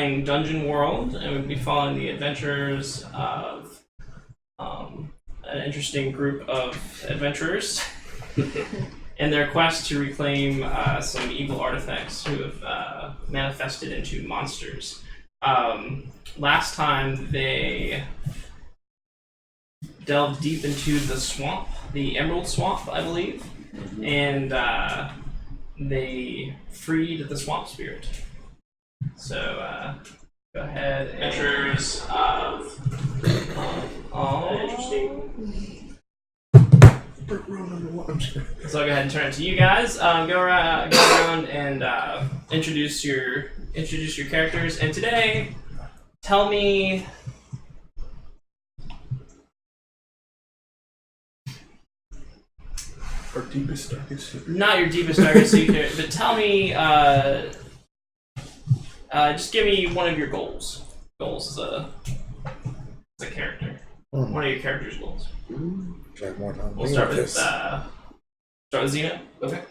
playing Dungeon World, and we'll be following the adventures of an interesting group of adventurers in their quest to reclaim some evil artifacts who have manifested into monsters. Last time they delved deep into the swamp, the Emerald Swamp, I believe, and they freed the swamp spirit. So go ahead, adventures of interesting. So I'll go ahead and turn it to you guys. Go around and introduce your characters. And today, tell me. Our deepest, darkest secret. Not your deepest, darkest secret, but tell me. Just give me one of your goals. Goals as a character. One of your character's goals. We'll start with Zeno. Okay.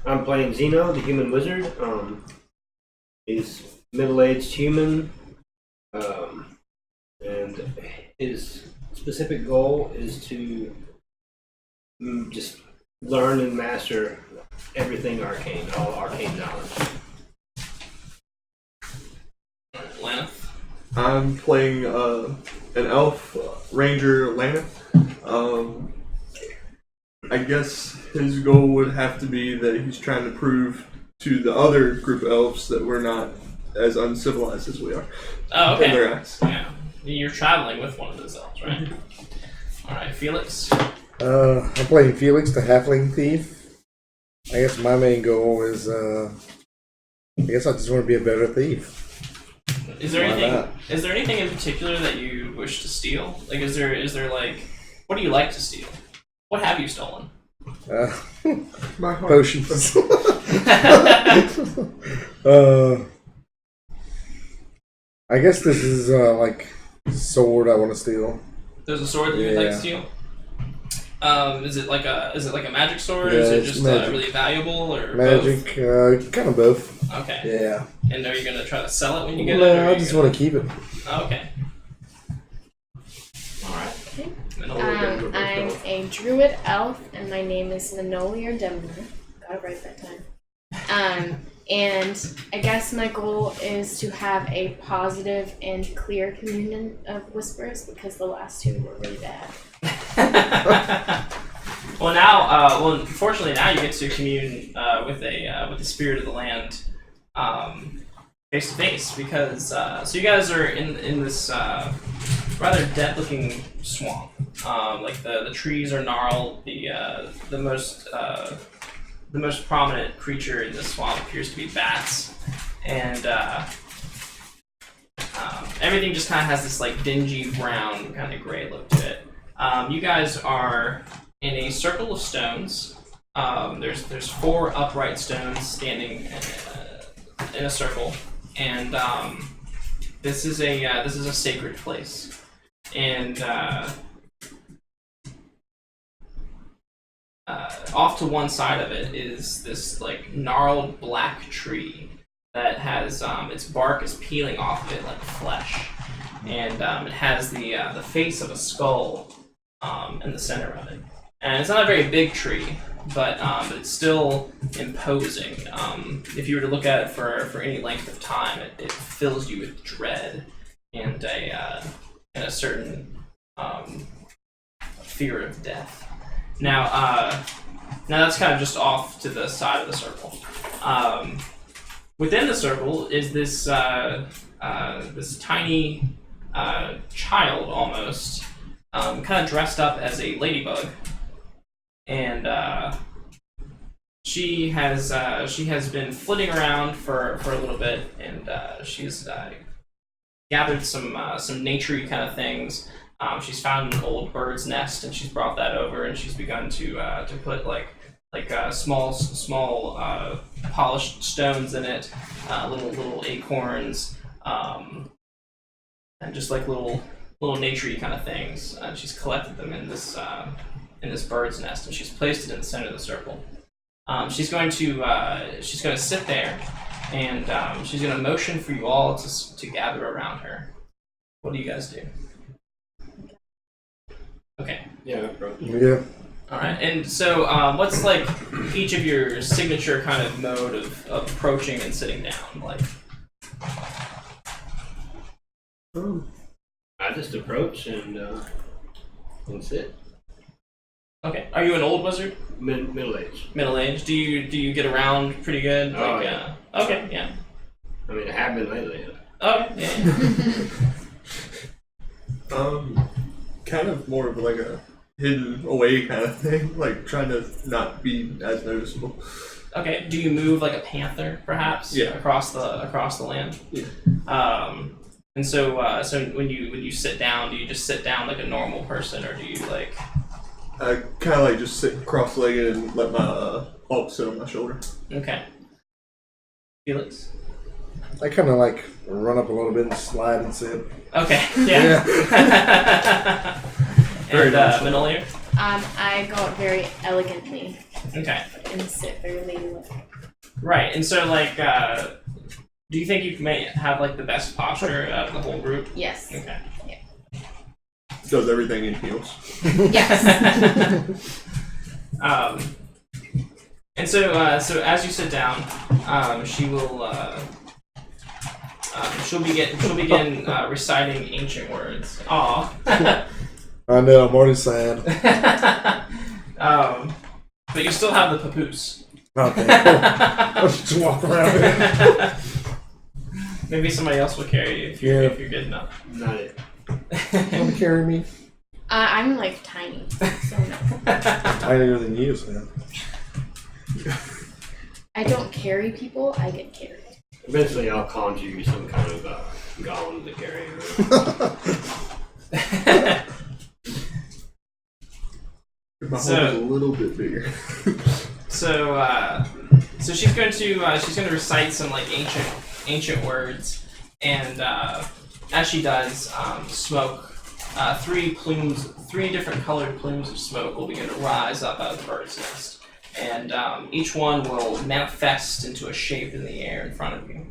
I'm playing Zeno, the human wizard. He's middle-aged human, and his specific goal is to just learn and master everything arcane, all arcane knowledge. Lana. I'm playing an elf ranger, Lana. I guess his goal would have to be that he's trying to prove to the other group of elves that we're not as uncivilized as we are. Oh, okay. In their eyes. Yeah. You're traveling with one of those elves, right? Alright, Felix. I'm playing Felix, the halfling thief. I guess my main goal is, I guess I just want to be a better thief. Is there anything in particular that you wish to steal? Like, is there like, what do you like to steal? What have you stolen? My heart. Potions. I guess this is like sword I want to steal. There's a sword that you'd like to steal. Is it like a magic sword? Yeah, Is it just magic. really valuable or Magic, kind of both. Okay. Yeah. And are you gonna try to sell it when you get it? No, I just want to keep it. Okay. All right. I'm a druid elf, and my name is Linoleum Demner. Got it right that time. And I guess my goal is to have a positive and clear communion of whispers, because the last two were really bad. Well, unfortunately, now you get to commune with the spirit of the land face to face, because so you guys are in this rather dead-looking swamp. Like the trees are gnarled. The most prominent creature in this swamp appears to be bats, and everything just kind of has this like dingy brown, kind of gray look to it. You guys are in a circle of stones. There's 4 upright stones standing in a circle, and this is a sacred place. And off to one side of it is this like gnarled black tree that has its bark is peeling off of it like flesh, and it has the face of a skull in the center of it. And it's not a very big tree, but it's still imposing. If you were to look at it for any length of time, it fills you with dread and a certain fear of death. Now that's kind of just off to the side of the circle. Within the circle is this this tiny child, almost, kind of dressed up as a ladybug, and she has been flitting around for a little bit, and she's gathered some naturey kind of things. She's found an old bird's nest, and she's brought that over, and she's begun to put like small polished stones in it, little acorns, and just like little naturey kind of things. And she's collected them in this bird's nest, and she's placed it in the center of the circle. She's going to sit there and she's gonna motion for you all to gather around her. What do you guys do? Okay. Yeah, bro. Yeah. All right. And so, what's like each of your signature kind of mode of approaching and sitting down? Like, I just approach and sit. okay. Are you an old wizard? Middle age. Middle age? Do you get around pretty good? Oh, Like, yeah. Okay. Yeah. I mean, I have been lately. Okay. Yeah. Kind of more of like a hidden away kind of thing, like trying to not be as noticeable. Okay. Do you move like a panther, perhaps? Yeah. Across the land. Yeah. And so, so when you sit down, do you just sit down like a normal person, or do you like? I kind of like just sit cross-legged and let my Hulk sit on my shoulder. Okay. Felix. I kind of like run up a little bit and slide and sit. Okay. Yeah. Very And nice. Manolier? I go out very elegantly Okay. and sit very ladylike. Right. And so, like, do you think you may have like the best posture out of the whole group? Yes. Okay. Does everything in heels. Yes. And so, so as you sit down, she will she'll begin reciting ancient words. Aw. I know, I'm already sad. But you still have the papoose. Okay. I'll just walk around it. Maybe somebody else will carry you if you're good enough. Not it. Come carry me. I'm like tiny, so no. Tinier than you, Sam. I don't carry people, I get carried. Eventually, I'll conjure you some kind of golem to carry around. My So- Hulk is a little bit bigger. So, so she's going to recite some like ancient words, and as she does, smoke, three different colored plumes of smoke will begin to rise up out of the bird's nest, and each one will manifest into a shape in the air in front of you.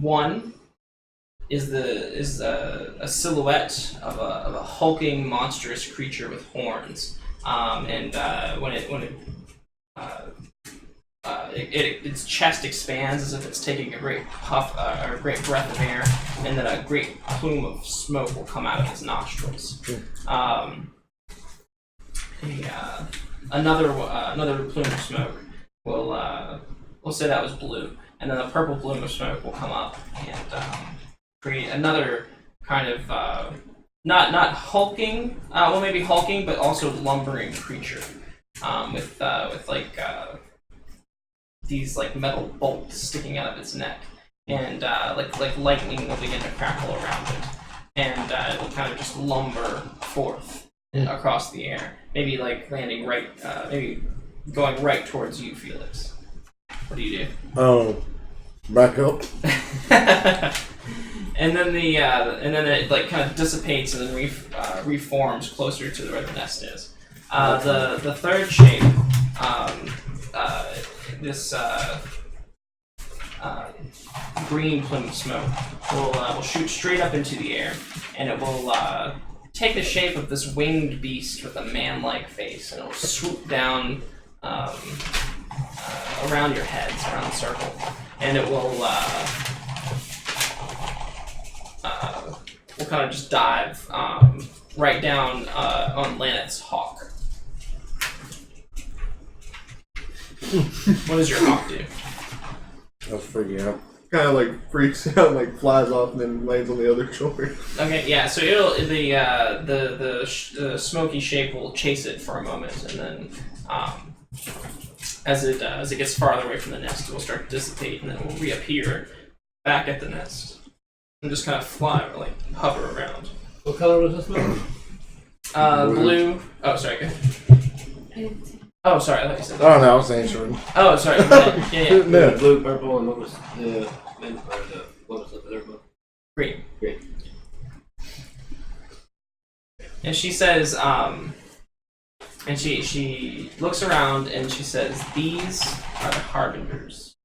One is a silhouette of a hulking, monstrous creature with horns, and its chest expands as if it's taking a great puff, or a great breath of air, and then a great plume of smoke will come out of its nostrils. Another plume of smoke we'll say that was blue, and then a purple plume of smoke will come up and create another kind of not hulking, well maybe hulking, but also lumbering creature with like these like metal bolts sticking out of its neck, and like lightning will begin to crackle around it, and it will kind of just lumber forth across the air, maybe like landing right, maybe going right towards you, Felix. What do you do? Oh, back up. And then it like kind of dissipates and then reforms closer to where the nest is. The third shape, this green plume of smoke will shoot straight up into the air, and it will take the shape of this winged beast with a man-like face, and it will swoop down around your heads, around the circle, and it will kind of just dive right down on Lanet's hawk. What does your hawk do? I was freaking out. Kind of like freaks out, and like flies off, and then lands on the other shoulder. Okay, yeah. So the smoky shape will chase it for a moment, and then as it gets farther away from the nest, it will start to dissipate, and then it will reappear back at the nest and just kind of fly or like hover around. What color was this one? Blue. Oh, sorry. Go ahead. I didn't see. Oh, sorry. I thought you said. Oh no, I was answering. Oh, sorry. Go ahead. Yeah. No. Blue, purple, and what was what was the third one? Green. Green. And she says, and she looks around and she says, "These are the harbingers.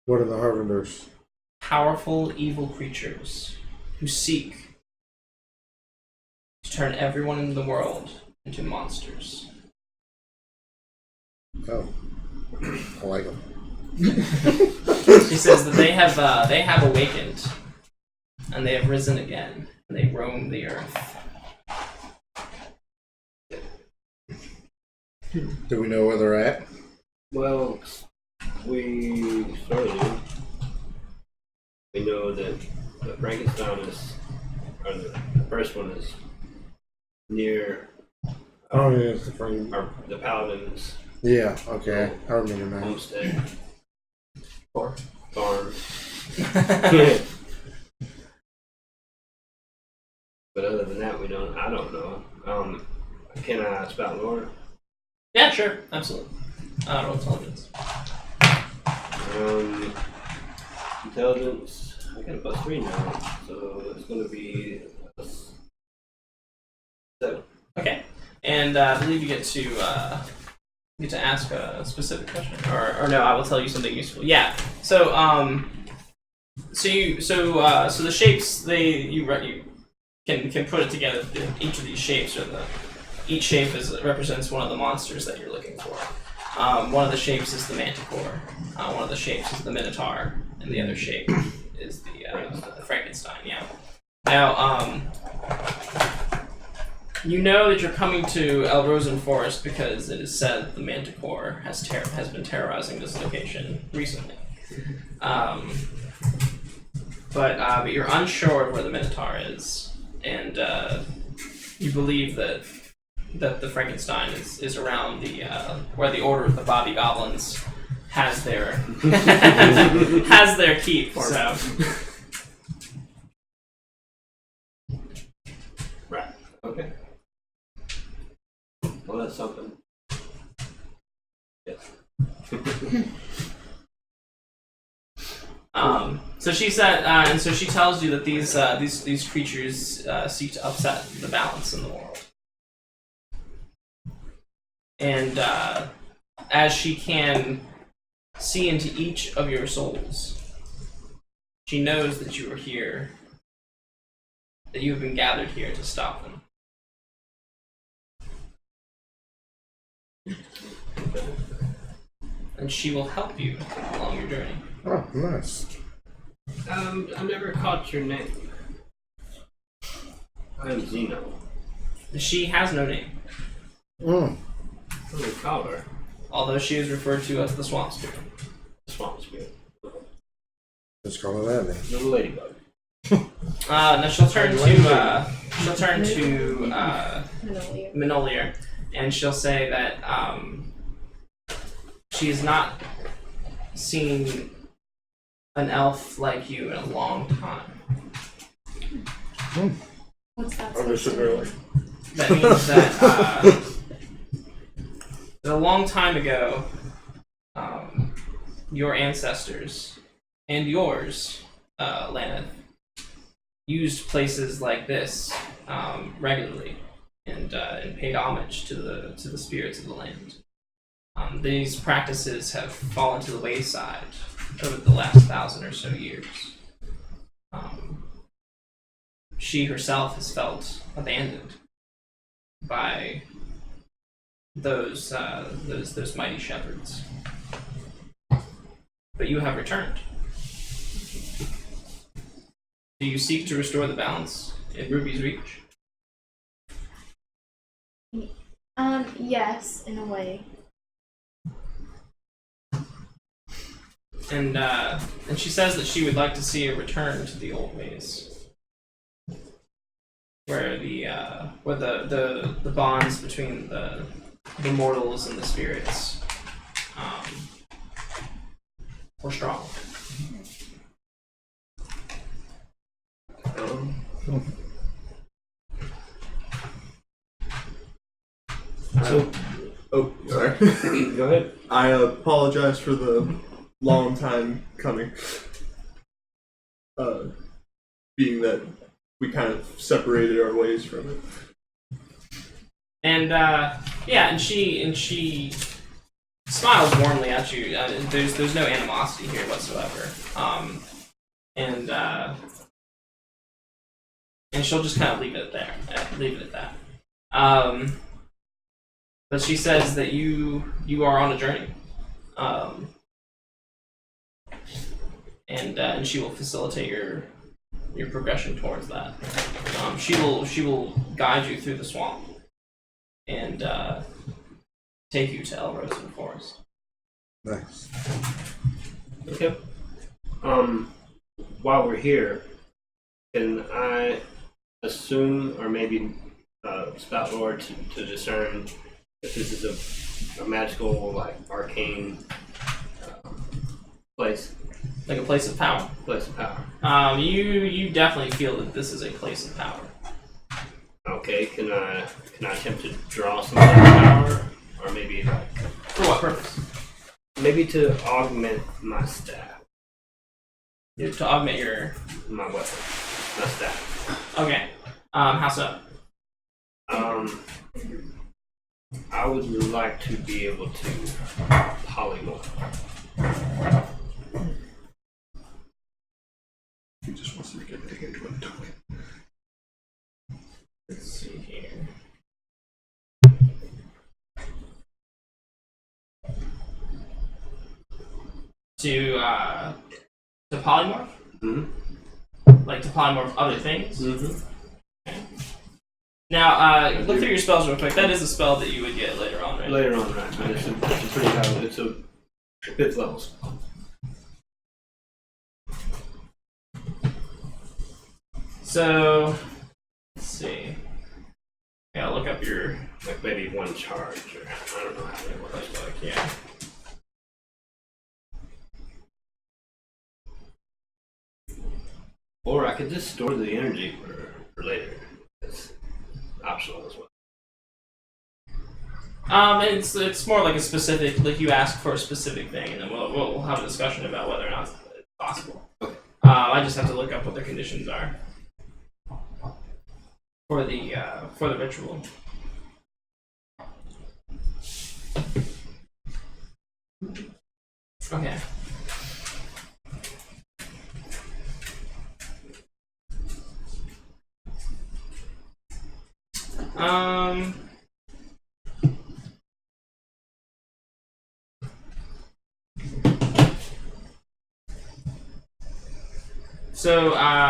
What are the Harbingers? Powerful evil creatures who seek to turn everyone in the world into monsters. Oh, I like them. She says that they have awakened, and they have risen again, and they roam the earth. Do we know where they're at? Well, we sort of do. We know that the Frankenstein is, or the first one is near Oh, yeah, it's the frame. the Paladin's Yeah, okay. I remember now. homestead Four. farm. But other than that, I don't know. Can I spout lore? Yeah, sure, absolutely. Roll intelligence. Intelligence. I got a +3 now, so it's going to be a 7. Okay, and I believe you get to ask a specific question, or no, I will tell you something useful. Yeah. So so the shapes you can put it together. Each of these shapes, each shape represents one of the monsters that you're looking for. One of the shapes is the manticore. One of the shapes is the minotaur, and the other shape is the Frankenstein. Yeah. Now, you know that you're coming to El Rosen Forest because it is said the manticore has been terrorizing this location recently. But you're unsure of where the minotaur is, and you believe that the Frankenstein is around where the Order of the Bobby Goblins has their has their keep. So. Right. Okay. Well, that's something. Yes. So she said, and so she tells you that these creatures seek to upset the balance in the world. And as she can see into each of your souls, she knows that you are here, that you have been gathered here to stop them. And she will help you along your journey. Oh, nice. I never caught your name. I'm Zeno. She has no name, Mm. What do we call her? although she is referred to as the Swamp Spirit. Swamp Spirit. Let's call it that then. Little ladybug. Now she'll turn to Manolier. Manolier, and she'll say that she has not seen an elf like you in a long time. What's that? That means that a long time ago, your ancestors and yours, Lana, used places like this regularly and paid homage to the spirits of the land. These practices have fallen to the wayside over the last 1,000 or so years. She herself has felt abandoned by those mighty shepherds. But you have returned. Do you seek to restore the balance in Ruby's Reach? Yes, in a way. And she says that she would like to see a return to the old ways, where the bonds between the mortals and the spirits were strong. Oh, sorry. Go ahead. I apologize for the long time coming. Being that we kind of separated our ways from it. And and she smiles warmly at you. There's no animosity here whatsoever. And she'll just kind of leave it there. Leave it at that. But she says that you are on a journey. And she will facilitate your progression towards that. She will guide you through the swamp and take you to El Rosen Forest. Nice. Okay. While we're here, can I assume, or maybe spout lore to discern if this is a magical, like arcane place? Like a place of power. Place of power. You definitely feel that this is a place of power. Okay. Can I attempt to draw some of that power, or maybe like For what purpose? maybe to augment my staff, To augment your. my weapon, my staff. Okay. How so? I would like to be able to polymorph. He just wants to make everything into a token. Let's see here. To polymorph? Mm-hmm. Like to polymorph other things? Mm-hmm. Now, look through your spells real quick. That is a spell that you would get later on, right? Later on, right? But it's a pretty high. It's a 5th level spell. So, let's see. Gotta look up your. Like maybe 1 charge, or I don't know how that works. Like, yeah. Or I could just store the energy for later. It's optional as well. It's more like a specific, like you ask for a specific thing, and then we'll have a discussion about whether or not it's possible. Okay. I just have to look up what the conditions are for the ritual. Okay.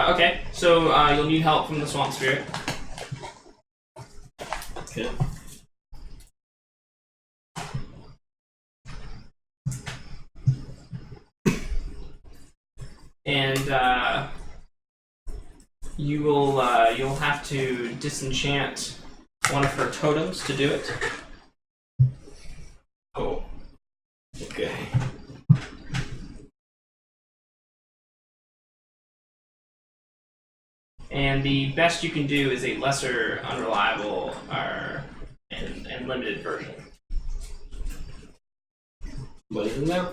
Okay. So you'll need help from the swamp spirit. Okay. And you'll have to disenchant one of her totems to do it. Oh. Okay. And the best you can do is a lesser, unreliable, and limited version. What is it now?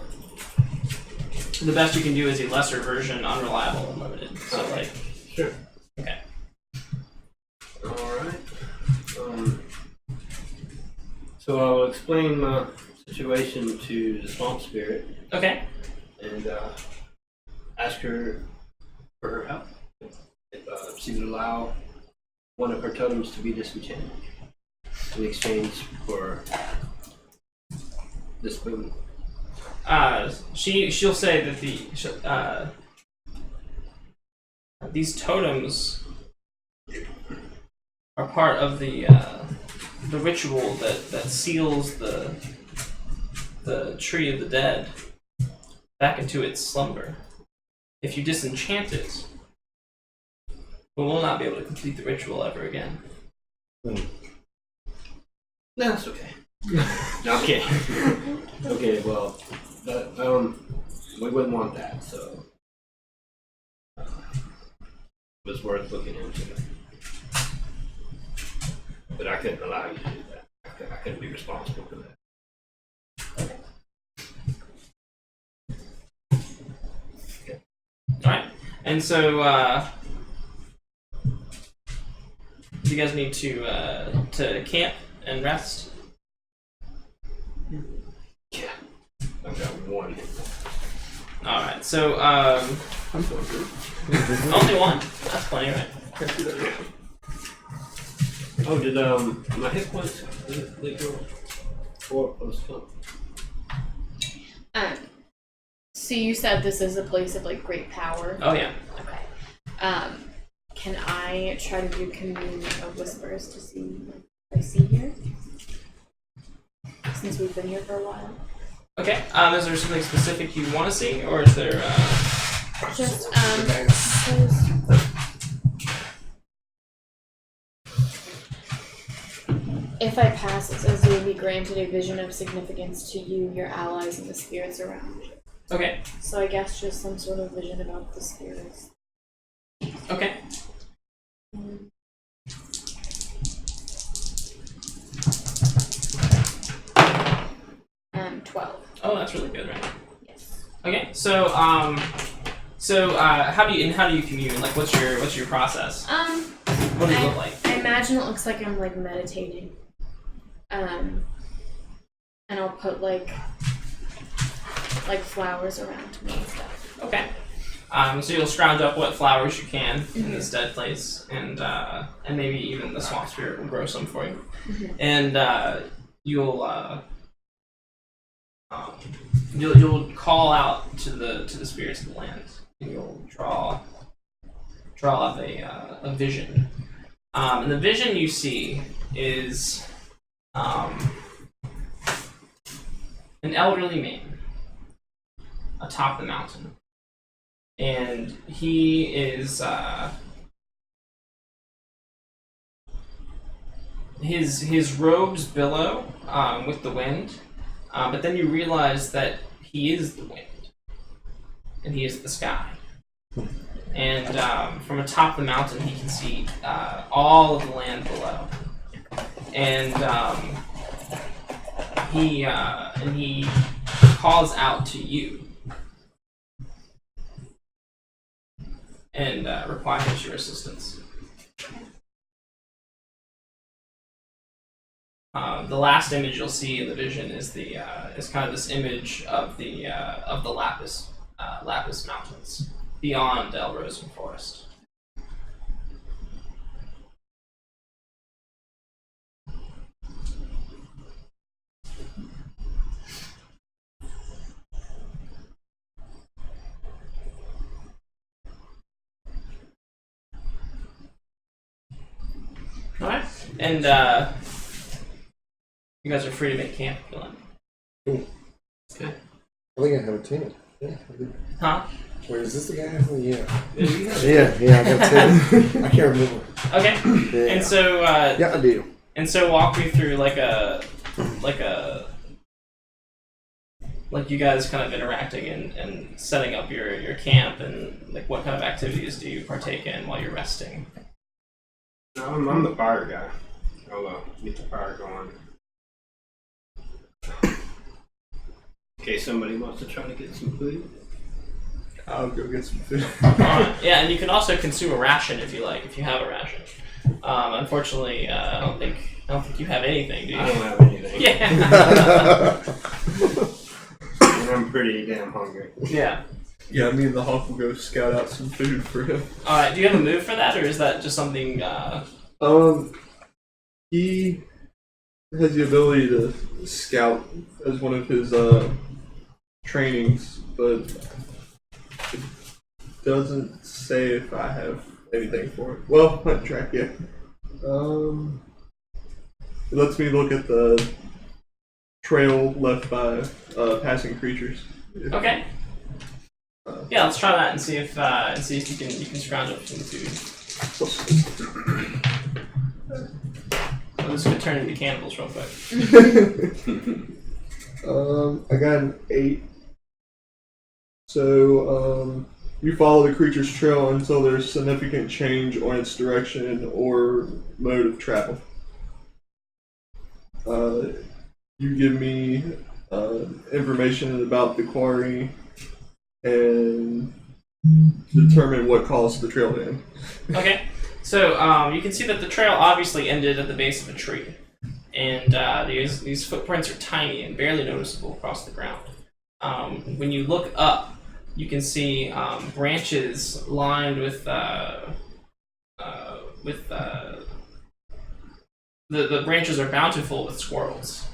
The best you can do is a lesser version, unreliable, and limited. So, Okay. like, Sure. okay. Alright. So I'll explain my situation to the swamp spirit Okay. and ask her for her help. If she would allow one of her totems to be disenchanted in exchange for this boon. She'll say that these totems are part of the ritual that seals the tree of the dead back into its slumber. If you disenchant it, we will not be able to complete the ritual ever again. No, that's okay. Okay. Okay, well, but, we wouldn't want that, so it was worth looking into. But I couldn't allow you to do that. I couldn't be responsible for that. Alright. And so do you guys need to camp and rest? Yeah. I've got 1 hit point. Alright, so, I'm feeling good. only 1? That's plenty, right? Can't do that yet. Oh, did my hit points they go 4 plus 1? So you said this is a place of like great power. Oh, yeah. Okay. Can I try to do commune of whispers to see what I see here? Since we've been here for a while. Okay, is there something specific you want to see, or is there, Just if I pass, it says you will be granted a vision of significance to you, your allies, and the spirits around you. Okay, So I guess just some sort of vision about the spirits. okay. 12. Oh, that's really good, right? Yes. Okay, so how do you commune? Like, what's your process? What does it look like? I imagine it looks like I'm like meditating. And I'll put like flowers around me and stuff. Okay. So you'll scrounge up what flowers you can in this dead place, and maybe even the swamp spirit will grow some for you. And you'll call out to the spirits of the land, and you'll draw up a vision. And the vision you see is an elderly man atop the mountain. And he is his robes billow with the wind, but then you realize that he is the wind, and he is the sky. And from atop the mountain, he can see all of the land below. And he calls out to you. And requires your assistance. The last image you'll see in the vision is is kind of this image of the Lapis Mountains beyond El Rosen Forest. Alright, and you guys are free to make camp if you like. Cool. Okay. I think I have a tent. Yeah. I do. Huh? Wait, is this the guy? Oh, yeah. Yeah. Yeah, I got a tent. I can't remember. Okay. Yeah. And so Yeah, I do. and so walk me through like you guys kind of interacting and setting up your camp, and like what kind of activities do you partake in while you're resting? I'm the fire guy. I'll get the fire going. In case somebody wants to try to get some food. I'll go get some food. Yeah, and you can also consume a ration if you like, if you have a ration. Unfortunately, I don't think you have anything, do you? I don't have anything. Yeah. And I'm pretty damn hungry. Yeah. Yeah, me and the Hawk will go scout out some food for him. All right. Do you have a move for that, or is that just something? He has the ability to scout as one of his trainings, but it doesn't say if I have anything for it. Well, hunt track, yeah. It lets me look at the trail left by passing creatures. Okay. Yeah, let's try that and see if you can scrounge up some food. Well, this could turn into cannibals real quick. I got an 8. So, you follow the creature's trail until there's significant change on its direction or mode of travel. You give me information about the quarry and determine what caused the trail to end. Okay. So you can see that the trail obviously ended at the base of a tree, and these footprints are tiny and barely noticeable across the ground. when you look up, you can see branches lined with the branches are bountiful with squirrels.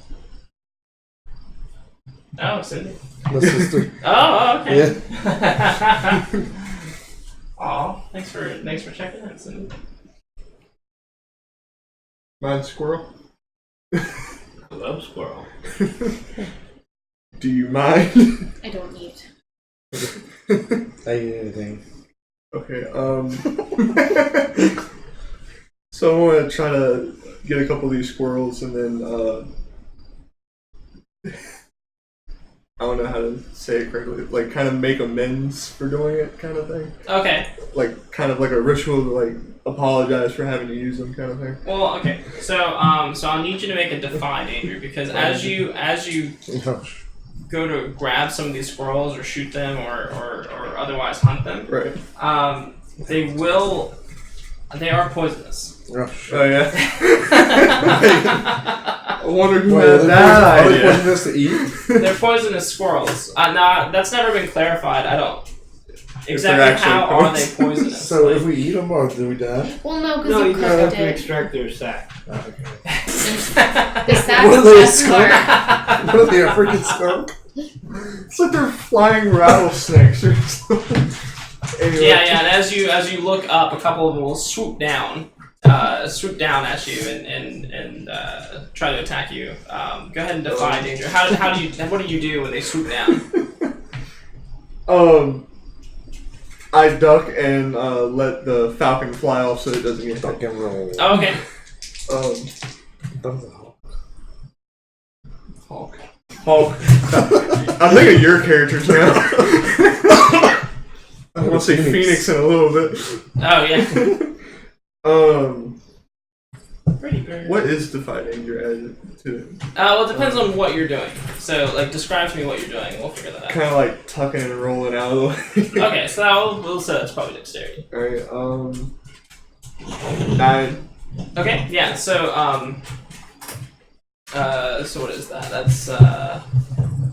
Oh, Cindy. My sister. Oh, okay. Yeah. Aw, thanks for checking in, Cindy. Mine's squirrel. I love squirrel. Do you mind? I don't eat. I eat anything. Okay. So I want to try to get a couple of these squirrels, and then I don't know how to say it correctly. Like, kind of make amends for doing it, kind of thing. Okay. Like, kind of like a ritual to like apologize for having to use them, kind of thing. Well, okay. So I'll need you to make a defy danger because as you go to grab some of these squirrels or shoot them or otherwise hunt them, Right. they are poisonous. Oh yeah. I wonder who Wait, had that are they idea. poisonous to eat? They're poisonous squirrels. Now that's never been clarified. I don't exactly actually how are they poisonous. So Like, if we eat them, or do we die? Well, no, because No, you you just have cooked to it. extract their sack. Oh, okay. The sack What are is they, just skunk? more. What are they, a freaking skunk? It's like they're flying rattlesnakes or something. Anyway. yeah. And as you look up, a couple of them will swoop down at you and try to attack you. Go ahead and defy danger. What do you do when they swoop down? I duck and let the falcon fly off so it doesn't get hit. Duck and roll. Oh, okay. Hulk. I'm thinking of your characters now. I'm gonna say Phoenix in a little bit. Oh yeah. Pretty good. What is defy danger added to it? Well, it depends on what you're doing. So, like, describe to me what you're doing, and we'll figure that out. Kind of like tucking and rolling out of the way. Okay, so we'll say that's probably dexterity. Alright, 9. Okay, yeah. So what is that? That's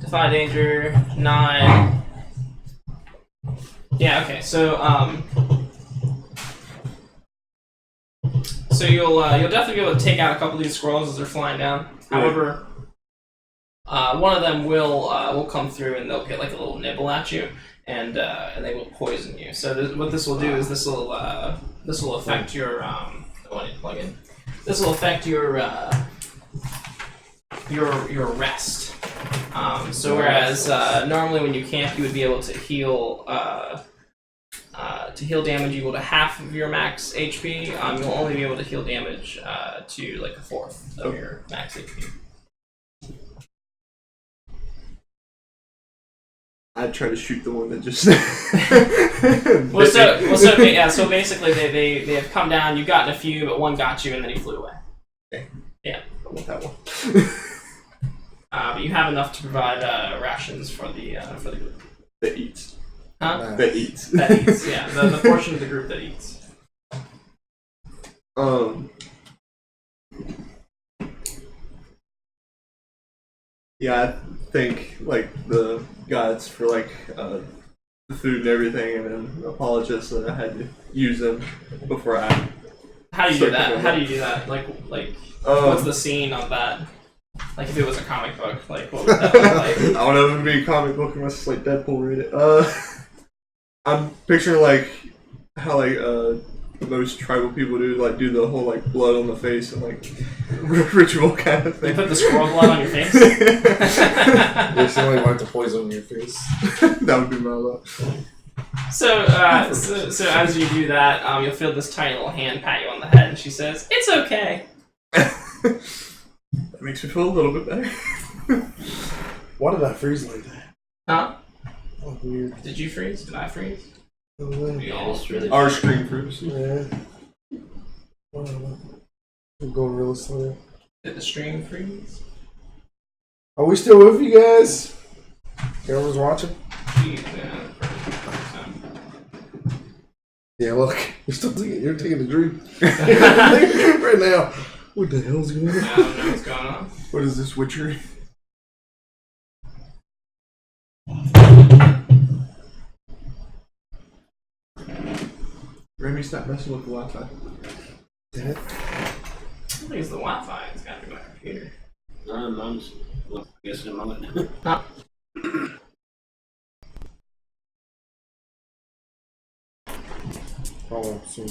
defy danger 9. Yeah. Okay. So you'll definitely be able to take out a couple of these squirrels as they're flying down. However, one of them will come through and they'll get like a little nibble at you, and they will poison you. So what this will do is this will affect your I need to plug in. This will affect your rest. So whereas normally when you camp you would be able to heal damage equal to half of your max HP, you'll only be able to heal damage to like a fourth of your max HP. I'd try to shoot the one that just. So basically they have come down. You've gotten a few, but one got you, and then he flew away. Okay. Yeah. I want that one. But you have enough to provide rations for the group. That eats. Huh? Nice. That eats. That eats. Yeah, the portion of the group that eats. Yeah, I think like the gods for like the food and everything, and then apologize that I had to use them before I. How do you do that? How do you do that? Like what's the scene of that? Like if it was a comic book, like what would that look like? I don't know if it'd be a comic book unless it's like Deadpool read it. I'm picturing like how like most tribal people do the whole like blood on the face and like ritual kind of thing. You put the squirrel blood on your face? They somebody wanted to poison your face. That would be my luck. So as you do that, you'll feel this tiny little hand pat you on the head, and she says, "It's okay." That makes me feel a little bit better. Why did I freeze like that? Huh? Oh, weird. Did you freeze? Did I freeze? No way. We all It's really Our screen freeze. Yeah. We're going real slow. Did the stream freeze? Are we still with you guys? Whoever's watching? Jeez, Yeah, look, you're taking a drink. Right now. What the hell's going on? I don't know what's going on. What is this witchery? Remy, stop messing with the Wi-Fi. Did it? I think it's the Wi-Fi. It's gotta be my computer. I'm just guessing a moment. Huh? Oh, soon.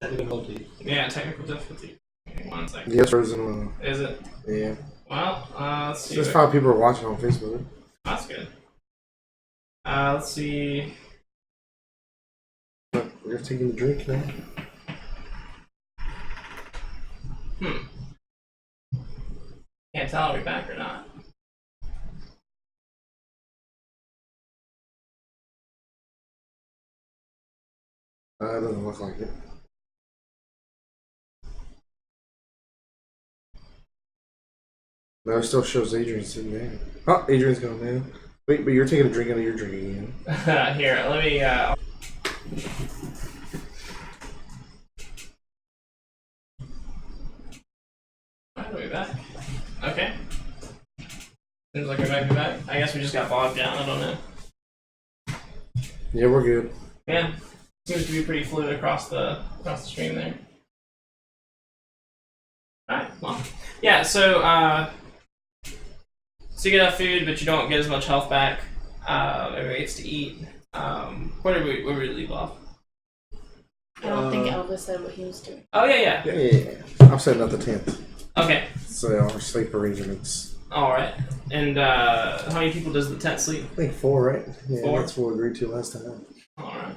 Difficulty. Yeah, technical difficulty. Okay, 1 second. Yes, frozen. Is it? Yeah. Well, let's see. Just 5 people are watching on Facebook. That's good. Let's see. Look, we're taking a drink now. Can't tell are we back or not. It doesn't look like it. No, it still shows Adrian sitting there. Oh, Adrian's gone now. Wait, but you're taking a drink out of your drink again. Here, let me. Are we back? Okay. Seems like we might be back. I guess we just got bogged down. I don't know. Yeah, we're good. Yeah, seems to be pretty fluid across the stream there. Alright, well, yeah. So you get enough food, but you don't get as much health back. Everybody gets to eat. Where did we leave off? I don't think Elvis said what he was doing. Oh yeah. Yeah. I'm setting up the tent. Okay. So our sleep arrangements. All right. And how many people does the tent sleep? I think 4, right? Yeah, 4? that's what we agreed to last time. All right.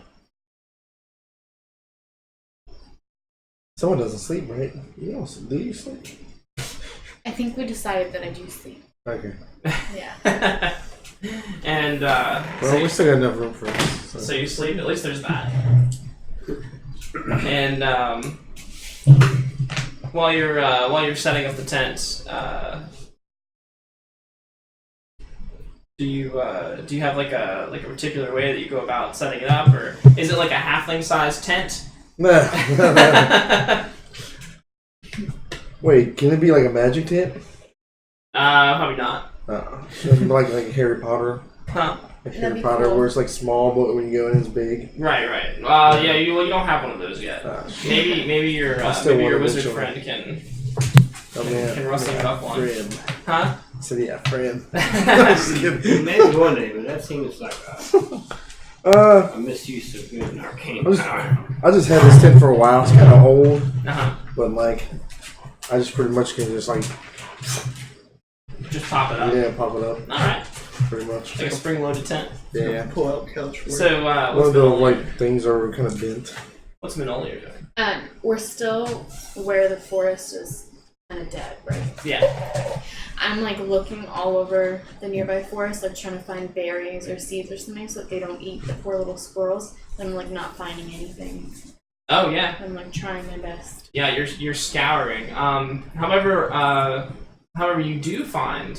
Someone doesn't sleep, right? You don't. Do you sleep? I think we decided that I do sleep. Okay. Yeah. And Well, we still got enough room for us. so you sleep. At least there's that. And while you're setting up the tent, do you have like a particular way that you go about setting it up, or is it like a halfling-sized tent? No. Wait, can it be like a magic tent? Probably not. Like Harry Potter. Huh? Like That'd Harry be Potter, cool. where it's like small, but when you go in, it's big. Right. Yeah, you don't have one of those yet. Maybe your wizard eventually. friend can Oh man, can rustle it up one. friend. Huh? I said, yeah, friend. Maybe one day, but that seems like a misuse of good and arcane power. I just had this tent for a while. It's kind of old, Uh-huh. but like, I just pretty much can just like, Just pop it up. yeah, pop it up, All right. pretty much. Like a spring-loaded tent. Yeah. Pull out couch for So One what's of the Manoli? like things are kind of bent. What's Manoli doing? We're still where the forest is kind of dead, right? Yeah. I'm like looking all over the nearby forest, like trying to find berries or seeds or something so that they don't eat the poor little squirrels. I'm like not finding anything. Oh yeah. I'm like trying my best. Yeah, you're scouring. However, you do find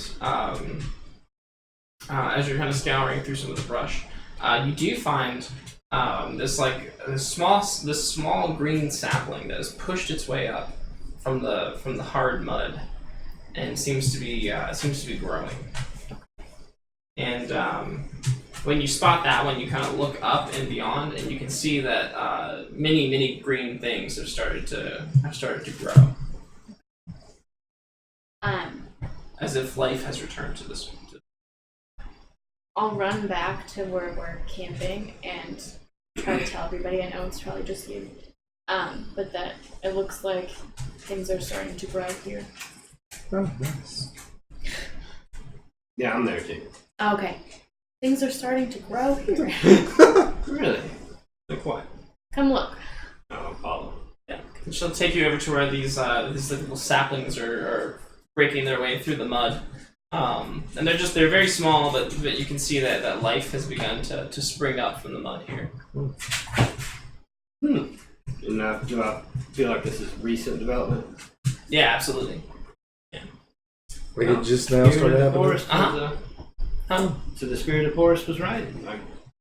as you're kind of scouring through some of the brush, you do find this small green sapling that has pushed its way up from the hard mud and seems to be growing. And when you spot that one, you kind of look up and beyond, and you can see that many green things have started to grow, as if life has returned to this. I'll run back to where we're camping and try to tell everybody. I know it's probably just you, but that it looks like things are starting to grow here. Oh, nice. Yeah, I'm there too. Okay, things are starting to grow here. Really? Like what? Come look. Oh, Apollo. Yeah, she'll take you over to where these little saplings are breaking their way through the mud, and they're very small, but you can see that life has begun to spring up from the mud here. And do I feel like this is recent development? Yeah, absolutely. Like it just now started happening. Forest Uh-huh. Huh? So the spirit of forest was right. Like,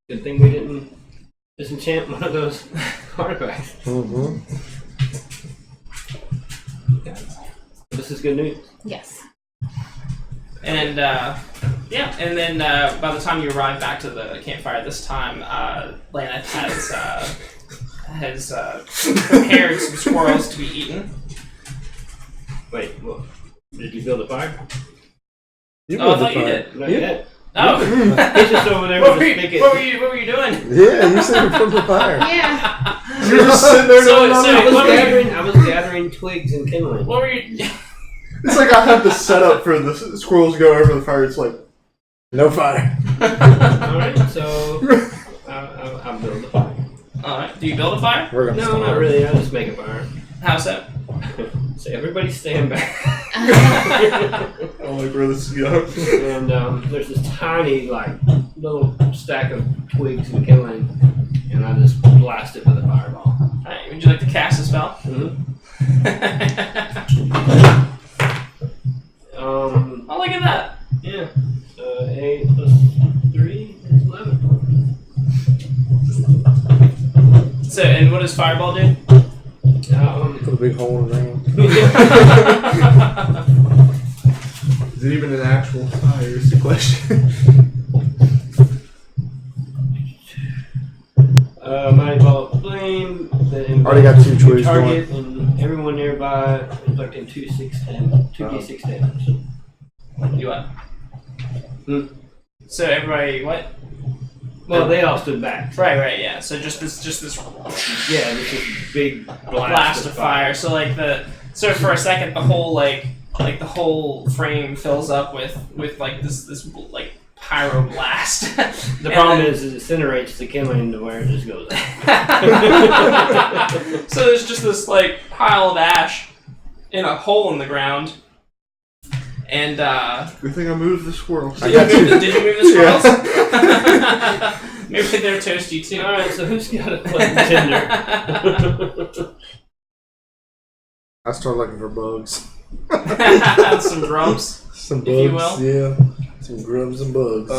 good thing we didn't disenchant one of those artifacts. Mm-hmm. This is good news. Yes. And and then by the time you arrive back to the campfire this time, Laneth has prepared some squirrels to be eaten. Wait, what? Did you build a fire? You Oh, I built the thought you fire. did. Not Yeah. yet. Oh, He's just over there what with were, a spigot. what were you doing? Yeah, you said you built the fire. Yeah. You're just sitting there So- doing so- nothing. I was gathering twigs and kindling. What were you? It's like I have the setup for the squirrels to go over the fire. It's like, No fire. Alright, so I'll build the fire. All right. Do you build a fire? We're gonna No, start. not really. I'll just make a fire. How so? So everybody stand back. I don't like where this is going. And there's this tiny, little stack of twigs and kindling, and I just blast it with a fireball. All right. Would you like to cast a spell? Mm-hmm. Oh, look at that. Yeah. 8 plus 3 is 11. So, and what does fireball do? Put a big hole in the ground. Is it even an actual fire? Is the question. Mighty ball of flame that Already got 2 twigs target and everyone nearby inflicting 2d6 damage. You what? Hmm. So everybody, what? Well, they all stood back. Right, yeah. So just this Yeah, this is big blast of fire. So so for a second, the whole the whole frame fills up with this pyro blast. The problem is it incinerates the kindling to where it just goes out. So there's just this pile of ash in a hole in the ground. And Good thing I moved the squirrels. I got did you move the squirrels? Maybe they're toasty too. Alright, so who's got a fucking tinder? I start looking for bugs. Some drums. Some If bugs, you will. yeah. Some grubs and bugs.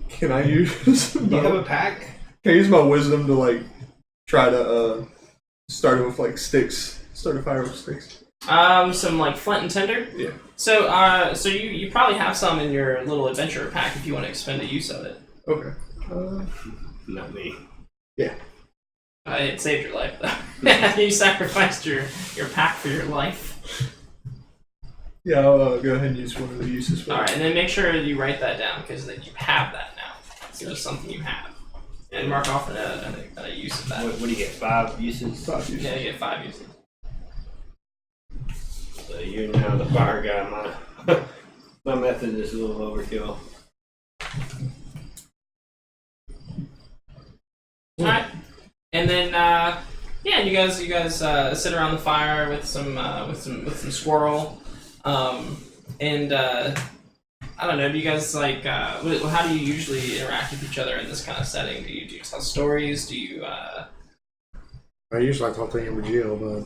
Can I use? Do you have a pack? Can I use my wisdom to try to start it with sticks? Start a fire with sticks. Some flint and tinder. Yeah. So so you probably have some in your little adventurer pack if you want to expend a use of it. Okay. Not me. It saved your life though. You sacrificed your pack for your life. Yeah, I'll go ahead and use one of the uses for All it. right, and then make sure you write that down because you have that now. It's just something you have, and mark off a use of that. What do you get? 5 uses? 5 uses. Yeah, you get 5 uses. So you're now the fire guy. My method is a little overkill. All right, and then you guys sit around the fire with some squirrel, and I don't know. Do you guys how do you usually interact with each other in this kind of setting? Do you tell stories? Do you I usually talk to Amber Jill, but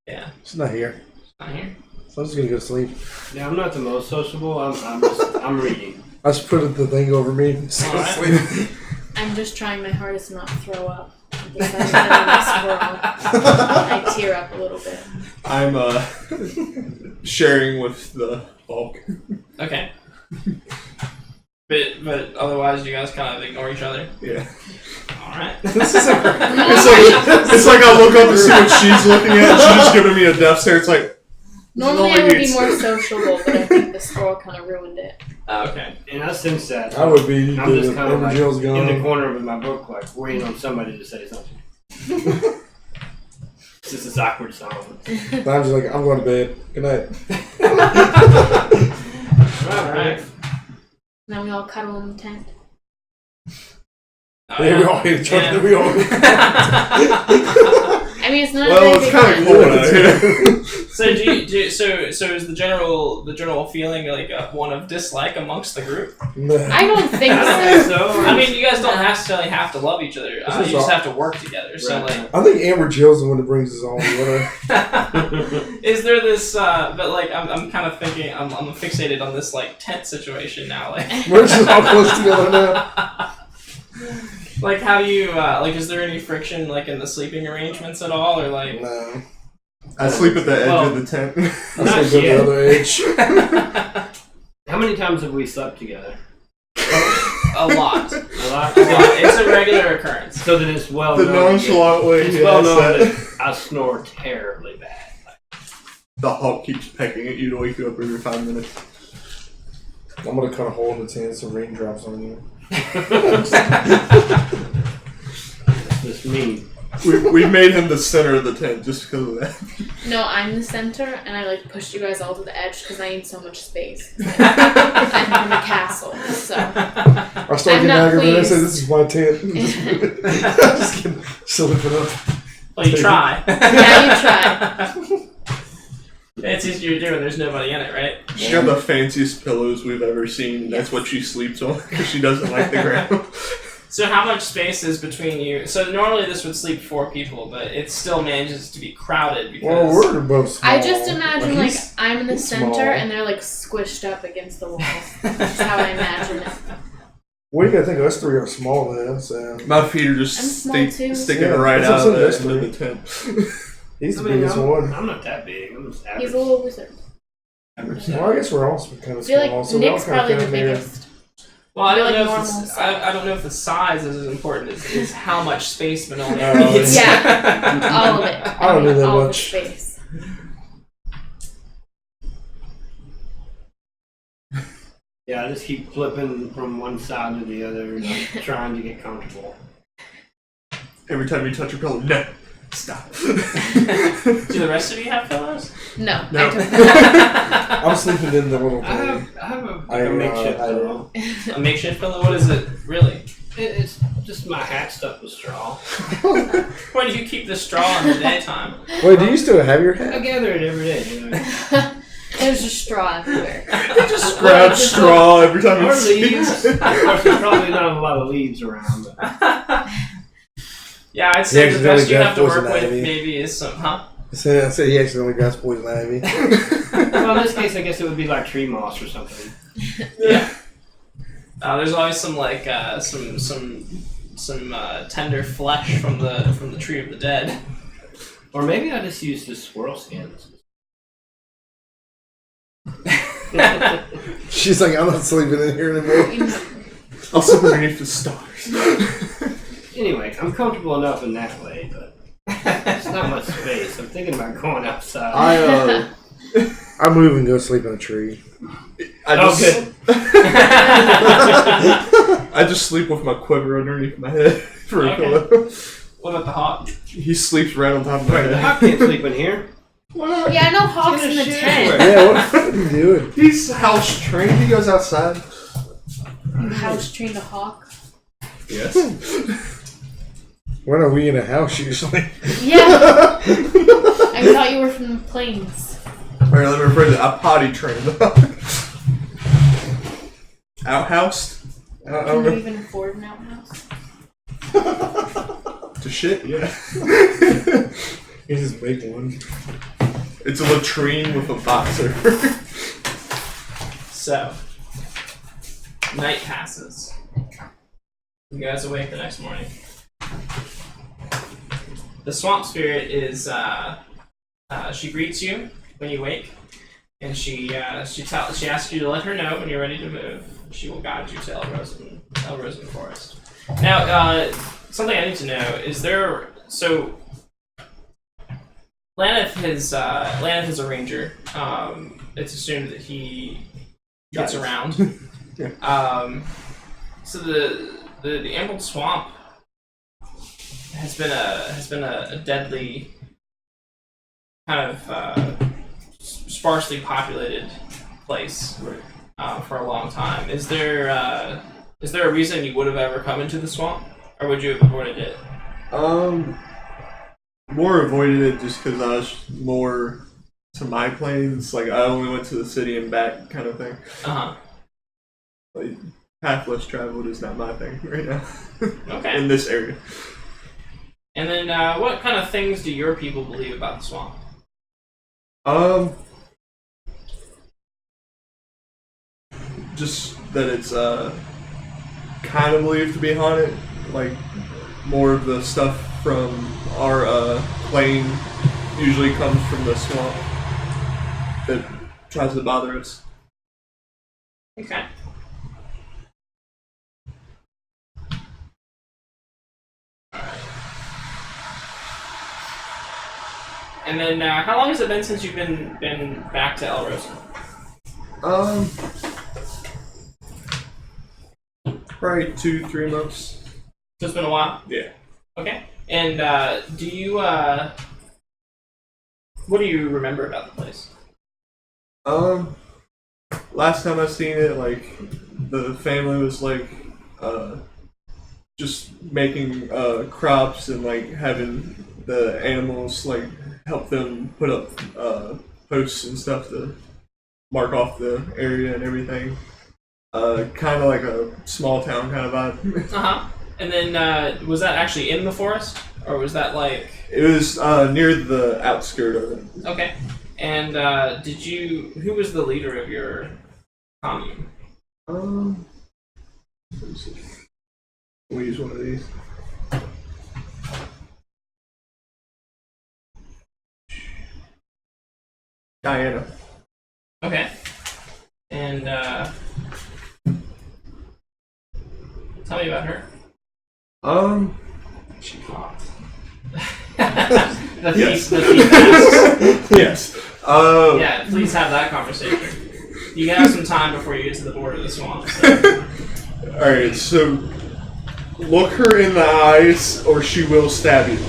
yeah, she's not here. not here? So I'm just gonna go to sleep. Yeah, I'm not the most sociable. I'm reading. I just put the thing over me. All right. Sleep. I'm just trying my hardest not to throw up. Because I'm a squirrel. I tear up a little bit. I'm sharing with the bulk. Okay. But otherwise, you guys kind of ignore each other. Yeah. All right. It's like I look up to see what she's looking at, and she's just giving me a death stare. It's like, Normally I would be more sociable, but I think the squirrel kind of ruined it. Okay. And I sense that. I would be. I'm just kind of Amber Jill's in gone. the corner with my book, waiting on somebody to say something. It's just this awkward silence. I'm just like, I'm going to bed. Good night. All right. Now we all cuddle in the tent. Oh, Yeah, we all hate each other. Yeah. We all. I mean, it's not well, a it's big kind of cold out here. So so is the general feeling one of dislike amongst the group? I don't think I don't think so. so. I mean, you guys don't necessarily have to love each other. You This is just all- have to work together. So Right. I think Amber Jill's the one that brings us all together. is there this? But I'm kind of thinking I'm fixated on this tent situation now. We're just all close together now. How do you is there any friction in the sleeping arrangements at all, or No. I sleep at the edge of the tent. I Not sleep yet. at the other edge. How many times have we slept together? a lot? It's a regular occurrence. So that it's well The known. nonchalant way It's he well asked known that. that I snore terribly bad. The Hulk keeps pecking at you to wake you up every 5 minutes. I'm gonna cut a hole in the tent, some raindrops on you. That's me. We've made him the center of the tent just because of that. No, I'm the center, and I like pushed you guys all to the edge because I need so much space. I'm in the castle, so. I start getting not aggravated. I say, pleased. "This is my tent." Just kidding. Slip it up. Well, you try. Yeah, you try. It's easier to do when there's nobody in it, right? She got the fanciest pillows we've ever seen, and that's what she sleeps on because she doesn't like the ground. So how much space is between you? So normally this would sleep 4 people, but it still manages to be crowded because... Well, we're both small. I just imagine like he's- I'm in the he's center small. and they're like squished up against the walls. That's how I imagine it. Well, you gotta think us three are small then, so. My feet are just I'm small too. sticking Yeah, right that's out what of I'm the saying, end of that's the tent. He's the I mean, biggest one. I'm not that big. I'm just average. He's a little wizard. Well, I guess we're all kind I of feel small, like so we all Nick's kind probably of the fit in there. biggest. Well, I don't Like know if normal the, I don't know if the size is as important as how much space Manolia Oh, needs. Yeah, all of it. I don't need that all much. The space. Yeah, I just keep flipping from one side to the other, like, trying to get comfortable. Every time you touch your pillow, no, stop. Do the rest of you have pillows? No, No. I don't. I'm sleeping in the little I thing. have a, I, a makeshift I pillow. A makeshift pillow? What is it, really? It's just my hat stuffed with straw. Where do you keep the straw in the daytime? Wait, do you still have your I hat? gather it every day. You know? There's just straw everywhere. Just grab straw every time you Or see leaves. Of course, there's probably not a lot of leaves around. But Yeah, I'd say the accidentally best you have to grabbed work poison with ivy. maybe is some, huh? I said he accidentally got poison ivy. well, in this case, I guess it would be like tree moss or something. Yeah. There's always some like some tender flesh from the tree of the dead. Or maybe I just use the squirrel skins. She's like, I'm not sleeping in here anymore. I'll sleep underneath the stars. Anyway, I'm comfortable enough in that way, but it's not much space. I'm thinking about going outside. I move and go sleep in a tree. I Oh, just, good. I just sleep with my quiver underneath my head for a Okay. pillow. What about the hawk? He sleeps right on top of my Wait, the head. hawk can't sleep in here. Why not? Yeah, no hawks Get a in the shit tent. everywhere. Yeah, what are you doing? He's house trained. He goes outside. You house trained a hawk. Yes. When are we in a house usually? Yeah. I thought you were from the plains. Alright, let me rephrase it. I potty trained. Outhoused? I Can don't you know. even afford an outhouse? To shit, yeah. You just make one. It's a latrine with a boxer. So, night passes. You guys awake the next morning. The swamp spirit is she greets you when you wake, and she asks you to let her know when you're ready to move. She will guide you to El Rosen Forest. Now, something I need to know is Laneth is a ranger. It's assumed that he gets around. Yeah. So the Emerald Swamp has been a deadly kind of sparsely populated place for a long time. Is there a reason you would have ever come into the swamp, or would you have avoided it? More avoided it just because I was more to my planes. Like, I only went to the city and back kind of thing. Uh-huh. Like, path less traveled is not my thing right now. Okay. In this area. And then, what kind of things do your people believe about the swamp? Just that it's kind of believed to be haunted. Like, more of the stuff from our plane usually comes from the swamp that tries to bother us. Okay. And then, how long has it been since you've been back to El Rosa? Probably 2-3 months. So it's been a while? Yeah. Okay. And do you, what do you remember about the place? Last time I seen it, like, the family was, like, just making, crops and, like, having the animals, like, help them put up, posts and stuff to mark off the area and everything. Kind of like a small town kind of vibe. Uh-huh. And then, was that actually in the forest? Or was that, like... It was, near the outskirt of it. Okay. And, who was the leader of your commune? Let me see. We'll use one of these. Diana. Okay. And, tell me about her. She hot. The Yes. thief asks. Yes. Yeah, please have that conversation. You have some time before you get to the border of the swamp. So. Alright, so look her in the eyes or she will stab you.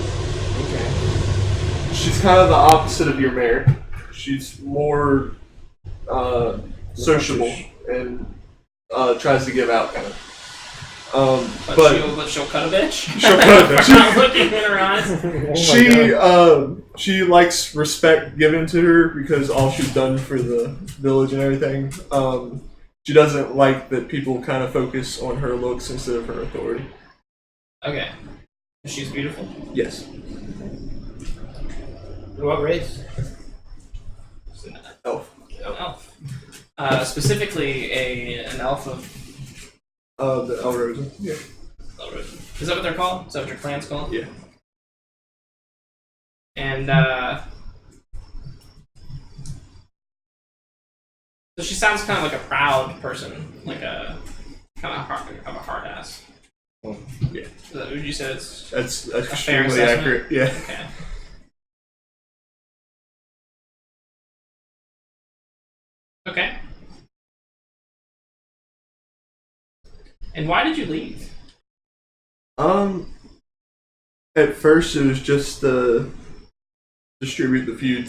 Okay. She's kind of the opposite of your mare. She's more sociable and tries to give out kind of. But she'll cut a bitch. She'll cut a bitch. Not looking in her eyes. She likes respect given to her because all she's done for the village and everything. She doesn't like that people kind of focus on her looks instead of her authority. Okay. She's beautiful. Yes. What race? Elf. Elf. Specifically an elf of The El Rosa. Yeah. El Rosa. Is that what they're called? Is that what your clan's called? Yeah. And so she sounds kind of like a proud person, like a kind of a hard ass. Yeah. Is that, would you say it's That's fair extremely assessment? accurate. Yeah. Okay? Okay. And why did you leave? At first it was just to distribute the food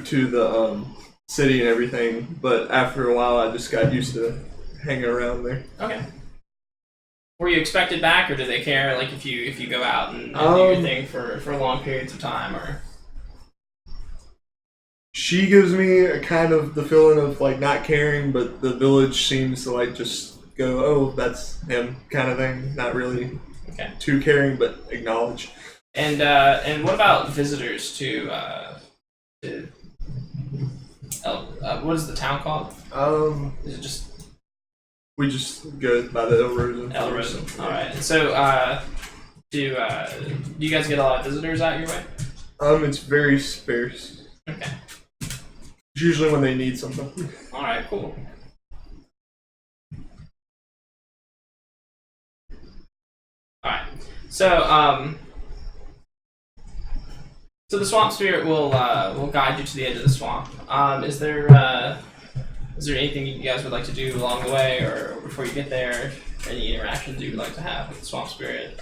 to the city and everything. But after a while, I just got used to hanging around there. Okay. Were you expected back, or do they care, like, if you go out and do your thing for long periods of time, or? She gives me a kind of the feeling of like not caring, but the village seems to like just go, "Oh, that's him," kind of thing. Not really too caring, but acknowledge. And what about visitors to what is the town called? Is it just We just go by the El Rosa. El Rosa? All right. And so, do you guys get a lot of visitors out your way? It's very sparse. Okay. It's usually when they need something. All right. Cool. All right. So, so the swamp spirit will guide you to the edge of the swamp. Is there anything you guys would like to do along the way, or before you get there? Any interactions you would like to have with the swamp spirit?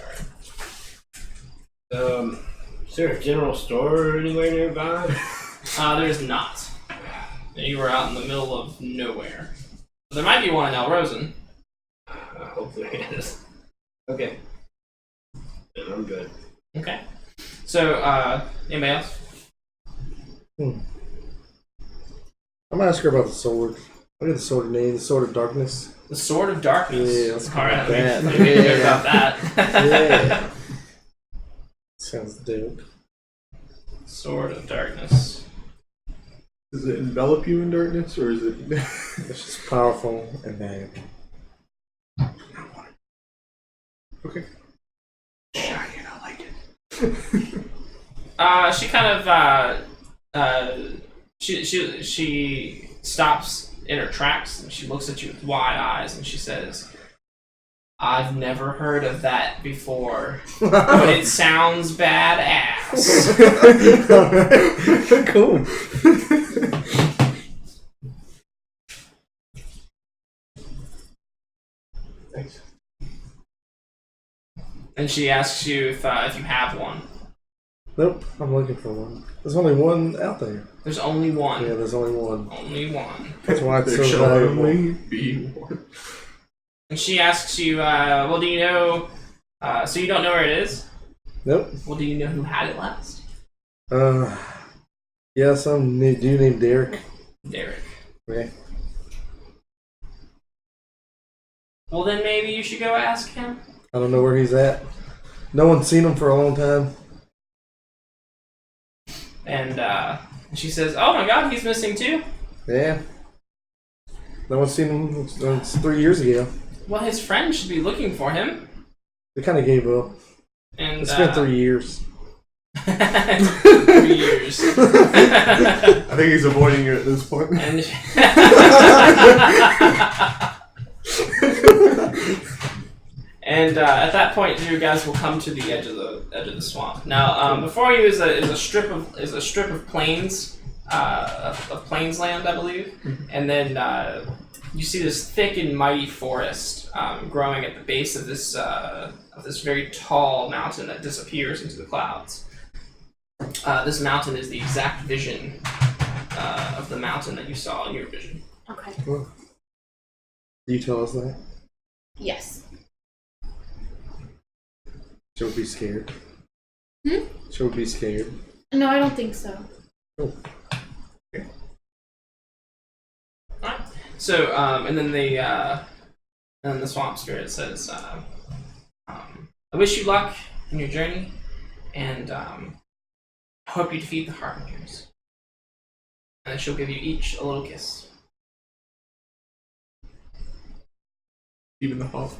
Or... Is there a general store anywhere nearby? There is not. You were out in the middle of nowhere. There might be one in El Rosen. Hopefully it is. Okay. Then I'm good. Okay. So, anybody else? I'm gonna ask her about the sword. I got the sword name, the Sword of Darkness. The Sword of Darkness. Yeah, let's go all right. with that. Let me hear about that. Yeah. Sounds dope. Sword of Darkness. Does it envelop you in darkness, or is it? It's just powerful and valuable. Okay. Shiny, I like it. She kind of she stops in her tracks and she looks at you with wide eyes and she says, "I've never heard of that before, but it sounds badass." house. Cool. Thanks. And she asks you if you have one. Nope, I'm looking for one. There's only one out there. There's only one. Yeah, there's only one. Only one. That's why it's There so shall valuable. only be one. And she asks you, well, do you know? So you don't know where it is? Nope. Well, do you know who had it last? Yeah, some dude named Derek. Derek. Yeah. Well, then maybe you should go ask him. I don't know where he's at. No one's seen him for a long time. And she says, oh my god, he's missing too? Yeah. No one's seen him since 3 years ago. Well, his friends should be looking for him. They kind of gave up. And It's been 3 years. 3 years. I think he's avoiding you at this point. And and at that point, you guys will come to the edge of the swamp. Now, before you is a strip of plains, of plains land, I believe, and then you see this thick and mighty forest growing at the base of this very tall mountain that disappears into the clouds. This mountain is the exact vision of the mountain that you saw in your vision. Okay. Well, you tell us that? Yes. She'll be scared. Hmm? She'll be scared. No, I don't think so. Oh. Alright. So, and then the swamp spirit says, I wish you luck in your journey, and I hope you defeat the Harbingers. And she'll give you each a little kiss. Even the hawk.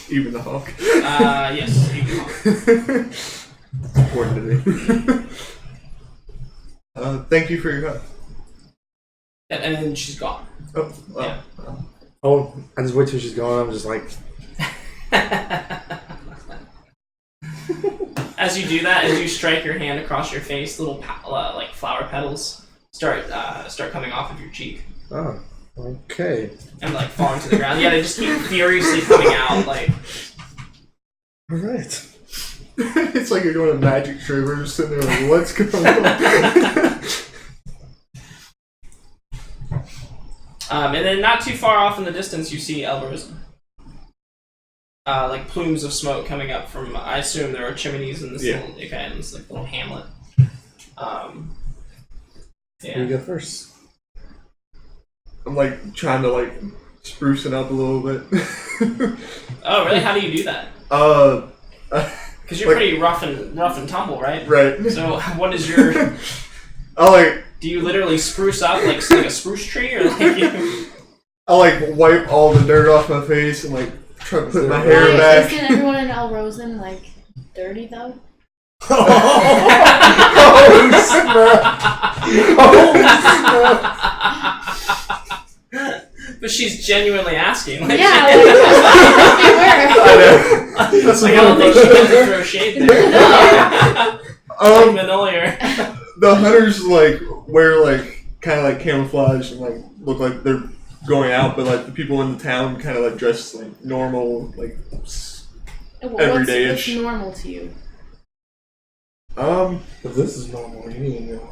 Even the hawk. Yes, you can. Important to me. Thank you for your help. And then she's gone. Oh, well. Yeah. Oh, I just wait till she's gone. I'm just like, As you do that, as you strike your hand across your face, little like flower petals start coming off of your cheek oh, okay. and like falling to the ground. Yeah, they just keep furiously coming out. Like, All right. It's like you're doing a magic trick. We're just sitting there like, what's going on? And then not too far off in the distance, you see Elber's. Like plumes of smoke coming up from. I assume there are chimneys in this little hamlet. Here you go first. I'm like trying to like spruce it up a little bit. Oh, really? How do you do that? Because you're like, pretty rough and tumble, right? right. So, what is your? I like Do you literally spruce up like a spruce tree, or like? I like wipe all the dirt off my face and like try to put my hair Why back. isn't everyone in El Rosen like dirty though? But she's genuinely asking. Like, Yeah, she, I know. That's like, I don't think she meant to throw shade there. Like Manolier. The hunters like wear like kind of like camouflage and like look like they're going out, but like the people in the town kind of like dress like normal, like everyday-ish. What's normal to you? If this is normal, you need to know.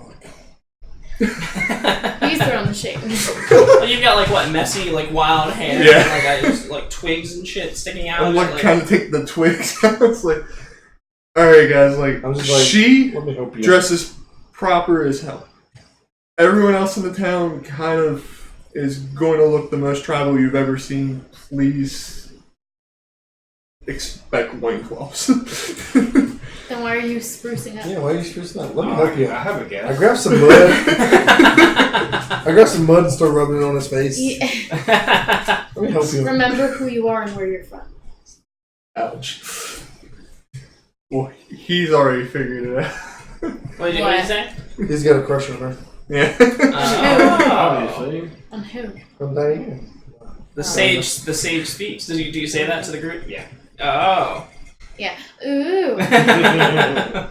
He's throwing the shade. Well, you've got like what messy, like wild hair, Yeah. and, like twigs and shit sticking out. I'm like like, trying to take the twigs out. It's like, all right, guys, like, I'm just like, she let me help you. dresses proper as hell. Everyone else in the town kind of is going to look the most tribal you've ever seen. Please expect loincloths. Then why are you sprucing up? Yeah, why are you sprucing up? Let me help you. I have a I guess. grabbed some mud. I grabbed some mud and started rubbing it on his face. Yeah. Let me help you. Remember who you are and where you're from. Ouch. Well, he's already figured it out. What did you say? He's got a crush on her. Yeah. Obviously. On who? From Diane. The sage speaks. Do you say that to the group? Yeah. Oh. Yeah. Ooh.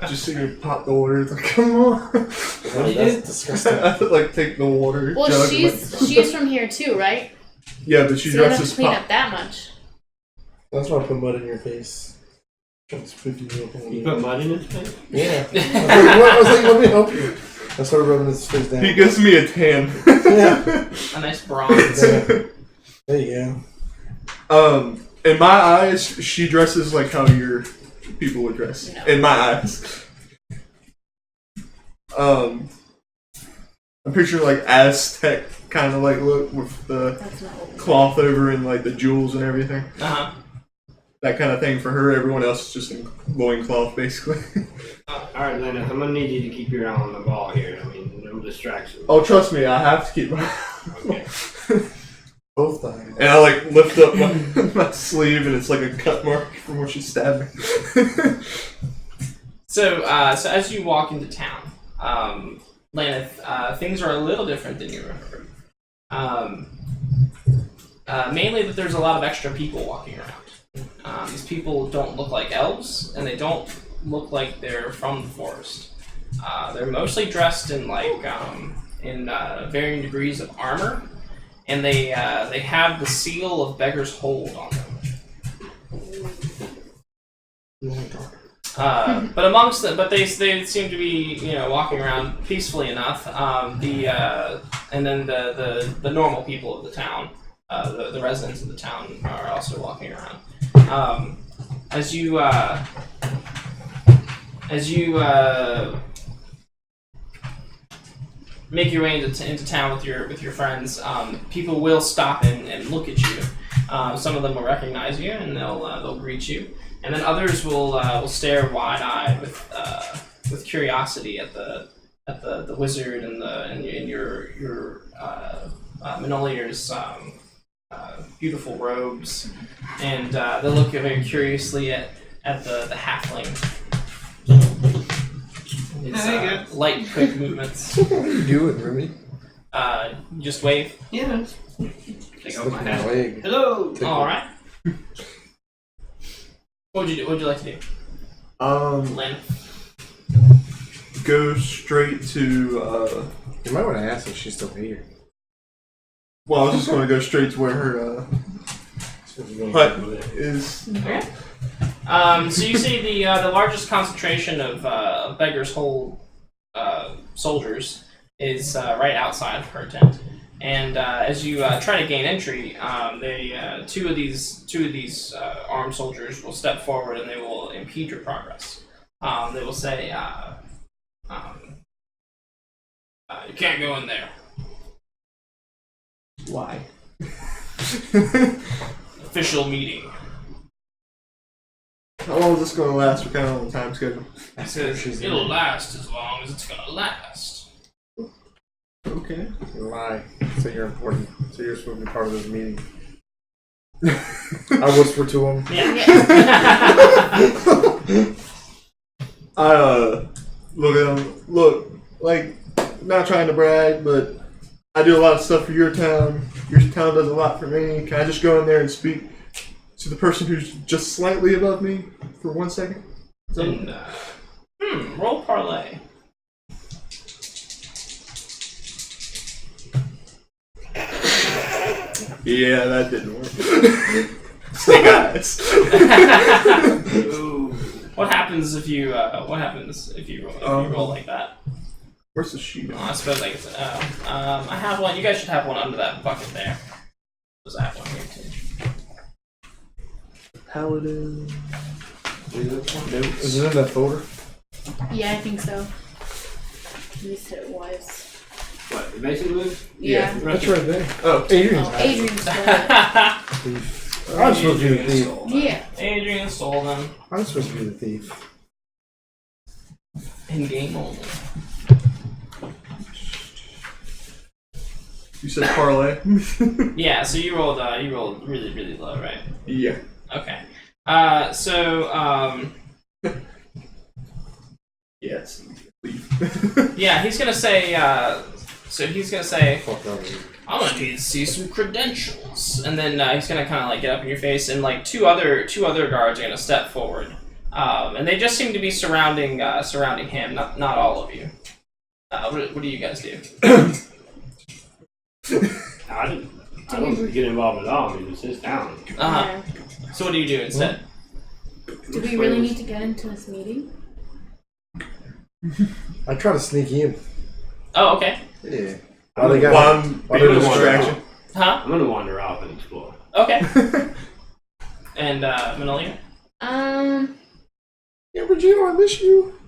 Just see her pop the water. It's like, come on. What did you That's do? disgusting. I like take the water. Well, jug she's from here too, right? yeah, but she So you don't have to dresses clean pop. up that much. That's why I put mud in your face. Trying to spoof you up. You put mud in his face? Yeah. I was like, let me help you. I started rubbing his face down. He gives me a tan. Yeah. A nice bronze. There you In my eyes, she dresses like how your people would dress. No. In my eyes. I'm pretty sure like Aztec kind of like look with the That's not what we cloth over and like the jewels and everything. Uh-huh. That kind of thing for her. Everyone else is just in loincloth, basically. Alright, Lennox, I'm gonna need you to keep your eye on the ball here. I mean, no distractions. Oh, trust me, I have to keep my. Okay. Both times. And I like lift up my sleeve, and it's like a cut mark from where she stabbed me. So as you walk into town, Laneth, things are a little different than you remember. Mainly that there's a lot of extra people walking around. These people don't look like elves, and they don't look like they're from the forest. They're mostly dressed in varying degrees of armor, and they have the seal of Beggar's Hold on them. But they seem to be walking around peacefully enough. And then the normal people of the town, the residents of the town, are also walking around. As you make your way into town with your friends, people will stop and look at you. Some of them will recognize you and they'll greet you, and then others will stare wide-eyed with curiosity at the wizard and your Manolier's beautiful robes, and they'll look very curiously at the halfling. It's light, quick movements. What are you doing, Remy? You just wave. Yeah. Take off my hat. Leg. Hello! All right. What would you do? What would you like to do, Lynn? Go straight to. You might want to ask if she's still here. Well, I was just going to go straight to where her hut is. Okay. So you see the largest concentration of Beggar's Hold soldiers is right outside of her tent, and as you try to gain entry, two of these armed soldiers will step forward and they will impede your progress. They will say, "You can't go in there." Why? Official meeting. How long is this going to last? We're kind of on the time schedule. It says it'll last as long as it's gonna last. Okay. You lie. So you're important. So you're supposed to be part of this meeting. I whisper to him. Yeah. I look at him. Look, like, not trying to brag, but I do a lot of stuff for your town. Your town does a lot for me. Can I just go in there and speak to the person who's just slightly above me for 1 second? And, roll parlay. Yeah, that didn't work. Snake eyes. Ooh. What happens if you roll like that? Where's the sheet? Oh, I suppose I guess. I have one. You guys should have one under that bucket there. Does I have one here too? Paladin. Is it in that folder? Yeah, I think so. At least it was. What, the basic move? Yeah. That's right there. Oh, Adrian's Oh, Adrian stole it. thief. I'm supposed to be the thief. Yeah. Adrian stole them. I'm supposed to be the thief. In game only. you said parlay? Yeah. So you rolled really really low, right? Yeah. Okay. So Yes. yeah, he's gonna say. Fuck that. I'm gonna need to see some credentials, and then he's gonna kind of like get up in your face, and like two other guards are gonna step forward, And they just seem to be surrounding him, not all of you. What do you guys do? I don't get involved at all. I mean, it's his town. Uh-huh. So what do you do instead? Do we really need to get into this meeting? I try to sneak in. Oh, okay. Yeah. I'm they got One why big they distraction. Huh? I'm gonna wander off and explore. Okay. And Manolia? Yeah, Regina, I miss you.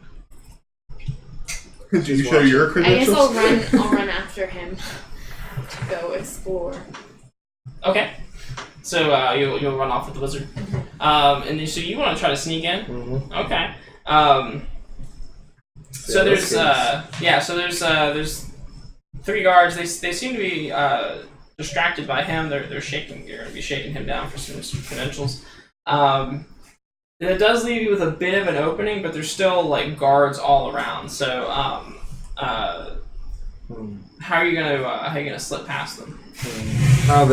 Did you show your I credentials? guess I'll run after him to go explore. Okay. So you'll run off with the wizard. And then, so you want to try to sneak in? Mm-hmm. Okay. So Yeah, there's that's there's 3 guards. They seem to be distracted by him. They're going to be shaking him down for some credentials. And it does leave you with a bit of an opening, but there's still like guards all around. So how are you gonna slip past them? How are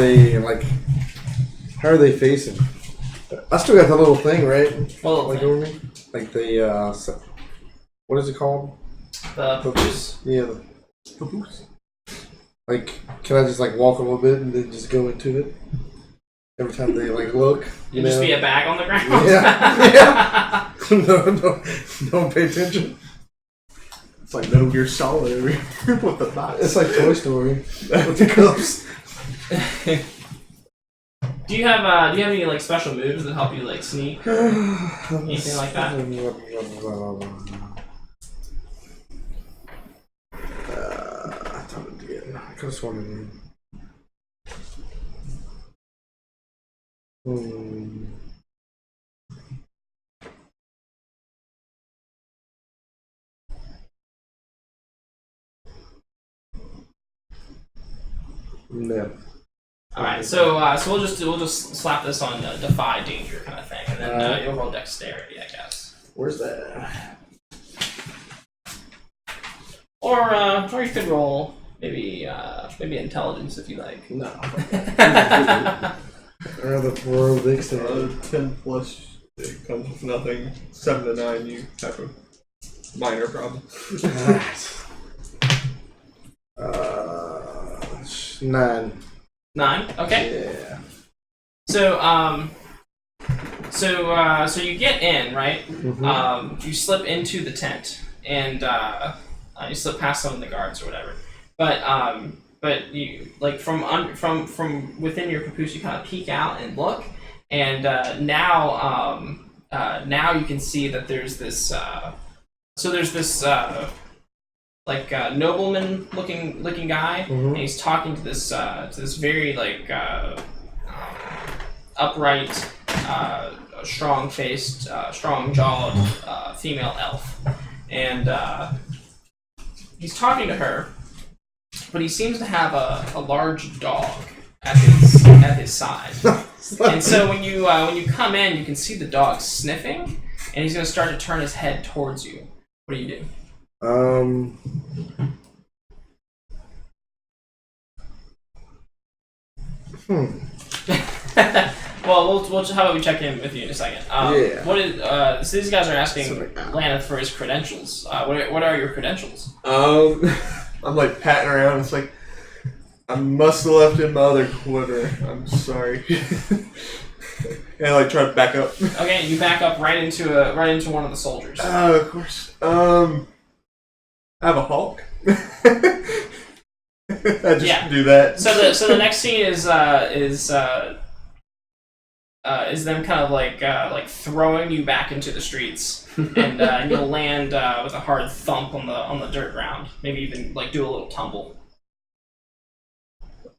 they facing? I still got the little thing, right? Well, Like over me? Like the what is it called? the papoose. Yeah, the boost. Like, can I just like walk a little bit and then just go into it? Every time they like look, You just be a bag on the ground. Yeah. No, don't pay attention. It's like Metal Gear Solid over here with the box. It's like Toy Story with the cups. Do you have any like special moves that help you like sneak? Anything like that? I thought it did. I could have sworn it did. No. All right, so we'll just slap this on defy danger kind of thing, and then you'll roll dexterity, I guess. Where's that? Or you could roll maybe intelligence if you like. No. I'd rather roll dexterity. 10 plus, it comes with nothing. 7 to 9, you have a minor problem. 9. 9. Okay. Yeah. So you get in, right? Mm-hmm. You slip into the tent, and you slip past some of the guards or whatever. But you like from within your papoose, you kind of peek out and look, and now you can see that there's this nobleman looking guy, and he's talking to this very like upright, strong faced, strong jawed female elf, and he's talking to her, but he seems to have a large dog at his side. And so when you come in, you can see the dog sniffing, and he's going to start to turn his head towards you. What do you do? Well, how about we check in with you in a second? Yeah. What is so these guys are asking Laneth for his credentials. What are your credentials? I'm like patting around. It's like I must have left in my other quiver. I'm sorry. And I like try to back up. Okay, you back up right into one of the soldiers. Of course. I have a hawk. I just do that. So the next scene is them kind of like throwing you back into the streets, and you'll land with a hard thump on the dirt ground. Maybe even like do a little tumble.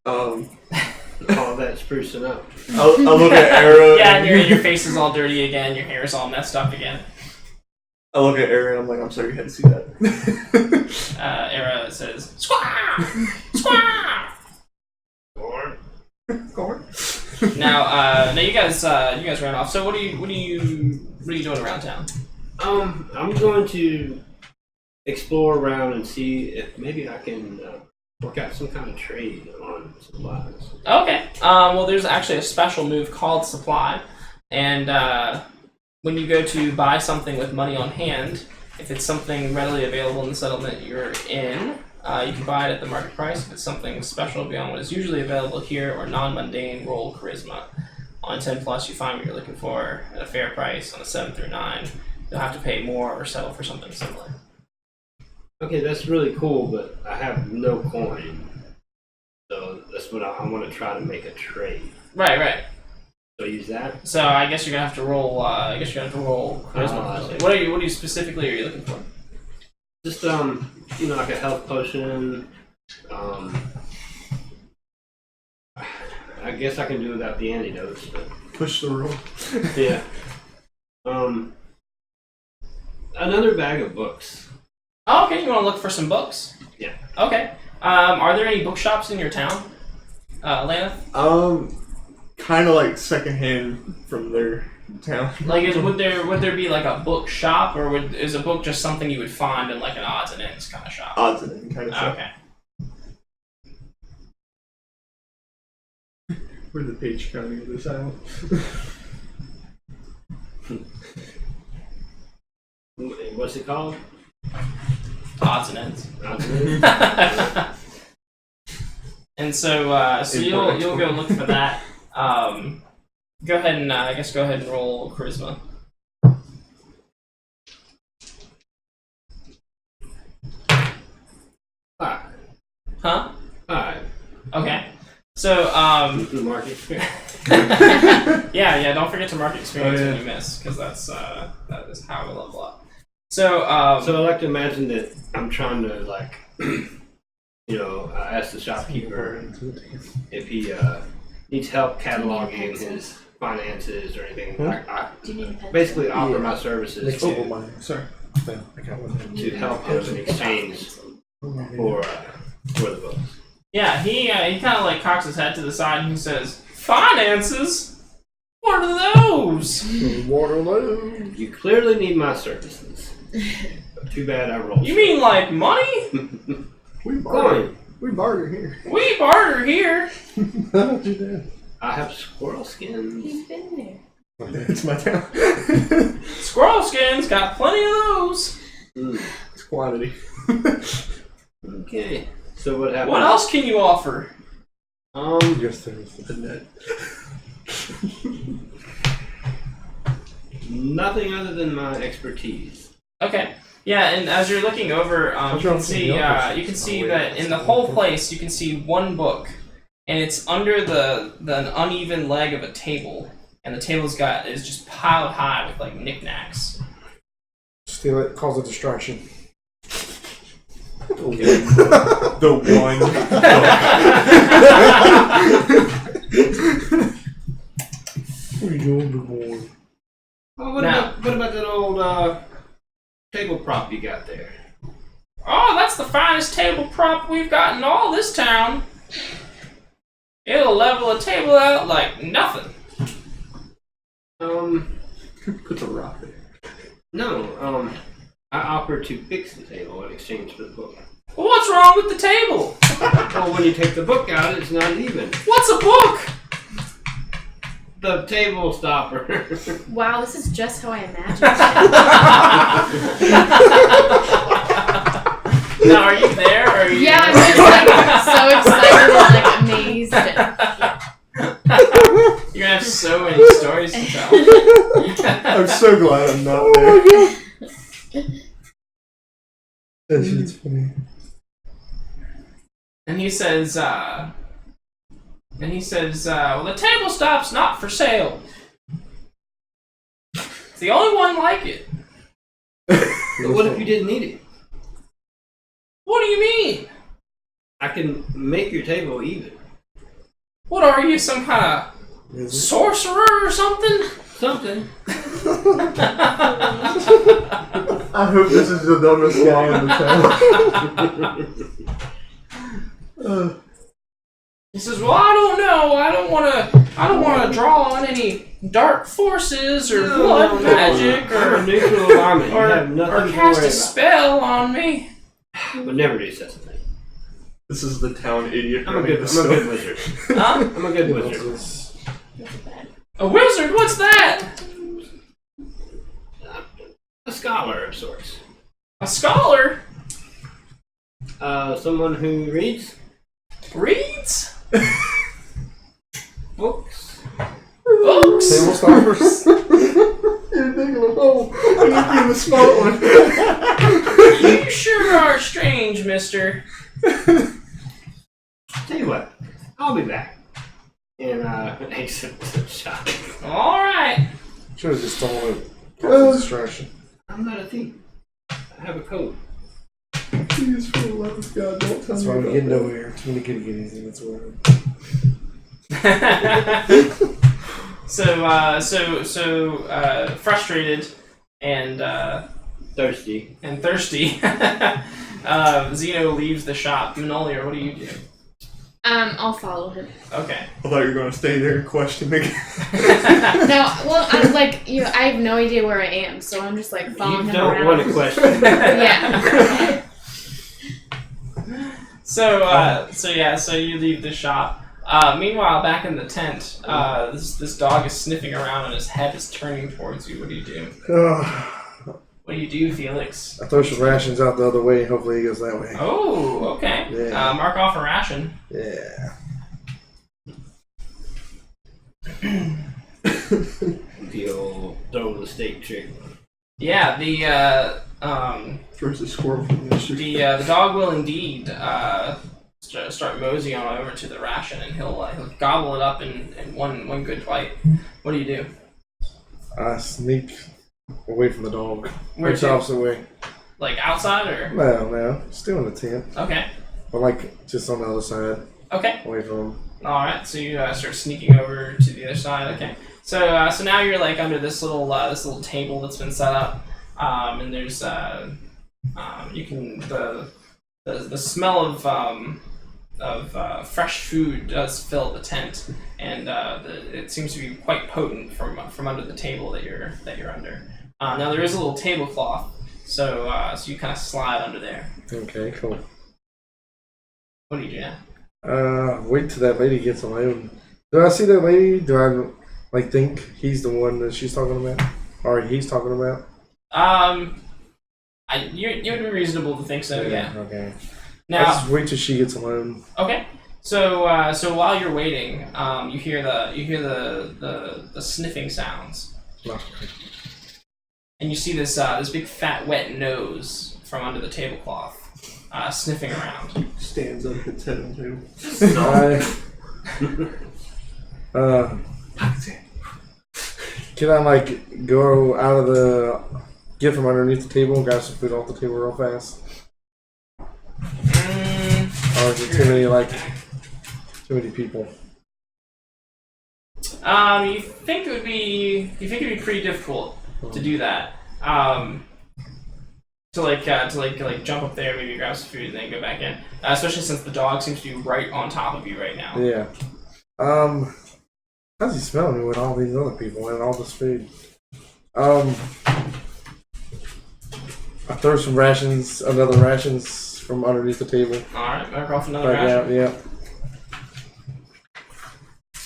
All that sprucing up. I'll look at Era. Yeah, and your face is all dirty again. Your hair is all messed up again. I look at Era and I'm like, I'm sorry you had to see that. Era says, "Squaw, squaw." Corn. Now you guys ran off. So what are you doing around town? I'm going to explore around and see if maybe I can work out some kind of trade on supplies. Okay. Well, there's actually a special move called Supply, and when you go to buy something with money on hand, if it's something readily available in the settlement you're in, you can buy it at the market price. If it's something special beyond what is usually available here or non-mundane, roll charisma. On 10 plus, you find what you're looking for at a fair price. On a 7 through 9, you'll have to pay more or settle for something similar. Okay, that's really cool, but I have no coin. So that's what I want to try to make a trade. Right. So use that? So I guess you're gonna have to roll. Charisma. What are you specifically are you looking for? Just like a health potion. I guess I can do without the antidotes, but Push the roll. yeah. Another bag of books. Oh, okay, you want to look for some books? Yeah. Okay. Are there any bookshops in your town, Lana? Kind of like secondhand from their town. Like, would there be like a bookshop, or is a book just something you would find in like an odds and ends kind of shop? Odds and ends kind of stuff. Okay. We're the page counting of this out. What's it called? Odds and ends. Odds and ends? And so you'll go look for that. Go ahead and roll charisma. 5. Huh? 5. Okay. So Market experience. yeah. Don't forget to mark experience when you miss, because that is how we level up. So So I like to imagine that I'm trying to I ask the shopkeeper if he needs help cataloging his finances or anything. I Do you need a pencil? basically offer my services Sorry. to help him in exchange for the books. yeah, he kind of like cocks his head to the side and he says, "Finances? What are those?" Waterloo. You clearly need my services. Too bad I rolled. You mean like money? We barter. Coin. We barter here. We barter here. What you do? I have squirrel skins. He's been there. It's my town. Squirrel skins, got plenty of those. It's quantity. Okay. So what happened? What else can you offer? Yes, there is The net. Nothing other than my expertise. Okay. Yeah, and as you're looking over, you can see that in the whole place you can see one book, and it's under the uneven leg of a table, and the table's is just piled high with like knickknacks. Steal it, cause a distraction. The one. What are you doing, big boy? Oh, what about that old table prop you got there? Oh, that's the finest table prop we've got in all this town. It'll level a table out like nothing. Put the rock there. No, I offered to fix the table in exchange for the book. Well, what's wrong with the table? Well, when you take the book out, it's not even. What's a book? The table stopper. Wow, this is just how I imagined it. Now, are you there? Or are you Yeah, I'm just so excited and amazed. You're gonna have so many stories to tell. I'm so glad I'm not there. Oh my god! That shit's funny. And he says, well, the table stop's not for sale. It's the only one like it. But what if you didn't need it? What do you mean? I can make your table even. What are you, some kind of sorcerer or something? Something. I hope this is the dumbest guy in the town. He says, well, I don't know. I don't want to draw on any dark forces or blood magic I'm a neutral environment. You have or nothing to cast worry a spell on me. about. But never do such a thing. This is the town idiot. I'm a good wizard. Huh? I'm a good wizard. A wizard? What's that? A scholar of sorts. A scholar Someone who reads reads books. books. Table stoppers. You're digging a hole. I'm making the smart one. You sure are strange, mister. Tell you what, I'll be back. And exit the shop. All right. Should have just stolen it. Cause distraction. I'm not a thief. I have a code. Please, for the love of God, don't tell That's me why we about get that. nowhere. Too many kitty kitties in this world. So frustrated and Thirsty. thirsty. Zeno leaves the shop. Manolier, what do you do? I'll follow him. Okay. I thought you were going to stay there and question me. No, well, I'm like, I have no idea where I am, so I'm just like following You him don't around. want to question. Yeah. So you leave the shop. Meanwhile, back in the tent, this dog is sniffing around and his head is turning towards you. What do you do? What do you do, Felix? I throw some rations out the other way. Hopefully he goes that way. Oh, okay. Yeah. Mark off a ration. Yeah. The old throw the steak trick. Yeah, First a squirrel from the street. the dog will indeed start moseying on over to the ration, and he'll gobble it up in one good bite. What do you do? I sneak away from the dog. Where Which to? opposite way? Like outside or? No. Still in the tent. Okay. But like just on the other side. Okay. Away from him. All right. So you start sneaking over to the other side. Okay. So now you're like under this little table that's been set up, and there's you can the smell of fresh food does fill the tent, and it seems to be quite potent from under the table that you're under. Now there is a little tablecloth, so you kind of slide under there. Okay, cool. What do you do now? Wait till that lady gets alone. Do I see that lady? Do I think he's the one that she's talking about? Or he's talking about? You would be reasonable to think so, yeah. Okay. Now, I'll just wait till she gets alone. okay. So while you're waiting, you hear the sniffing sounds, and you see this big fat wet nose from under the tablecloth, sniffing around. Stands up, hits head on the table. Can I go out of get from underneath the table and grab some food off the table real fast? Or is it too many people? You think it would be pretty difficult to do that. To jump up there, maybe grab some food, and then go back in. Especially since the dog seems to be right on top of you right now. Yeah. How's he smelling me with all these other people and all this food? I throw some other rations from underneath the table. Alright, mark off another Back out, ration.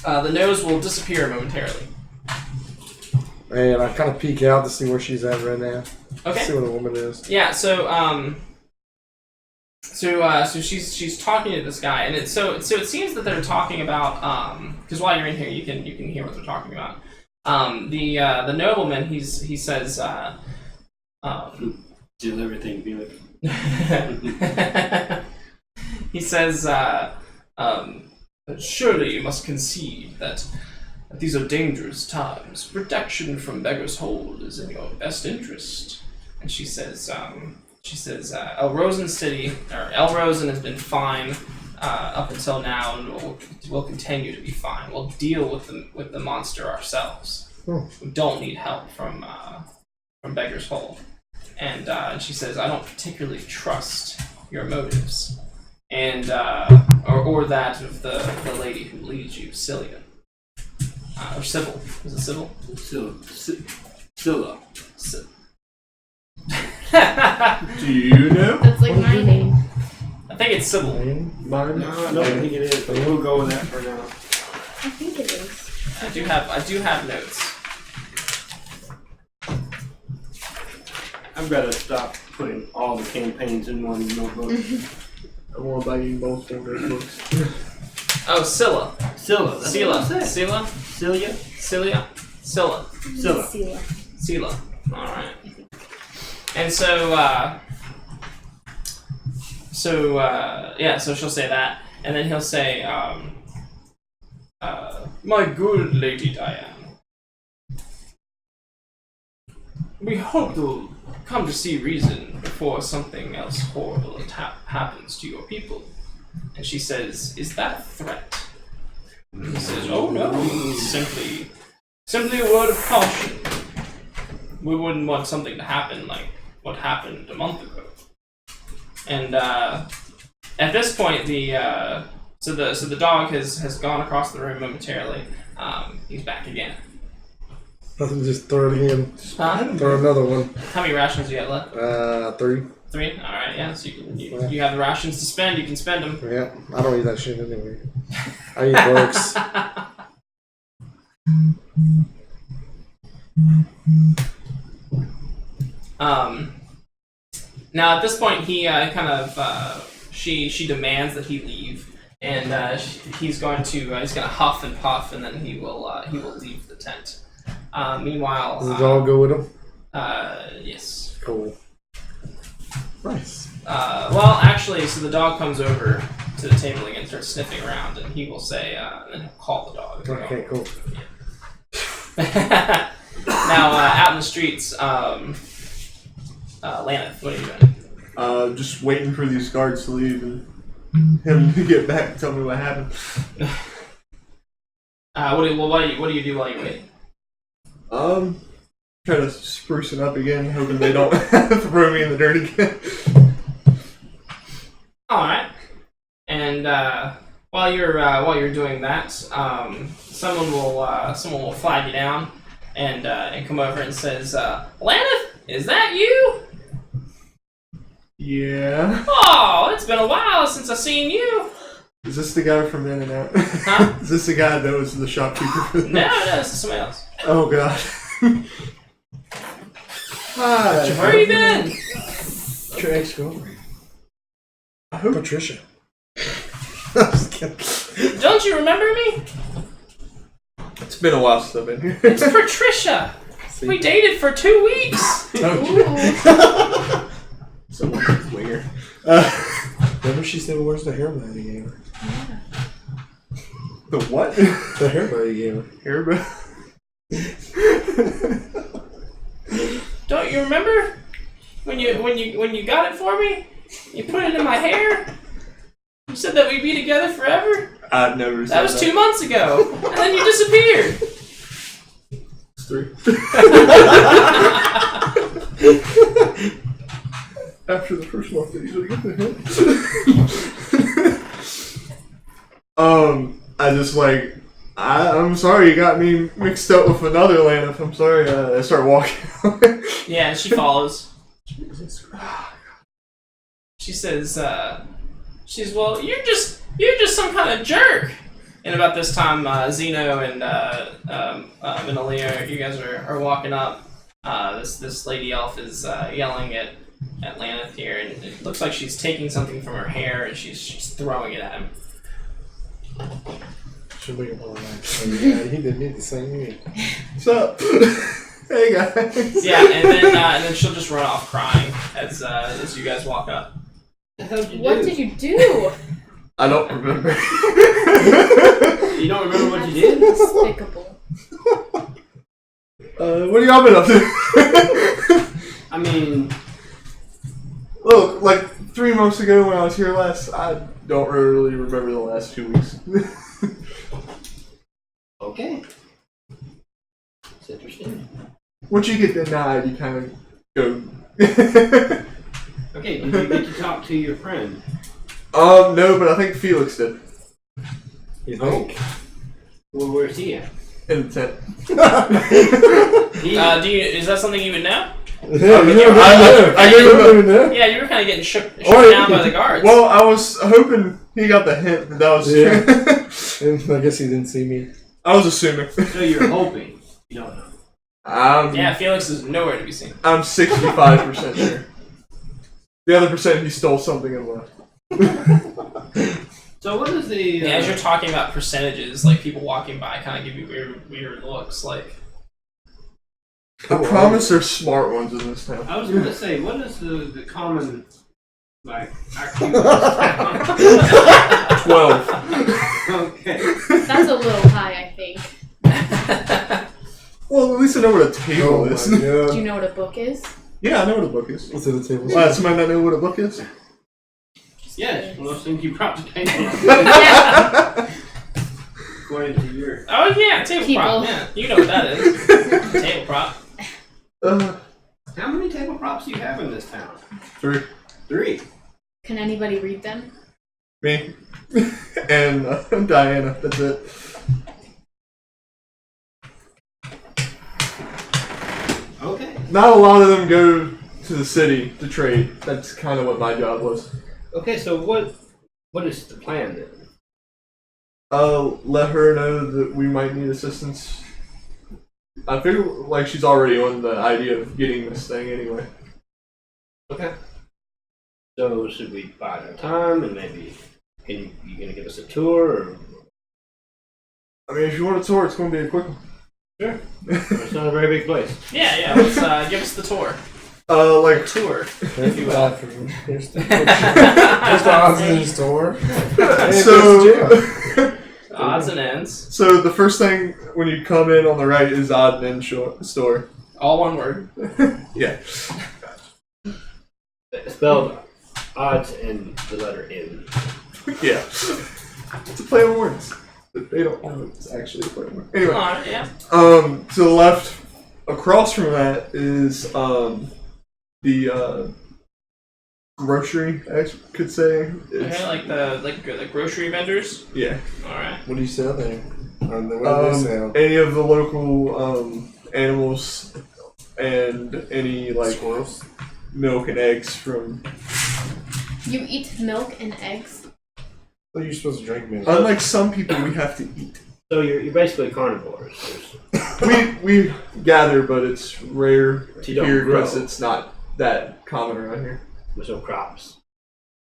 yeah. The nose will disappear momentarily. And I kind of peek out to see where she's at right now. Okay. See where the woman is. Yeah, so she's talking to this guy, and it seems that they're talking about because while you're in here, you can hear what they're talking about. The nobleman, he says Steal everything, Felix. he says surely you must concede that these are dangerous times. Protection from Beggar's Hold is in your best interest. And she says, El Rosen has been fine up until now, and will continue to be fine. We'll deal with the monster ourselves. We don't need help from Beggar's Hold. And she says, I don't particularly trust your motives, and or that of the lady who leads you, Cilia. Or Sybil. Is it Sybil? Scylla. Do you know? That's like my name. I think it's Sybil. Mine? No, I don't think it is, but we'll go with that for now. I think it is. I do have notes. I've got to stop putting all the campaigns in one notebook. I want to buy you multiple notebooks. Oh, Scylla. Scylla. That's what I said. Scylla. Celia. Scylla. Scylla. Scylla. Scylla. All right. And so, so she'll say that, and then he'll say, "My good Lady Diane, we hope you'll come to see reason before something else horrible happens to your people." And she says, "Is that a threat?" And he says, "Oh no, it's simply a word of caution. We wouldn't want something to happen like what happened a month ago." And at this point, the dog has gone across the room momentarily. He's back again. Nothing, just throw it again. Huh? Throw another one. How many rations do you have left? 3. 3? Alright, yeah, so you have the rations to spend, you can spend them. Yeah, I don't eat that shit anyway. I eat books. Now at this point he she demands that he leave, and he's gonna huff and puff, and then he will leave the tent. Meanwhile, Does the dog go with him? yes. Cool. Nice. Well, actually, so the dog comes over to the table again and starts sniffing around, and he will say, and then he'll call the dog. Okay, cool. Now, out in the streets, Laneth, what are you doing? Just waiting for these guards to leave and him to get back and tell me what happened. What do you do while you wait? Try to spruce it up again, hoping they don't throw me in the dirt again. All right. And while you're doing that, someone will flag you down and come over and says, "Laneth, is that you?" Yeah. Oh, it's been a while since I've seen you. Is this the guy from In and Out? Huh? Is this the guy that was the shopkeeper for the No, this is somebody else. Oh god. Hi. Where have you been? What's your ex-girlfriend? Who? Patricia. I'm just kidding. Don't you remember me? It's been a while since I've been here. It's Patricia. See? We dated for 2 weeks. Someone's winger. Remember she said, "Where's the hair band you gave her?" The what? The hair band you gave her. Hairband? Don't you remember when you got it for me? You put it in my hair. You said that we'd be together forever. I've never said That was 2 months ago, and then you disappeared. It's 3. After the first month, they usually get the hint. I just I'm sorry you got me mixed up with another Laneth. I'm sorry. I start walking. Yeah, and she follows. Jesus Christ. She says, well, you're just some kind of jerk. And about this time, Zeno and Minalia, you guys are walking up. This lady elf is yelling at Laneth here, and it looks like she's taking something from her hair and she's throwing it at him. Should be able to yeah, he did me the same way. What's up? Hey guys. Yeah, and then she'll just run off crying as you guys walk up. What did you do? I don't remember. You don't remember what you did? Despicable. What have y'all been up to? I mean, Look, like 3 months ago when I was here last, I don't really remember the last 2 weeks. okay. It's interesting. Once you get denied, you kind of go. Okay, did you get to talk to your friend? No, but I think Felix did. You think? Well, where's he at? In the tent. Is that something you would know? Yeah, I gave him Yeah, you were kind of getting shook Oh, down by the guards. Well, I was hoping he got the hint that was Yeah. true. And I guess he didn't see me. I was assuming. So you're hoping. You don't know. Yeah, Felix is nowhere to be seen. I'm 65% sure. The other percent, he stole something and left. So what is the? Yeah, as you're talking about percentages, like people walking by kind of give you weird looks. Like, I promise there's smart ones in this town. I was gonna say, what is the common like IQ? 12. Okay. That's a little high, I think. Well, at least I know what a table Oh my is. Do god. you know what a book is? Yeah, I know what a book is. What's in the table? Somebody not know what a book is? Yes, most things you brought to the table. Yeah. According to your. oh yeah, table People. prop. Yeah, you know what that is. Table prop. How many table props do you have in this town? 3. 3. Can anybody read them? Me. And Diana, that's it. Okay. Not a lot of them go to the city to trade. That's kind of what my job was. Okay, so what is the plan then? Let her know that we might need assistance. I feel like she's already on the idea of getting this thing anyway. Okay. So should we buy our time and maybe you gonna give us a tour or? I mean, if you want a tour, it's going to be a quick one. Sure. It's not a very big place. Yeah. Let's give us the tour. Like Tour. There's you the will. bathroom. There's the odds in the store. so. Odds and ends. So the first thing when you come in on the right is odd and end store. All one word. Yeah. Spelled odds and the letter N. Yeah. It's a play on words. But they don't know it's actually a play on words. Anyway. Yeah. To the left, across from that is the grocery, I could say. It's, Okay, like the grocery vendors. yeah. All right. What do you sell there? What do they sell? Any of the local animals and any like Squirrels? milk and eggs from. You eat milk and eggs? What are you supposed to drink, man? Unlike some people, we have to eat. So you're basically carnivores. We gather, but it's rare So you don't here because grow. it's not that common around here. There's no crops.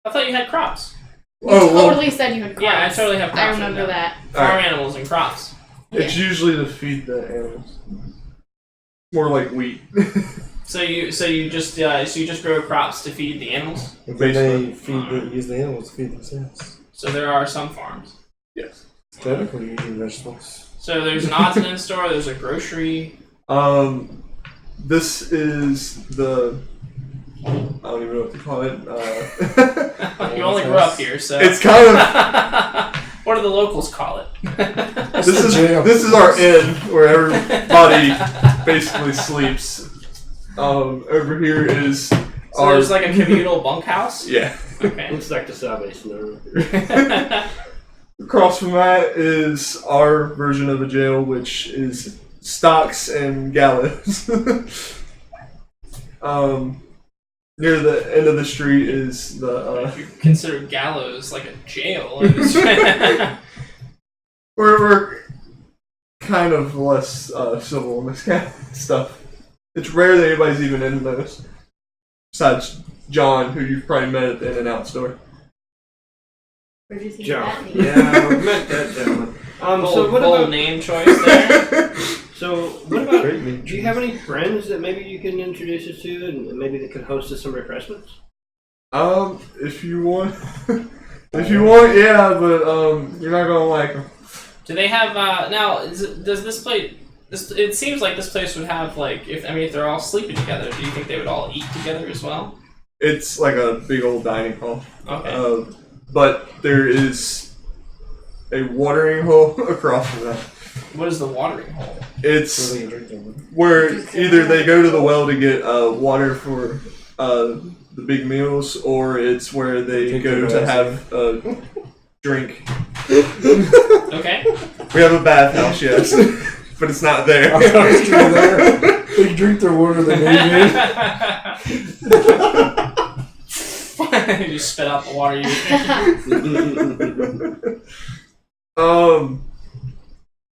I thought you had crops. You Oh, well, totally said you had crops. Yeah, I totally have crops. I remember right now. that. Farm Alright. animals and crops. it's usually to feed the animals. More like wheat. So you just grow crops to feed the animals. And then they Basically. use the animals to feed themselves. So there are some farms. Yes. Technically, you're eating vegetables. So there's an odds and ends store. There's a grocery. This is the. I don't even know what to call it. You only grew up here, so It's kind of. what do the locals call it? This is our inn where everybody basically sleeps. Over here is So our. there's like a communal bunkhouse. Yeah. Okay. Looks like the Salvation Army. Across from that is our version of a jail, which is stocks and gallows. Near the end of the street is the. If you consider gallows like a jail, We're kind of less civil in this kind of stuff. It's rare that anybody's even in those. Besides John, who you've probably met at the In-N-Out store. Where do you think John. that means? Yeah, we met that gentleman. So what bold about? name choice there? So what about? Great meat Do you have any friends that maybe you can introduce us to, and maybe they could host us some refreshments? If you want, yeah, but you're not gonna like them. Do they have now? Does this place? It seems like this place would have like if they're all sleeping together. Do you think they would all eat together as well? It's like a big old dining hall. Okay. But there is a watering hole across from that. What is the watering hole? It's So they can drink them. where either they go to the well to get water for the big meals, or it's where they Drink go their to have a drink. Okay. We have a bathhouse, yes, but it's not there. They can drink their water they made. You just spit out the water you were drinking.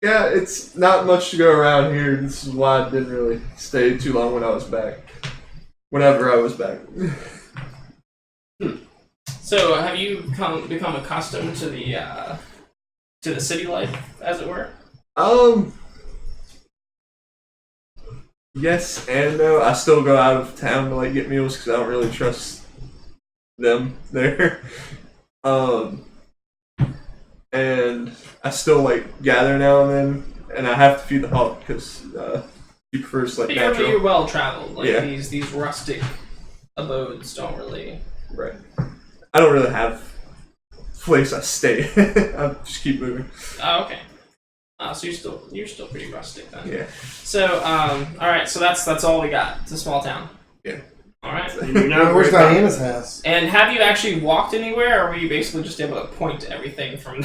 Yeah, it's not much to go around here. This is why I didn't really stay too long when I was back. Whenever I was back. So, have you become accustomed to the city life, as it were? Yes and no. I still go out of town to like get meals because I don't really trust them there. And I still like gather now and then, and I have to feed the hog because he prefers like But natural. you're well traveled. Like Yeah. these rustic abodes don't really. Right. I don't really have a place I stay. I just keep moving. Oh, okay. So you're still pretty rustic then. Yeah. So all right. So that's all we got. It's a small town. Yeah. All right. And you're not Where's very far- Diana's house? And have you actually walked anywhere, or were you basically just able to point to everything from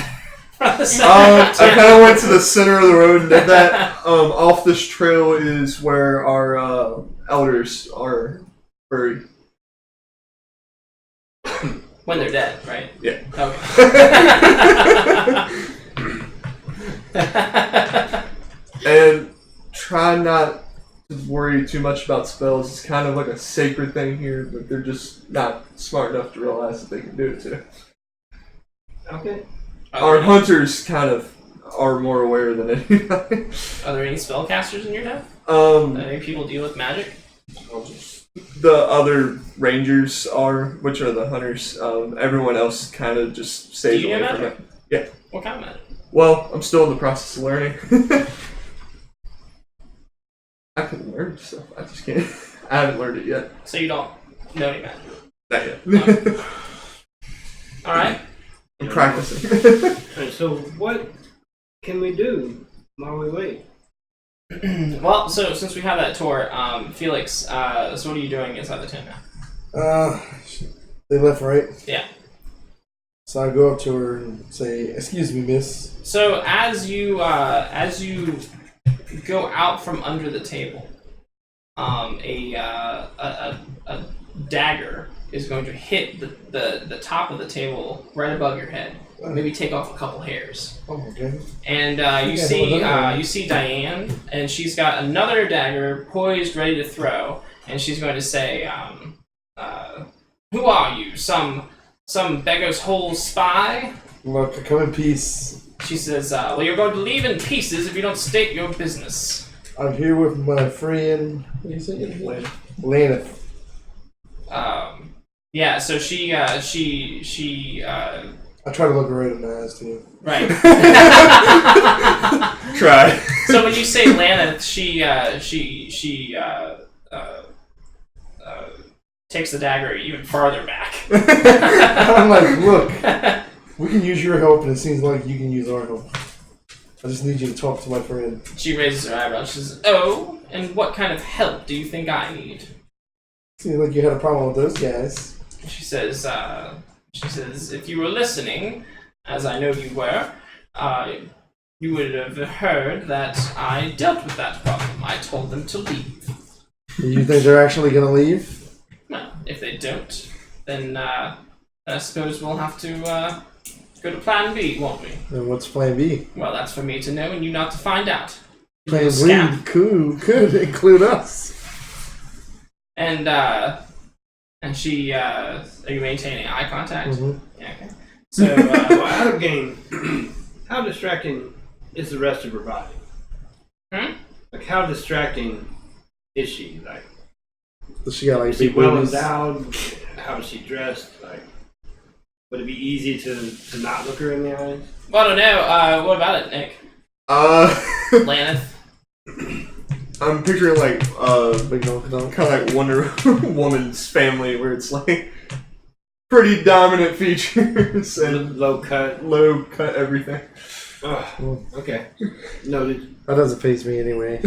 the center? I kind of went to the center of the road and did that. Off this trail is where our elders are buried. When they're dead, right? Yeah. Okay. And try not to worry too much about spells. It's kind of like a sacred thing here, but they're just not smart enough to realize that they can do it too. Okay. Our hunters kind of are more aware than anybody. Are there any spellcasters in your town? Any people deal with magic? The other rangers are, which are the hunters. Everyone else kind of just stays Do you away know from magic? it. Yeah. What kind of magic? Well, I'm still in the process of learning. I can learn stuff. I just can't. I haven't learned it yet. So you don't know any magic? Not yet. All right. I'm practicing. And so what can we do while we wait? Well, so since we have that tour, Felix, so what are you doing inside the tent now? They left, right? Yeah. So I go up to her and say, "Excuse me, miss." So as you go out from under the table, a dagger is going to hit the top of the table right above your head. Maybe take off a couple hairs. Oh my goodness. And you Yeah, see Diane, and she's got another dagger poised, ready to throw, and she's going to say, "Who are you? Some beggar's hole spy?" Look, I come in peace. She says, "Well, you're going to leave in pieces if you don't state your business." I'm here with my friend. What do you say? Laneth. Yeah. So she I try to look her right in the eyes too. right. Try. So when you say Laneth, she takes the dagger even farther back. I'm like, look, we can use your help, and it seems like you can use our help. I just need you to talk to my friend. She raises her eyebrows. She says, "Oh, and what kind of help do you think I need?" Seems like you had a problem with those guys. She says, "If you were listening, as I know you were, you would have heard that I dealt with that problem. I told them to leave. Do you think they're actually going to leave? Well, if they don't, then I suppose we'll have to go to Plan B, won't we? Then what's Plan B? Well, that's for me to know and you not to find out. Plan Scam. B could include us. And she, are you maintaining eye contact? Mm-hmm. Yeah, okay. So, Well, out of game, how distracting is the rest of her body? Like, how distracting is she? Like, Does she got like is she big well boobies? endowed? How is she dressed? Like, would it be easy to not look her in the eyes? well, I don't know. What about it, Nick? Laneth? I'm picturing like Big old dog. kind of like Wonder Woman's family, where it's like pretty dominant features and Low cut. low cut everything. Okay. Noted. That doesn't faze me anyway.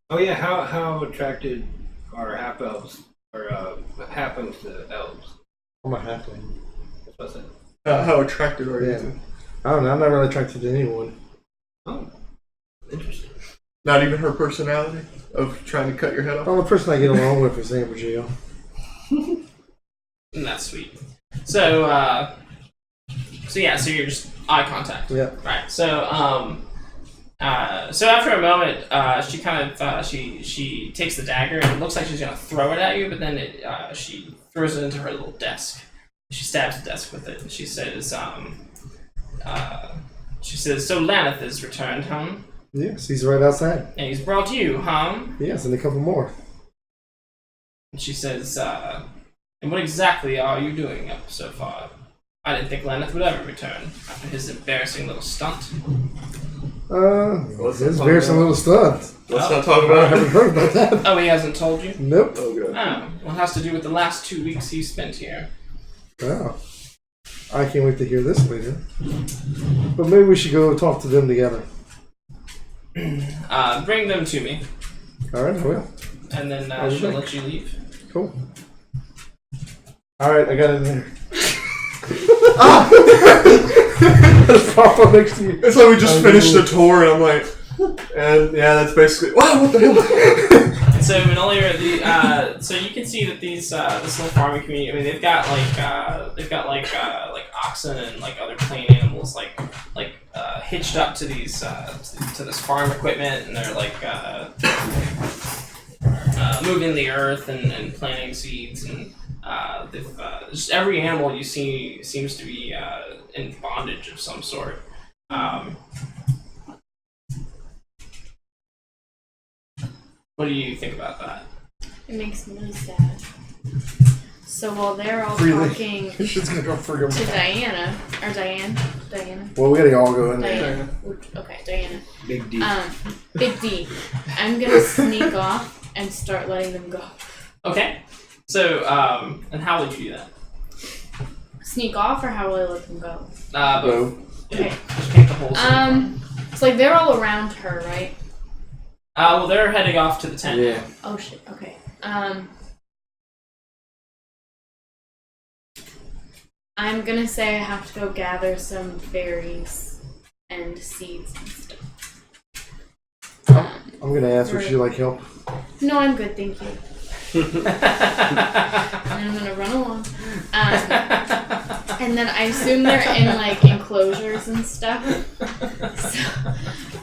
Oh yeah, how attracted are half elves or halflings to elves? I'm a halfling. That's what I said. How attractive are you? Yeah. to- I don't know. I'm not really attracted to anyone. Oh, interesting. Not even her personality of trying to cut your head off. The only person I get along with is Amber Geo. That's sweet. So yeah, so you're just eye contact. Yeah. Right. So, So after a moment, she kind of she takes the dagger and it looks like she's gonna throw it at you, but then she throws it into her little desk. She stabs the desk with it, and she says, "So Laneth is returned home, Yes, he's right outside. and he's brought you home." Yes, and a couple more. And she says, "And what exactly are you doing up so far? I didn't think Laneth would ever return after his embarrassing little stunt." What's His that bear's a talking little stunt. Let's not talk I about it. haven't heard about that. Oh, he hasn't told you? Nope. Oh, good. Oh, well, it has to do with the last 2 weeks he spent here. Oh. I can't wait to hear this later. But maybe we should go talk to them together. Bring them to me, Alright, I will. and then What do you she'll think? let you leave. Cool. Alright, I got it in there. Pop up next to you. It's like we just finished the tour, and I'm like, and yeah, that's basically. Wow, what the hell? And so Manolier, so you can see that these this little farming community. I mean, they've got like oxen and like other plain animals like hitched up to these to this farm equipment, and they're like moving the earth and planting seeds, and just every animal you see seems to be in bondage of some sort. What do you think about that? It makes me really sad. So while they're all Really? talking This shit's gonna go friggin' to Diana, or Diana, Well, we gotta all go in there. Diana. Okay, Diana. Big D. Big D. I'm gonna sneak off and start letting them go. Okay. So, and how would you do that? Sneak off, or how will I let them go? Both. Go. Okay. Just paint the whole scene. It's like they're all around her, right? Well, they're heading off to the tent. Yeah. Oh shit. Okay. I'm gonna say I have to go gather some berries and seeds and stuff. I'm gonna ask her if she'd like help. No, I'm good, thank you. And I'm gonna run along. And then I assume they're in like enclosures and stuff. So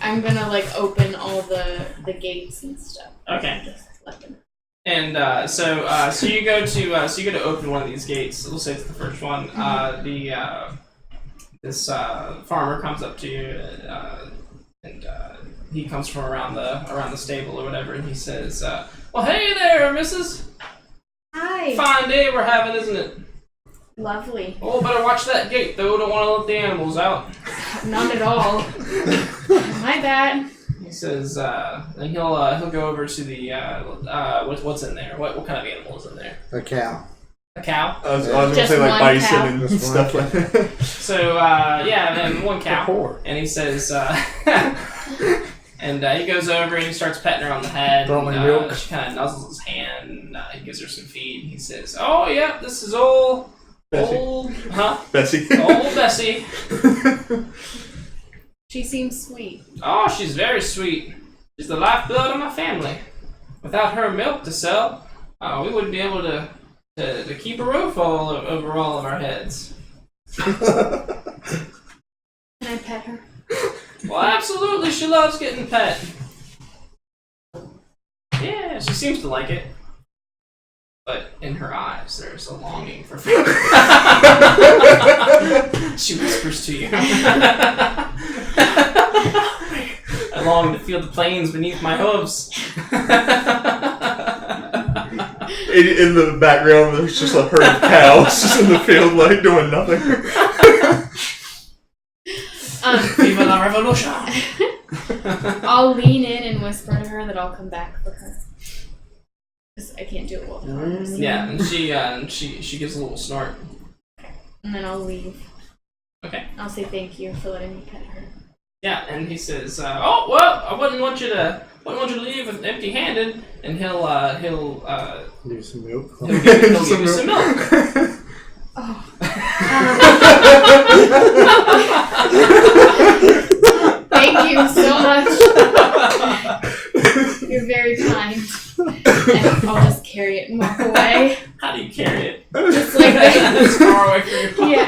I'm gonna like open all the gates and stuff. Okay. Just let them. And so you go to open one of these gates. We'll say it's the first one. This farmer comes up to you, and he comes from around the stable or whatever, and he says, "Well, hey there, Mrs. Hi. Fine day we're having, isn't it? Lovely. Oh, better watch that gate though. Don't want to let the animals out." Not at all. My bad. He says, and he'll go over to the what's in there? What kind of animal is in there? A cow. A cow. I was gonna Just say like one bison cow. and Just stuff one like that. So yeah, and one cow. Poor. And he says, and he goes over and he starts petting her on the head. Don't And, like milk. she kind of nuzzles his hand. And, he gives her some feed. And he says, "Oh yeah, this is old Bessie. old Bessie. She seems sweet. Oh, she's very sweet. She's the lifeblood of my family. Without her milk to sell, we wouldn't be able to keep a roof over all of our heads." Can I pet her? Well, absolutely, she loves getting pet. Yeah, she seems to like it. But in her eyes, there's a longing for food. She whispers to you. "I long to feel the plains beneath my hooves." In the background, there's just a herd of cows just in the field, like doing nothing. Viva la revolution! I'll lean in and whisper to her that I'll come back for her. Because I can't do it well. Yeah, and she gives a little snort. And then I'll leave. Okay. I'll say thank you for letting me pet her. Yeah, and he says, "Oh well, I wouldn't want you to leave empty-handed." And he'll Give you some milk. give you some milk. Thank you so much. You're very kind. And I'll just carry it and walk away. How do you carry it? Just like that. It's far away from your pocket. Yeah.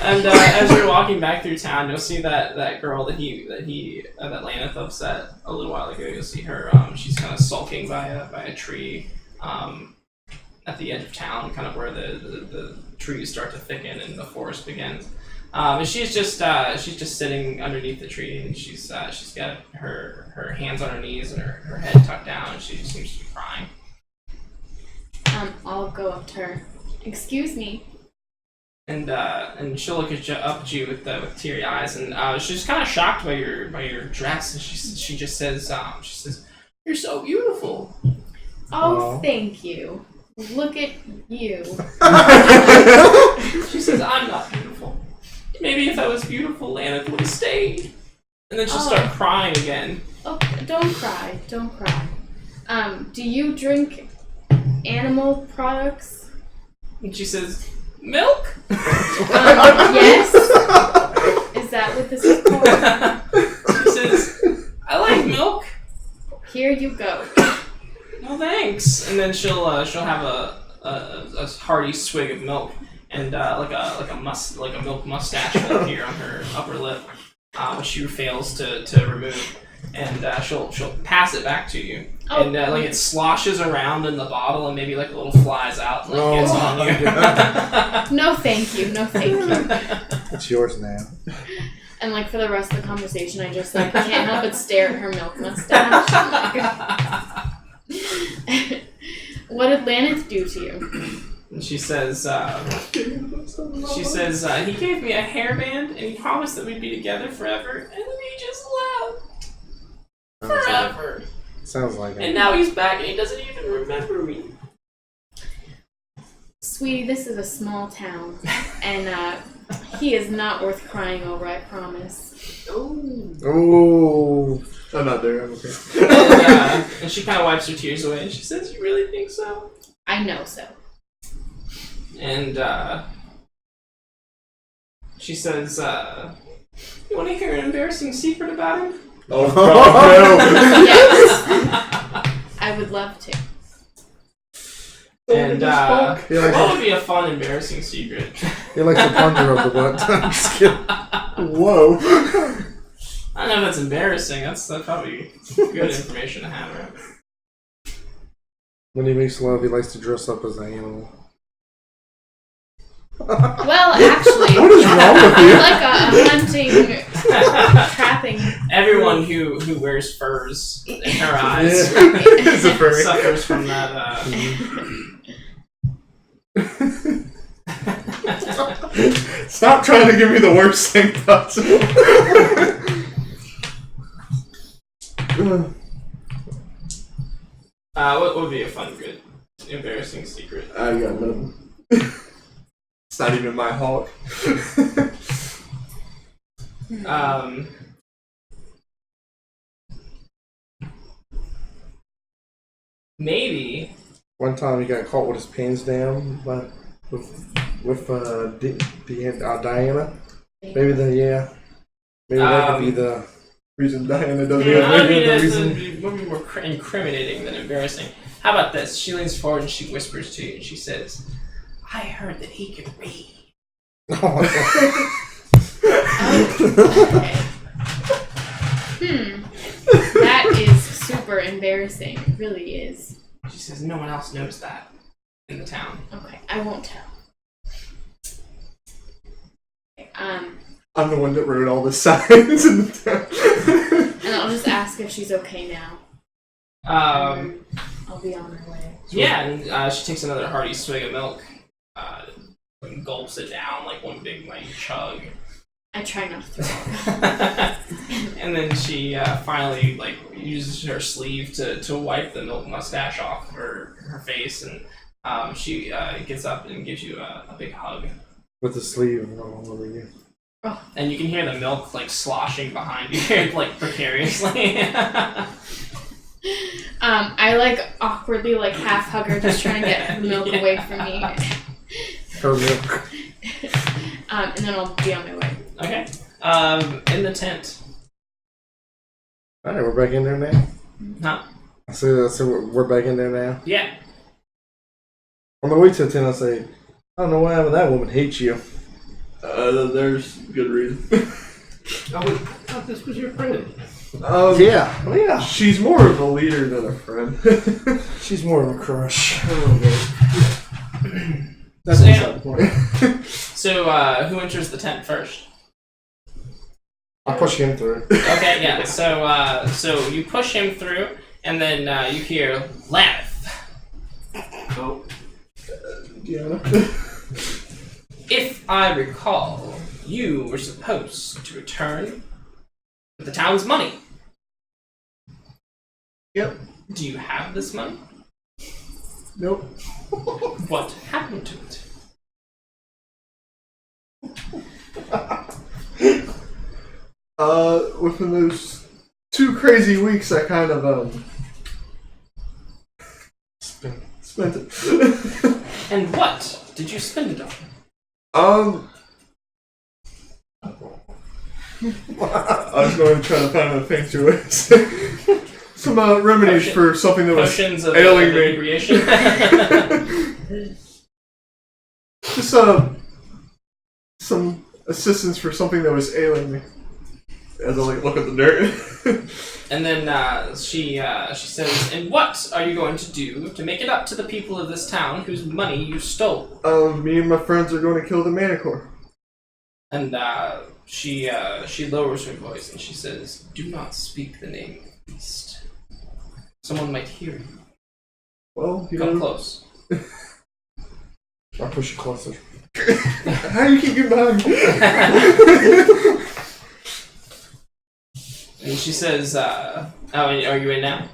And And as you're walking back through town, you'll see that girl that Laneth upset a little while ago. You'll see her. She's kind of sulking by a tree at the edge of town, kind of where the trees start to thicken and the forest begins. And she's just sitting underneath the tree, and she's got her hands on her knees and her head tucked down, and she seems to be crying. I'll go up to her. Excuse me. And she'll look up at you with teary eyes, and she's kind of shocked by your dress, and she just says, "You're so beautiful." Oh, thank you. Look at you. She says, "I'm not beautiful. Maybe if I was beautiful, Laneth would have stayed." And then she'll start crying again. Oh, don't cry. Don't cry. Do you drink animal products? And she says, "Milk?" Yes. Is that what this is called? She says, "I like milk." Here you go. "No thanks." And then she'll have a hearty swig of milk, and like a milk mustache will appear on her upper lip, which she fails to remove. And she'll pass it back to you, and like it sloshes around in the bottle, and maybe like a little flies out, and like gets on you. No, thank you. No, thank you. It's yours now. And like for the rest of the conversation, I just like can't help but stare at her milk mustache. What did Laneth do to you? And she says, he gave me a hairband, and he promised that we'd be together forever, and then he just left. Forever. Sounds like it. And now he's back, and he doesn't even remember me. Sweetie, this is a small town, and he is not worth crying over, I promise. Oh. I'm not there. I'm okay. And she kind of wipes her tears away, and she says, "You really think so?" I know so. And she says, "You want to hear an embarrassing secret about him?" Oh, God, Yes. I would love to. And He likes what would be a fun, embarrassing secret? He likes the plunger of the butt. I'm just kidding. Whoa. I don't know if that's embarrassing. That's probably good information to have, right? When he makes love, he likes to dress up as an animal. Well, actually, What is wrong with you? I'm like a hunting, trapping. Everyone who wears furs in her eyes It's a furry. suffers from that. Stop trying to give me the worst thing possible. What would be a fun, good, embarrassing secret? I got nothing. It's not even my hawk. Maybe. One time he got caught with his pants down with Diana. Maybe then, yeah. Maybe that could be the Reason Diana doesn't Yeah, have I mean, the that's reason. would be more incriminating than embarrassing. How about this? She leans forward and she whispers to you, and she says, "I heard that he could read." Okay. That is super embarrassing. It really is. She says, "No one else knows that in the town." Okay, I won't tell. Okay, I'm the one that wrote all the signs in the town. and I'll just ask if she's okay now. I'll be on her way. Yeah, and she takes another hearty swig of milk, and gulps it down like one big like chug. I try not to throw up. And then she finally like uses her sleeve to wipe the milk mustache off her face, and she gets up and gives you a big hug. with the sleeve all over you. Oh. And you can hear the milk like sloshing behind you, like precariously. I like awkwardly like half hug her, just trying to get the milk away from me. Her milk. And then I'll be on my way. Okay. In the tent. Alright, we're back in there now? Huh? So we're back in there now? Yeah. On the way to the tent, I say, I don't know why, but that woman hates you. There's good reason. I thought this was your friend. Yeah. Oh, yeah. She's more of a leader than a friend. She's more of a crush. That's beside the point. So, who enters the tent first? I'll push him through. Okay, yeah. So you push him through, and then you hear Laneth. Oh, Deanna. If I recall, you were supposed to return with the town's money. Yep. Do you have this money? Nope. What happened to it? Within those 2 crazy weeks, I kind of spent it. And what did you spend it on? I was going to try to find a fancy way. Some remedies for something that was Potions of ailing me. inebriation? Just some assistance for something that was ailing me. As I look at the dirt. And then she says, and what are you going to do to make it up to the people of this town whose money you stole? Me and my friends are going to kill the Manicore. And she lowers her voice and she says, do not speak the name of the beast. Someone might hear you. Well, you Come know. close. I'll push you closer. How do you keep getting behind me? And she says, oh, and are you in now?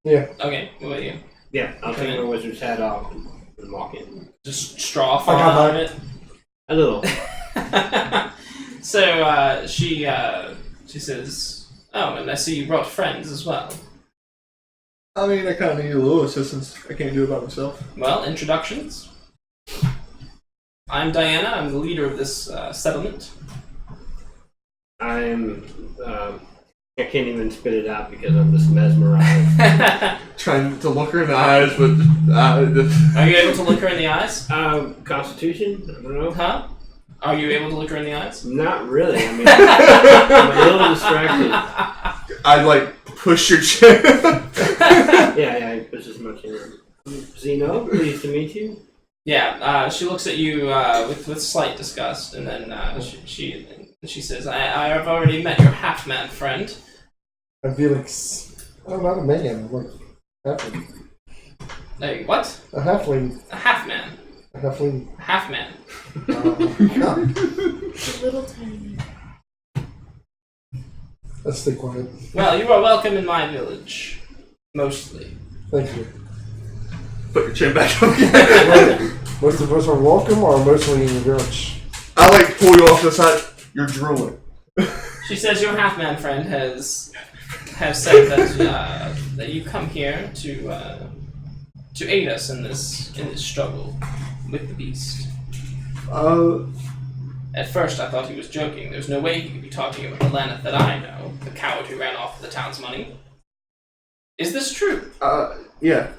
Yeah. Okay, what about you? yeah. I'll take my wizard's hat off and walk in. Just straw falling out of it? A little. So she says, oh, and I see you brought friends as well. I mean, I kind of need a little assistance. I can't do it by myself. Well, introductions. I'm Diana. I'm the leader of this settlement. I can't even spit it out because I'm just mesmerized. Trying to look her in the eyes, but Are you able to look her in the eyes? Constitution? I don't know. Huh? Are you able to look her in the eyes? Not really. I mean, I'm a little distracted. I push your chair. Yeah, I push as much in her. Zeno, pleased to meet you. Yeah, she looks at you with slight disgust, and then she says, I have already met your half-man friend. I'm Felix. I'm not a man. I'm like halfling. Hey, what? A halfling. A half-man. A halfling. A half-man. A little tiny. Let's stay quiet. Well, you are welcome in my village. Mostly. Thank you. Put your chin back up again. Most of us are welcome, or mostly in the village. I pull you off the side. You're drooling. She says your half-man friend has said that you come here to aid us in this struggle with the beast. At first, I thought he was joking. There's no way he could be talking about the Laneth that I know, the coward who ran off with the town's money. Is this true? Yeah.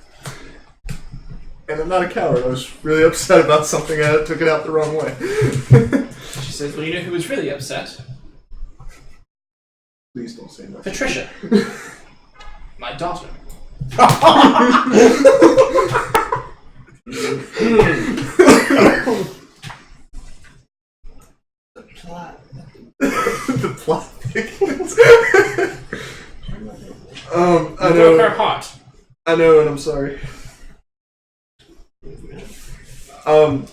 And I'm not a coward. I was really upset about something. I took it out the wrong way. She says, well, you know who was really upset? Please don't say that. Patricia. My daughter. The plot thickens. I You know. broke her heart. I know, and I'm sorry. To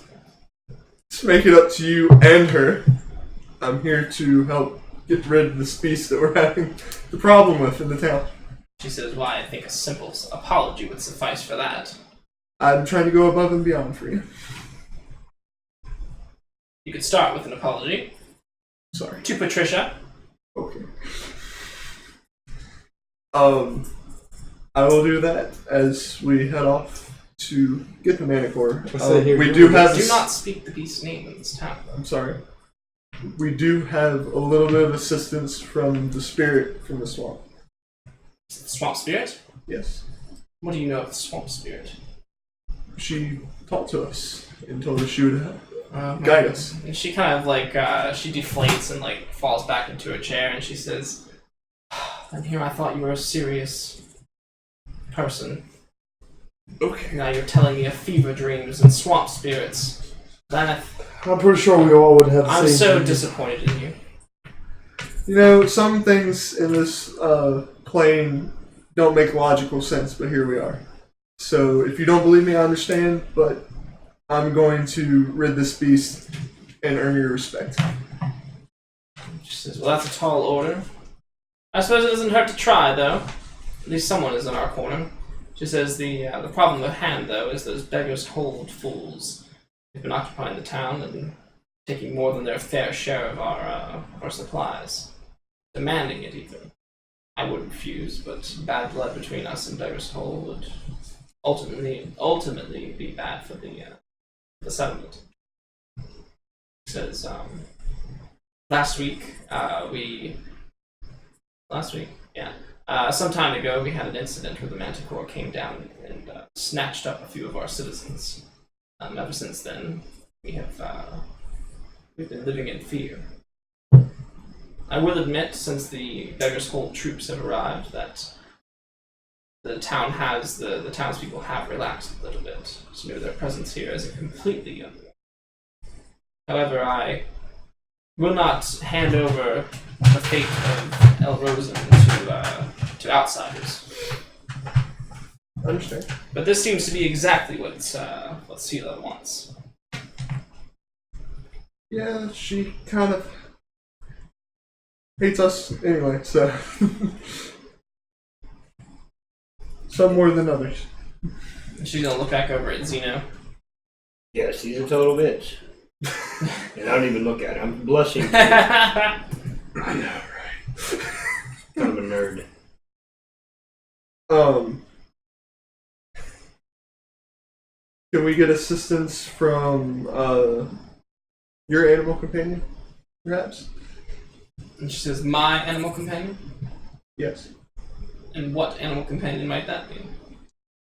make it up to you and her, I'm here to help get rid of this beast that we're having the problem with in the town. She says, why, I think a simple apology would suffice for that. I'm trying to go above and beyond for you. You could start with an apology. Sorry. To Patricia. Okay. I will do that as we head off to get the Manicore. We do have. Do not speak the beast's name in this town. I'm sorry. We do have a little bit of assistance from the spirit from the swamp. Is it the swamp spirit? Yes. What do you know of the swamp spirit? She talked to us and told us she would Guide us. And she kind of like she deflates and like falls back into a chair, and she says, "And here I thought you were a serious person. Okay. Now you're telling me of fever dreams and swamp spirits. Lanneth, I'm pretty sure we all would have the I'm same so thing. disappointed in you." You know, some things in this plane don't make logical sense, but here we are. So if you don't believe me, I understand, but I'm going to rid this beast and earn your respect. She says, "Well, that's a tall order. I suppose it doesn't hurt to try, though. At least someone is in our corner." She says, the problem at hand, though, is those beggars hold fools. They've been occupying the town and taking more than their fair share of our supplies. Demanding it, even. I would refuse, but bad blood between us and Beggars Hole would ultimately be bad for the settlement. She says, last week, some time ago, we had an incident where the Manticore came down and snatched up a few of our citizens. Ever since then, we've been living in fear. I will admit, since the Beggars Hole troops have arrived, that the townspeople have relaxed a little bit. So their presence here isn't completely unreal. However, I will not hand over the fate of El Rosen to outsiders. I understand. But this seems to be exactly what Sela wants. Yeah, she kind of hates us anyway, so some more than others. She's gonna look back over at Zeno. Yeah, she's a total bitch. And I don't even look at her. I'm blushing. I know, right? I'm a nerd. Can we get assistance from your animal companion, perhaps? And she says, "My animal companion?" Yes. And what animal companion might that be?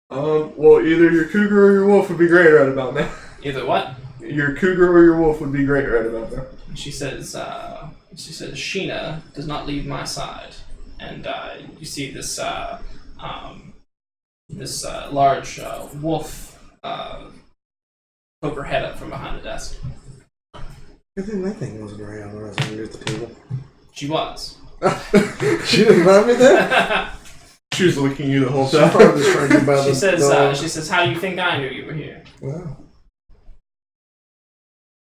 Well, either your cougar or your wolf would be great right about now. Either what? Your cougar or your wolf would be great right about now. And she says, "Sheena does not leave my side." And you see this large wolf poke her head up from behind the desk. I think that thing wasn't around when I was under the table. She was. She didn't mind me that? She was licking you the whole She's time. probably just trying to buy She the says, "How do you think I knew you were here? Wow.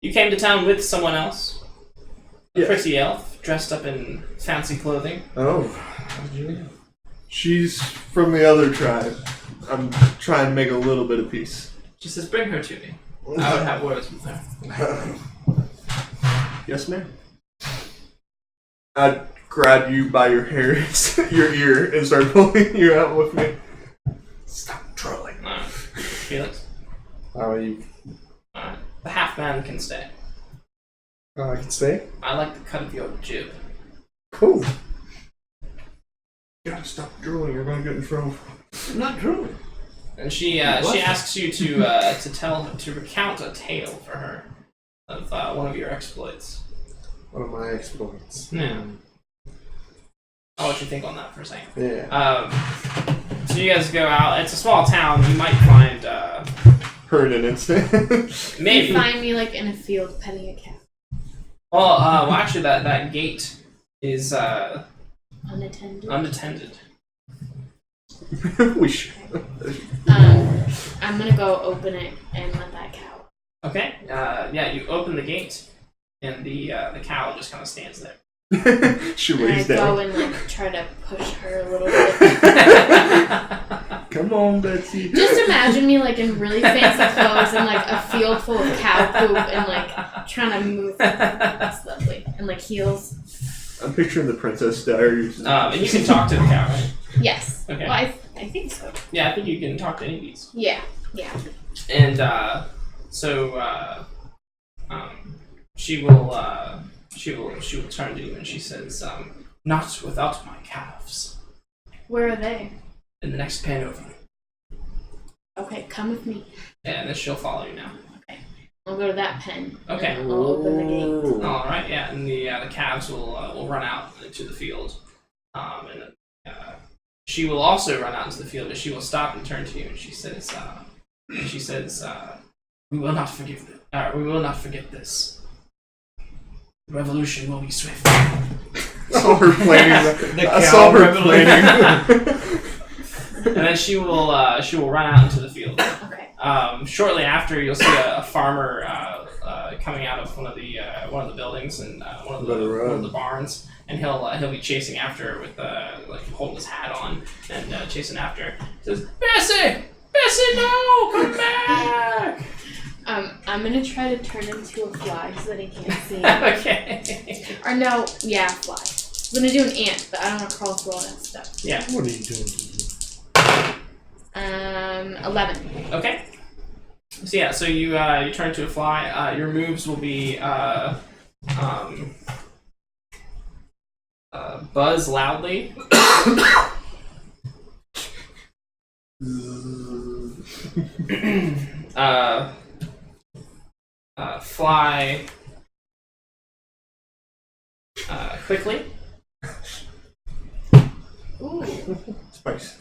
You came to town with someone else? A Yes. pretty elf, dressed up in fancy clothing?" Oh. How did you know? She's from the other tribe. I'm trying to make a little bit of peace. She says, "Bring her to me. I would have words with her." Yes, ma'am. I'd grab you by your hair, your ear, and start pulling you out with me. Stop trolling. Alright. Felix? How are you? Alright. The half man can stay. I can stay? I like the cut of your jib. Cool. You gotta stop drooling. You're gonna get in trouble. I'm not drooling. And she asks you to recount a tale for her of one of your exploits. One of my exploits. Yeah. I'll let you think on that for a second. Yeah. So you guys go out. It's a small town. You might find Her in an instant. maybe. You find me like in a field petting a cat. Well, actually, that gate is Unattended. unattended. We should. I'm gonna go open it and let that cow. Okay. Yeah. You open the gate, and the cow just kind of stands there. She And I lays go down. and like try to push her a little bit. Come on, Betsy. Just imagine me like in really fancy clothes and like a field full of cow poop and like trying to move. That's lovely. And like heels. I'm picturing the Princess Diaries. And you can talk to the cow, right? Yes. Okay. Well, I think so. Yeah, I think you can talk to any of these. Yeah. And she will turn to you and she says, "Not without my calves. Where are they? In the next pan over." Okay, come with me. And then she'll follow you now. Okay. I'll go to that pen. Okay. And I'll open the gate. All right. Yeah, and the calves will run out into the field, and then she will also run out into the field, but she will stop and turn to you, and she says, "We will not forgive this. We will not forget this. The revolution will be swift." I saw her planning. The I saw cow her planning. And then she will run out into the field. Okay. Shortly after, you'll see a farmer coming out of one of the buildings and one of the barns, and he'll be chasing after her with like holding his hat on and chasing after her. He says, "Bessie, no, come back!" I'm gonna try to turn into a fly so that he can't see. Okay. Or no, yeah, fly. I'm gonna do an ant, but I don't want to crawl through all that stuff. Yeah. What are you doing? 11. Okay. So yeah, so you turn into a fly. Your moves will be buzz loudly. Fly quickly. Ooh. Spice.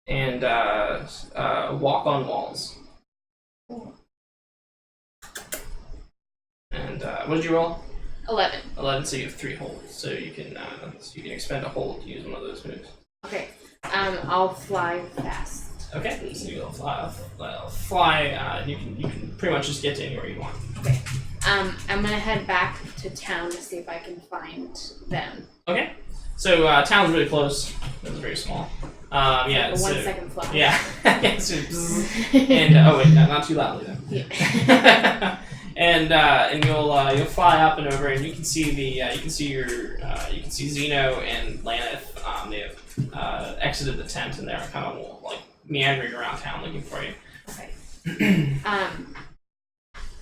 And walk on walls. And what did you roll? 11. 11. So you have 3 holds. So you can expend a hold to use one of those moves. Okay. I'll fly fast. Okay. So you'll fly. You can pretty much just get to anywhere you want. Okay. I'm gonna head back to town to see if I can find them. Okay. So town's really close. It's very small. Yeah. A So 1 second fly. yeah. So, and oh wait, not too loudly though. Yeah. And you'll fly up and over, and you can see Zeno and Laneth. They have exited the tent, and they're kind of like meandering around town looking for you. Okay.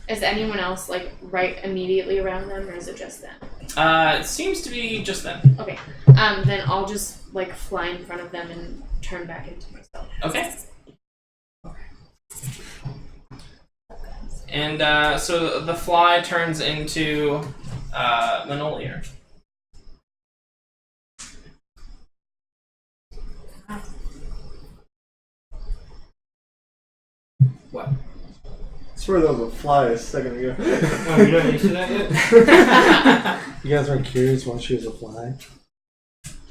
Is anyone else like right immediately around them, or is it just them? It seems to be just them. Okay. Then I'll just like fly in front of them and turn back into myself. Okay. And so the fly turns into Manolier. What? I swear that was a fly a second ago. Oh, you're not used to that yet? You guys aren't curious why she was a fly?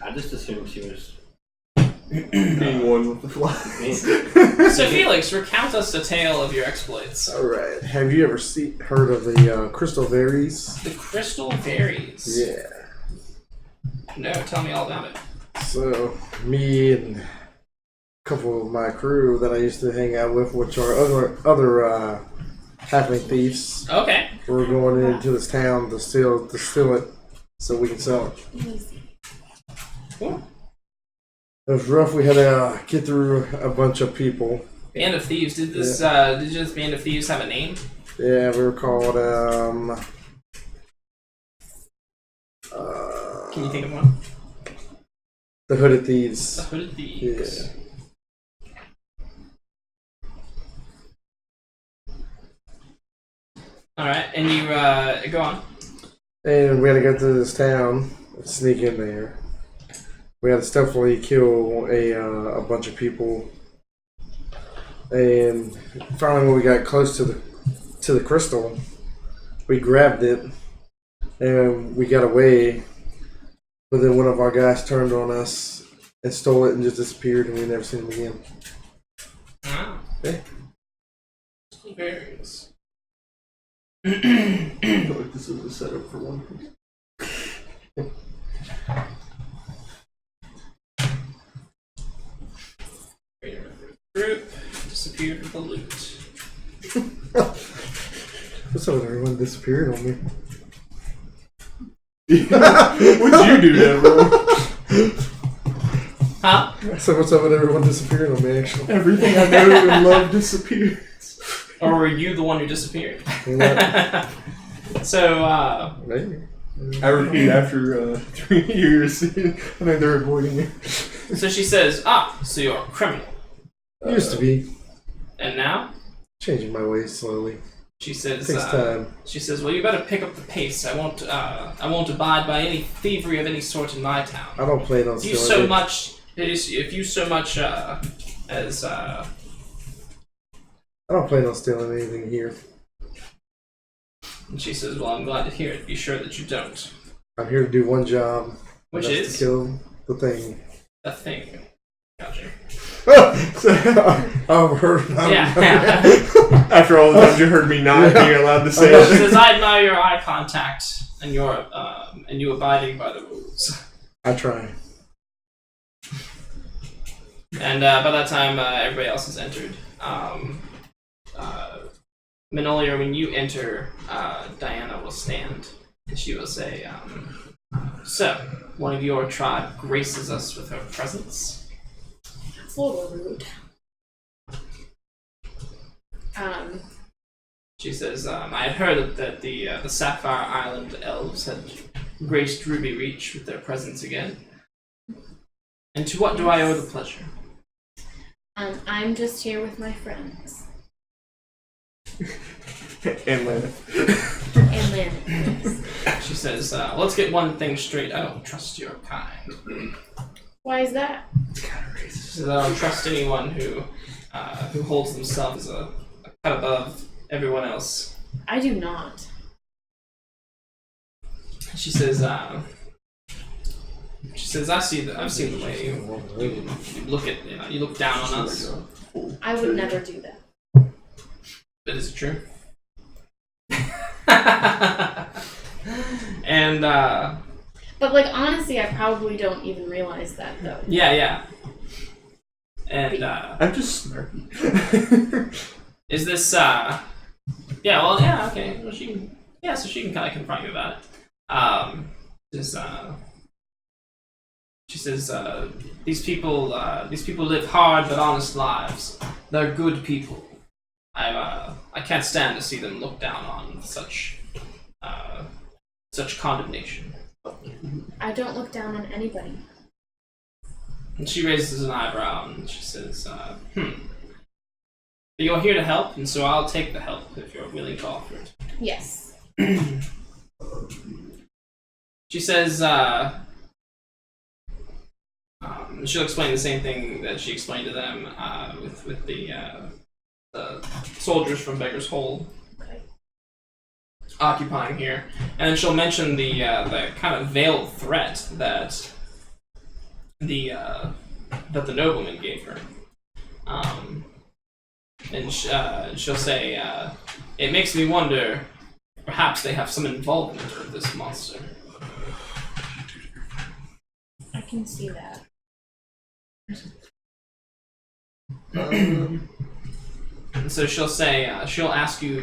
I just assumed she was. Being one with the flies. So Felix, recount us a tale of your exploits. Alright. Have you ever heard of the Crystal Fairies? The Crystal Fairies. Yeah. No, tell me all about it. So, me and a couple of my crew that I used to hang out with, which are other halfling thieves, Okay. we're going into this town to steal it so we can sell it. Easy. Cool. It was rough. We had to get through a bunch of people. Band of Thieves. Did this Band of Thieves have a name? Yeah, we were called, Can you think of one? the Hooded Thieves. The Hooded Thieves. Yeah. Alright, and you go on. And we had to go to this town and sneak in there. We had to stealthily kill a bunch of people. And finally, when we got close to the crystal, we grabbed it and we got away. But then one of our guys turned on us and stole it and just disappeared, and we never seen him again. Wow. Yeah. Berries. I feel like this is a setup for One Piece. Group disappeared with the loot. What's up with everyone disappearing on me? What'd you do to everyone? Huh? So what's up with everyone disappearing on me, actually? Everything I know and love disappears. Or were you the one who disappeared? You know, So, maybe. I repeat, after 3 years, I think they're avoiding you. so she says, so you're a criminal. Used to be. And now? Changing my ways slowly. She says, Takes time. she says, well, you better pick up the pace. I won't abide by any thievery of any sort in my town. I don't plan on If you stealing so it. much, if you so much as I don't plan on stealing anything here. And she says, well, I'm glad to hear it. Be sure that you don't. I'm here to do one job. and Which that's is? to kill the thing. The thing. Gotcha. I've heard. Yeah. After all the times you heard me not being allowed to say She it. says, I admire your eye contact and your and you abiding by the rules. I try. And by that time, everybody else has entered. Manolia, when you enter, Diana will stand and she will say, so, one of your tribe graces us with her presence. That's a little rude. She says, I had heard that the Sapphire Island elves had graced Ruby Reach with their presence again. And to what do I owe the pleasure? I'm just here with my friends. And Lana. And Landon, yes. She says, let's get one thing straight. I don't trust your kind. Why is that? She says, I don't trust anyone who holds themselves a cut above everyone else. I do not. She says, I've seen the way you look at, you look down on us. I would never do that. But is it true? And But like honestly, I probably don't even realize that though. yeah. And I'm just snarky. is this yeah, well, yeah, okay. Well, so she can kind of confront you about it. She says these people live hard but honest lives. They're good people. I can't stand to see them look down on such condemnation. I don't look down on anybody. And she raises an eyebrow and she says, You're here to help, and so I'll take the help if you're willing to offer it. Yes. She says, she'll explain the same thing that she explained to them with the soldiers from Beggar's Hole occupying here, and then she'll mention the kind of veiled threat that the nobleman gave her, and she'll say, "It makes me wonder. Perhaps they have some involvement with this monster." I can see that. And so she'll say, she'll ask you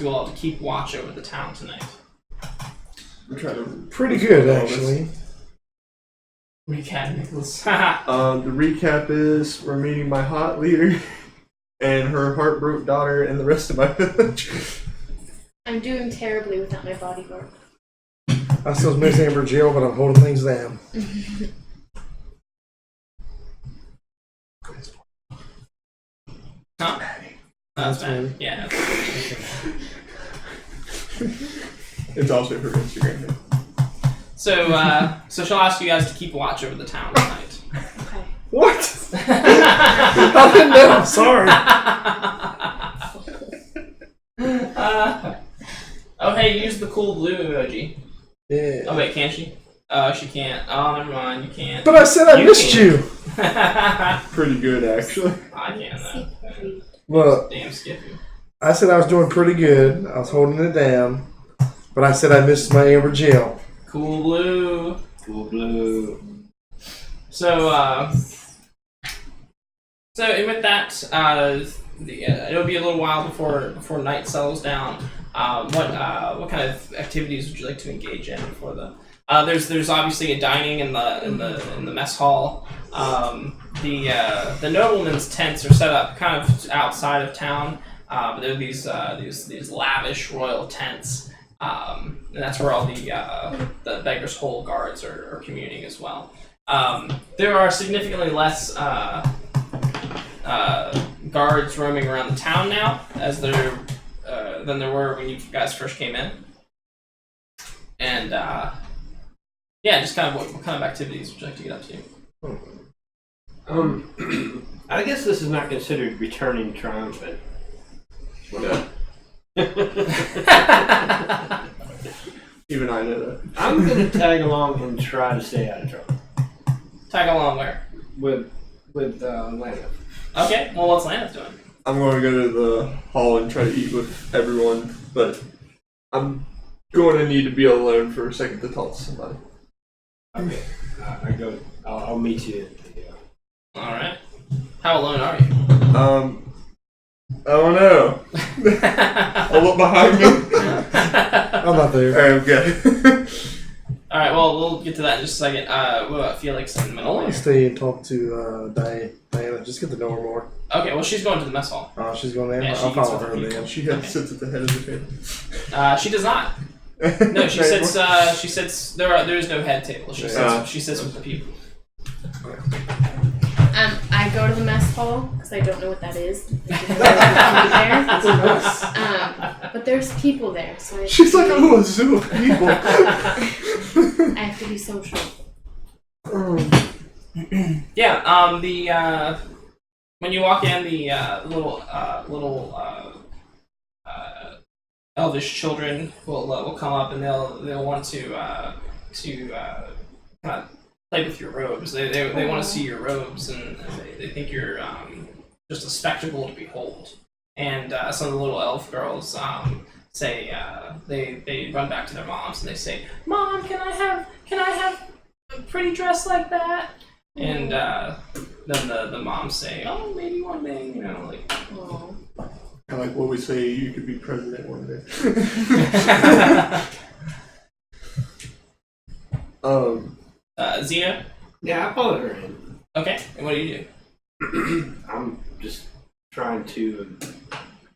all to keep watch over the town tonight. I'm trying to Pretty good, actually. Recap, Nicholas. the recap is we're meeting my hot leader and her heartbroken daughter and the rest of my village. I'm doing terribly without my bodyguard. I still miss Amber Jill, but I'm holding things down. Huh? That's bad. Maddie. Yeah. It's also her Instagram name. So she'll ask you guys to keep watch over the town tonight. Okay. What? I didn't know. I'm sorry. Oh, hey, use the cool blue emoji. Yeah. Oh, wait, can she? Oh, she can't. Oh, never mind, you can't. But I said I missed can. you. Pretty good, actually. I can't, though. Well, Damn Skippy. I said I was doing pretty good. I was holding it down. But I said I missed my Amber Jill. Cool blue. Cool blue. So, and with that, it'll be a little while before night settles down. What kind of activities would you like to engage in before the? There's obviously a dining in the mess hall. The noblemen's tents are set up kind of outside of town. But there are these lavish royal tents. And that's where all the Beggar's Hole guards are communing as well. There are significantly less guards roaming around the town now, as they're than there were when you guys first came in. And yeah, just kind of what kind of activities would you like to get up to? I guess this is not considered returning triumphant. Yeah. Even I know that. I'm gonna tag along and try to stay out of trouble Tag along where? with Lana. Okay, well, what's Lana doing? I'm going to go to the hall and try to eat with everyone, but I'm going to need to be alone for a second to talk to somebody. Okay, I'll meet you. All right. How alone are you? I don't know. I'll look behind me. I'm not there. Alright, okay. All right. Well, we'll get to that in just a second. What about Felix and I want Manolia? to stay and talk to Diana. Just get to know her more. Okay. Well, she's going to the mess hall. Oh, she's going there? Yeah, she I'll eats follow with her the people. then. She sits at the head of the table. She does not. No, she sits. She sits. There is no head table. She sits. She sits with the people. I go to the mess hall because I don't know what that is. There. But there's people there, so I She's like, oh, a zoo of people. I have to be social. Yeah. When you walk in, the little elvish children will come up and they'll want to kind of play with your robes. They want to see your robes and they think you're just a spectacle to behold. And some of the little elf girls say they run back to their moms and they say, "Mom, can I have a pretty dress like that?" And then the moms say, "Oh, maybe one day," you know, like. Oh. Kind of like what we say, you could be president one day. Zena. Yeah, I followed her in. Okay, and what do you do? I'm just trying to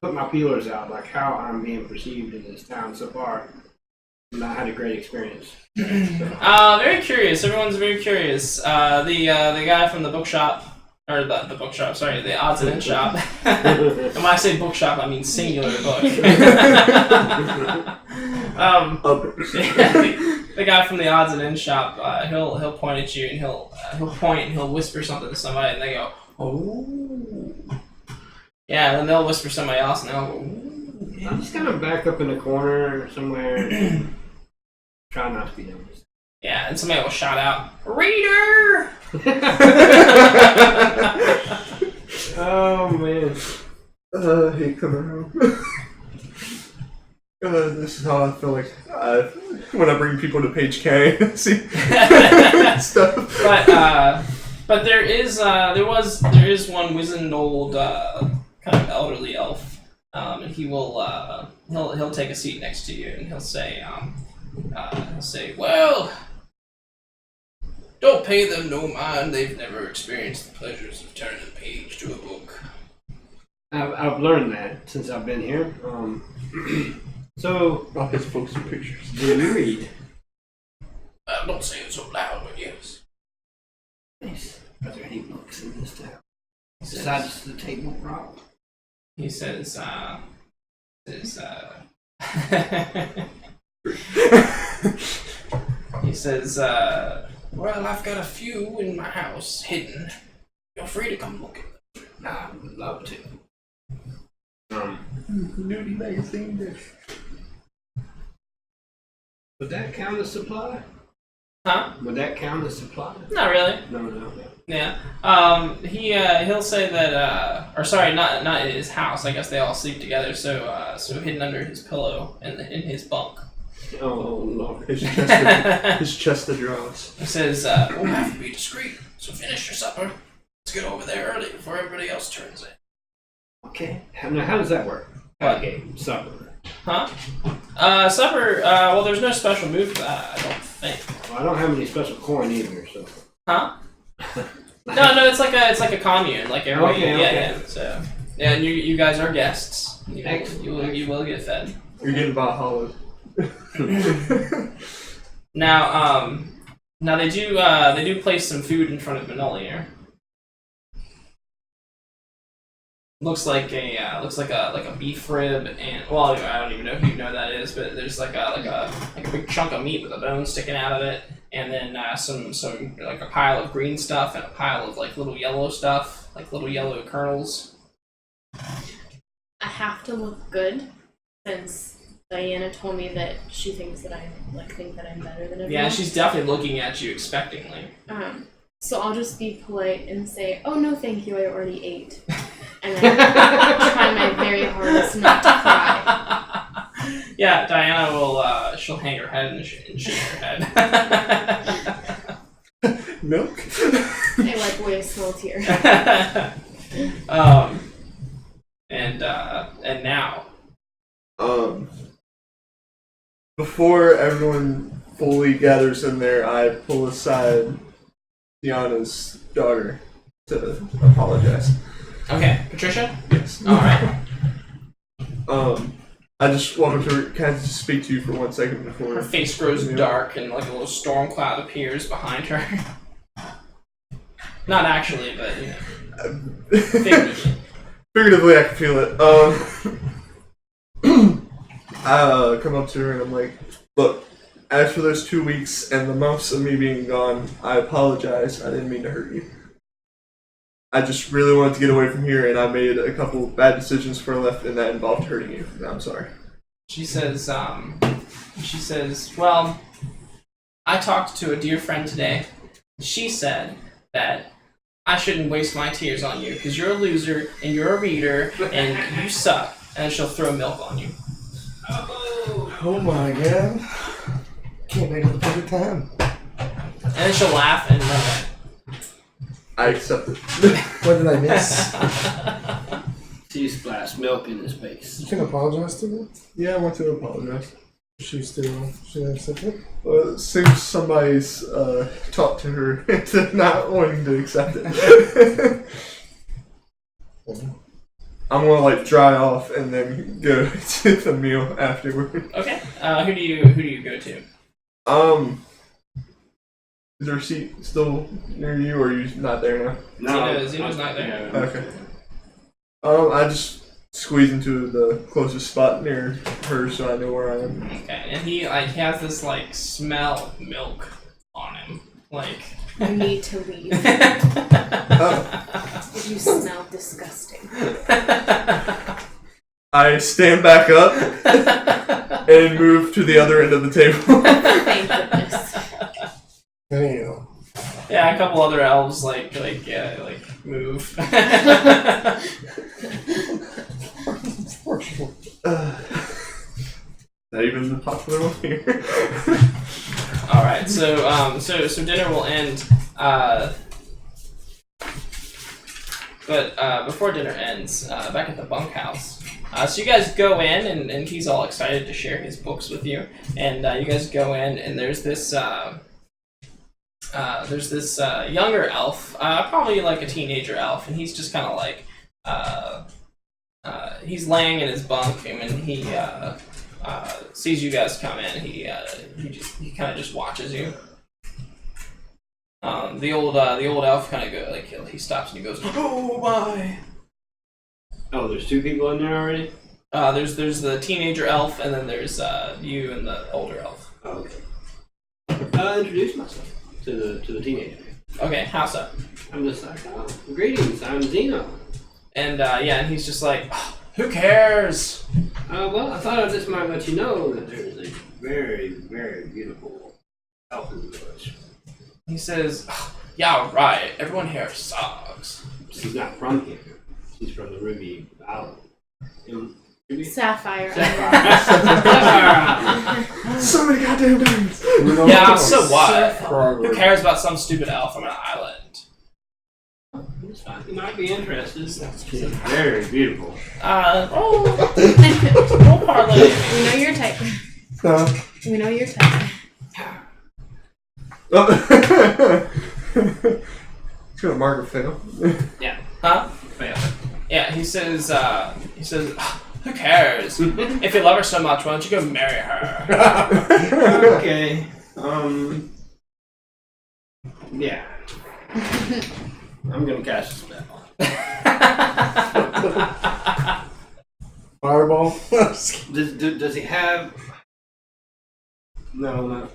put my feelers out, like how I'm being perceived in this town so far. And I had a great experience. Very curious. Everyone's very curious. The guy from the bookshop, or the bookshop. Sorry, the odds and end shop. And when I say bookshop, I mean singular book. The guy from the odds and end shop. He'll point at you and he'll point and he'll whisper something to somebody and they go, "Oh." Yeah, and then they'll whisper to somebody else and they'll go, "Ooh." I'm just kind of back up in the corner somewhere, trying not to be noticed. Yeah, and somebody will shout out, "Reader!" Oh man. Hey, come around. This is how I feel like when I bring people to page K. See stuff. But there is one wizened old kind of elderly elf, and he'll take a seat next to you and he'll say, "Well, don't pay them no mind. They've never experienced the pleasures of turning a page to a book." I've learned that since I've been here. So, I'll his folks some pictures. do you read? Don't say it so loud, but yes. Nice. Are there any books in this town? Besides the table prop? He says, he says, "Well, I've got a few in my house hidden. Feel free to come look at them." I would love to. Nudie magazine. Would that count as supply? Huh? Would that count as supply? Not really. No. Yeah. He'll say that, or sorry, not in his house. I guess they all sleep together. So hidden under his pillow in his bunk. Oh Lord. His chest of drawers. He says, "We'll have to be discreet. So finish your supper. Let's get over there early before everybody else turns in." Okay. Now, how does that work? What? Okay, supper. Huh? Supper. Well, there's no special move for that. I don't think. Well, I don't have any special coin either, so. Huh? No, it's like a commune, like everybody. Okay. Yeah. So, yeah, and you guys are guests. Excellent. You will get fed. You're getting Valhalla. Now they do place some food in front of Manolier. looks like a beef rib, and well, I don't even know who you know that is, but there's like a big chunk of meat with a bone sticking out of it, and then some like a pile of green stuff and a pile of like little yellow stuff, like little yellow kernels. I have to look good since Diana told me that she thinks that I think that I'm better than everyone. Yeah, she's definitely looking at you expectingly. So I'll just be polite and say, "Oh no, thank you, I already ate," and then try my very hardest not to cry. Yeah, Diana will. She'll hang her head and shake her head. Milk? I wipe away a small tear. And now. Before everyone fully gathers in there, I pull aside Tiana's daughter to apologize. Okay, Patricia? Yes. Alright. I just want to kind of just speak to you for 1 second before. Her face grows dark and like a little storm cloud appears behind her. Not actually, but you know. Figuratively. Figuratively, I can feel it. I come up to her and I'm like, look, as for those 2 weeks and the months of me being gone, I apologize. I didn't mean to hurt you. I just really wanted to get away from here, and I made a couple bad decisions before I left, and that involved hurting you. I'm sorry. She says, well, I talked to a dear friend today. She said that I shouldn't waste my tears on you because you're a loser and you're a reader and you suck. And then she'll throw milk on you. Oh my god. Can't make it a perfect time. And then she'll laugh and run away. I accept it. What did I miss? She splashed milk in his face. You can apologize to me? Yeah, I want to apologize. She didn't accept it? Well, it seems somebody's talked to her into not wanting to accept it. I'm gonna like dry off and then go to the meal afterward. Okay. Who do you go to? Is there a seat still near you, or are you not there now? No, Zeno's not there. Okay. I just squeeze into the closest spot near her so I know where I am. Okay, and he has this like smell of milk on him, like. You need to leave. You smell disgusting. I stand back up and move to the other end of the table. Thank goodness. Damn. Yeah, a couple other elves like move. Not even the popular one here. All right, so dinner will end. But before dinner ends, back at the bunkhouse. So you guys go in, and he's all excited to share his books with you. And you guys go in, and there's this younger elf, probably like a teenager elf, and he's just kind of like he's laying in his bunk, and when he sees you guys come in, he kind of just watches you. The old elf kind of go like he stops and he goes, "Oh my!" Oh, there's two people in there already? There's the teenager elf, and then there's you and the older elf. Oh, okay. Introduce myself to the teenager. Okay, how so? I'm just like, greetings, I'm Zeno. And and he's just like, oh, who cares? Well, I thought I just might let you know that there's a very, very beautiful elf in the village. He says, oh, yeah, right. Everyone here sucks. She's not from here. She's from the Ruby Valley. Ruby? Sapphire. So many goddamn diamonds. Yeah, so what? Who cares about some stupid elf from an island? It's fine. You might be interested. She's very beautiful. Roll parlay. We know your type. We know your type. It's gonna mark a fail. Yeah. Huh? Fail. Yeah, he says, who cares? If you love her so much, why don't you go marry her? Okay. Yeah. I'm gonna cast a spell. Fireball. Does he have? No, no.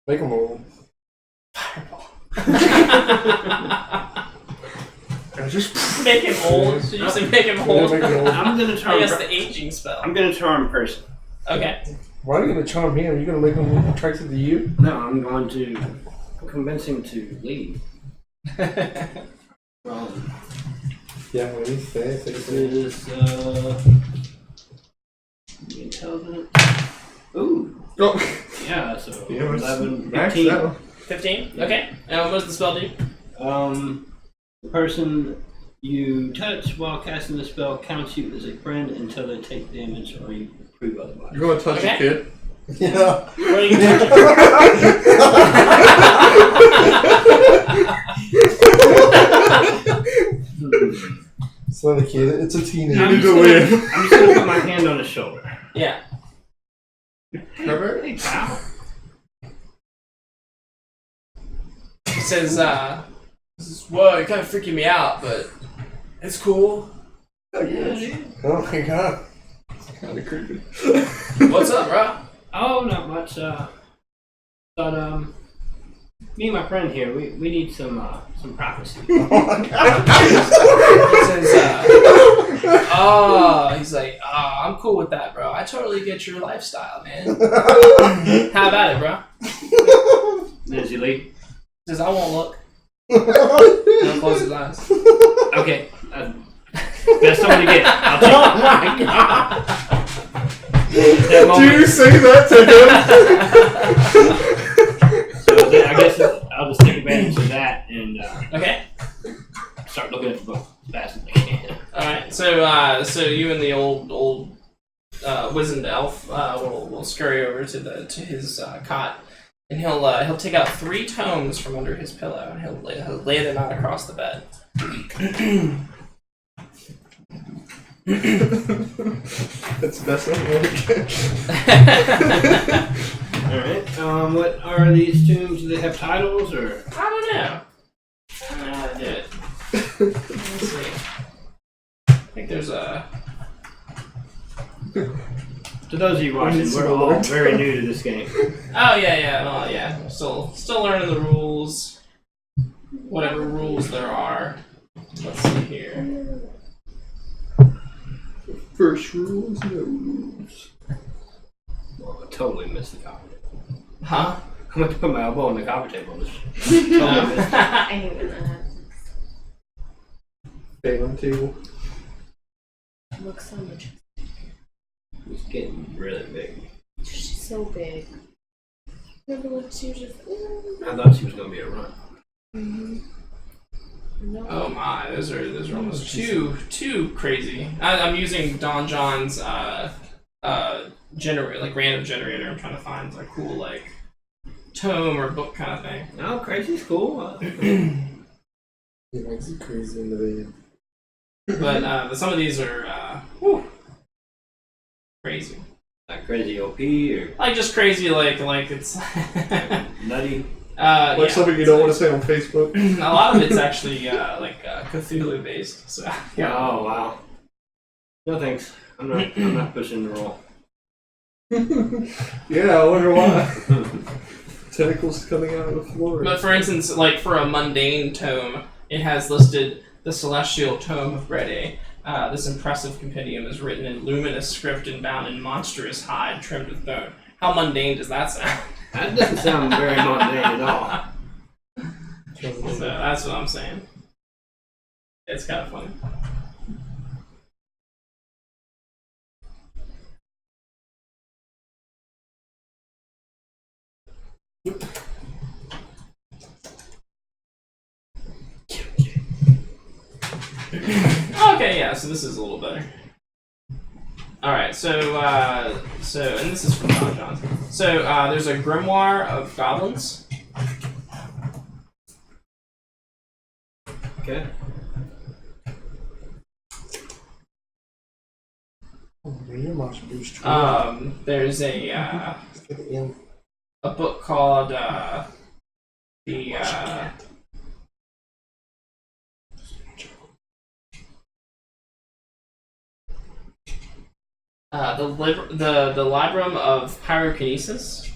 Make him roll. Just Make him old. So you say make him old. make him old. I'm gonna I charm. guess the aging spell. I'm gonna charm person. Okay. Why are you gonna charm him? Are you gonna make him attracted to you? No, I'm going to convince him to leave. Yeah, what do you say? This is intelligent. Ooh. Oh, Yeah, so yeah, 11, max 15. that one. 15? Okay. And what does the spell do? The person you touch while casting the spell counts you as a friend until they take damage or you prove otherwise. You're gonna touch Okay. a kid? Yeah. What are you It's not a kid. It's a teenager. I'm need just to win. I'm just gonna put my hand on his shoulder. Yeah. Trevor? Hey, pal. He says, whoa, you're kind of freaking me out, but it's cool. Oh, yeah. Oh my god. Kind of creepy. What's up, bro? Oh, not much. But me and my friend here, we need some privacy. He says, he's like, I'm cool with that, bro. I totally get your lifestyle, man. How about it, bro? Does he leave? He says, I won't look. And he'll close his eyes. Okay. Best one to get. I'll take Oh my god. that Do moment. you say that to him? So then I guess I'll just take advantage of that and Okay. start looking at the book as fast as I can. Alright, so you and the old wizened elf will scurry over to his cot, and he'll take out 3 tomes from under his pillow, and he'll lay them out across the bed. That's the best thing. Alright. What are these tombs? Do they have titles or? I don't know how to do it. Let's see. I think there's a. To those of you watching, we're all very new to this game. Oh yeah. Well, yeah. I'm still learning the rules. Whatever rules there are. Let's see here. First rules, no rules. Well, I totally missed the coffee table. Huh? I'm going to put my elbow on the coffee table. Totally missed it. I hate when that happens. Bailing table. Looks so much. It's getting really big. She's so big. Remember when she was just. I thought she was going to be a run. Mm-hmm. No. Oh my, those are almost too crazy. I'm using Don John's generator, like random generator. I'm trying to find a cool like tome or book kind of thing. Oh, crazy's cool. He makes it crazy in the video. But some of these are whew, crazy. Like crazy OP or Like just crazy, like it's nutty. Like yeah, something you don't want to say on Facebook. A lot of it's actually Cthulhu based. So yeah. Oh wow. No thanks. I'm not pushing the roll. Yeah, I wonder why. Tentacles coming out of the floor. But for instance, like for a mundane tome, it has listed the Celestial Tome of Brede. This impressive compendium is written in luminous script and bound in monstrous hide trimmed with bone. How mundane does that sound? That doesn't sound very mundane at all. So that's what I'm saying. It's kind of funny. Okay, yeah, so this is a little better. Alright, so and this is from Don John's. So, there's a grimoire of goblins. Okay. There's a book called, The Librum of Pyrokinesis.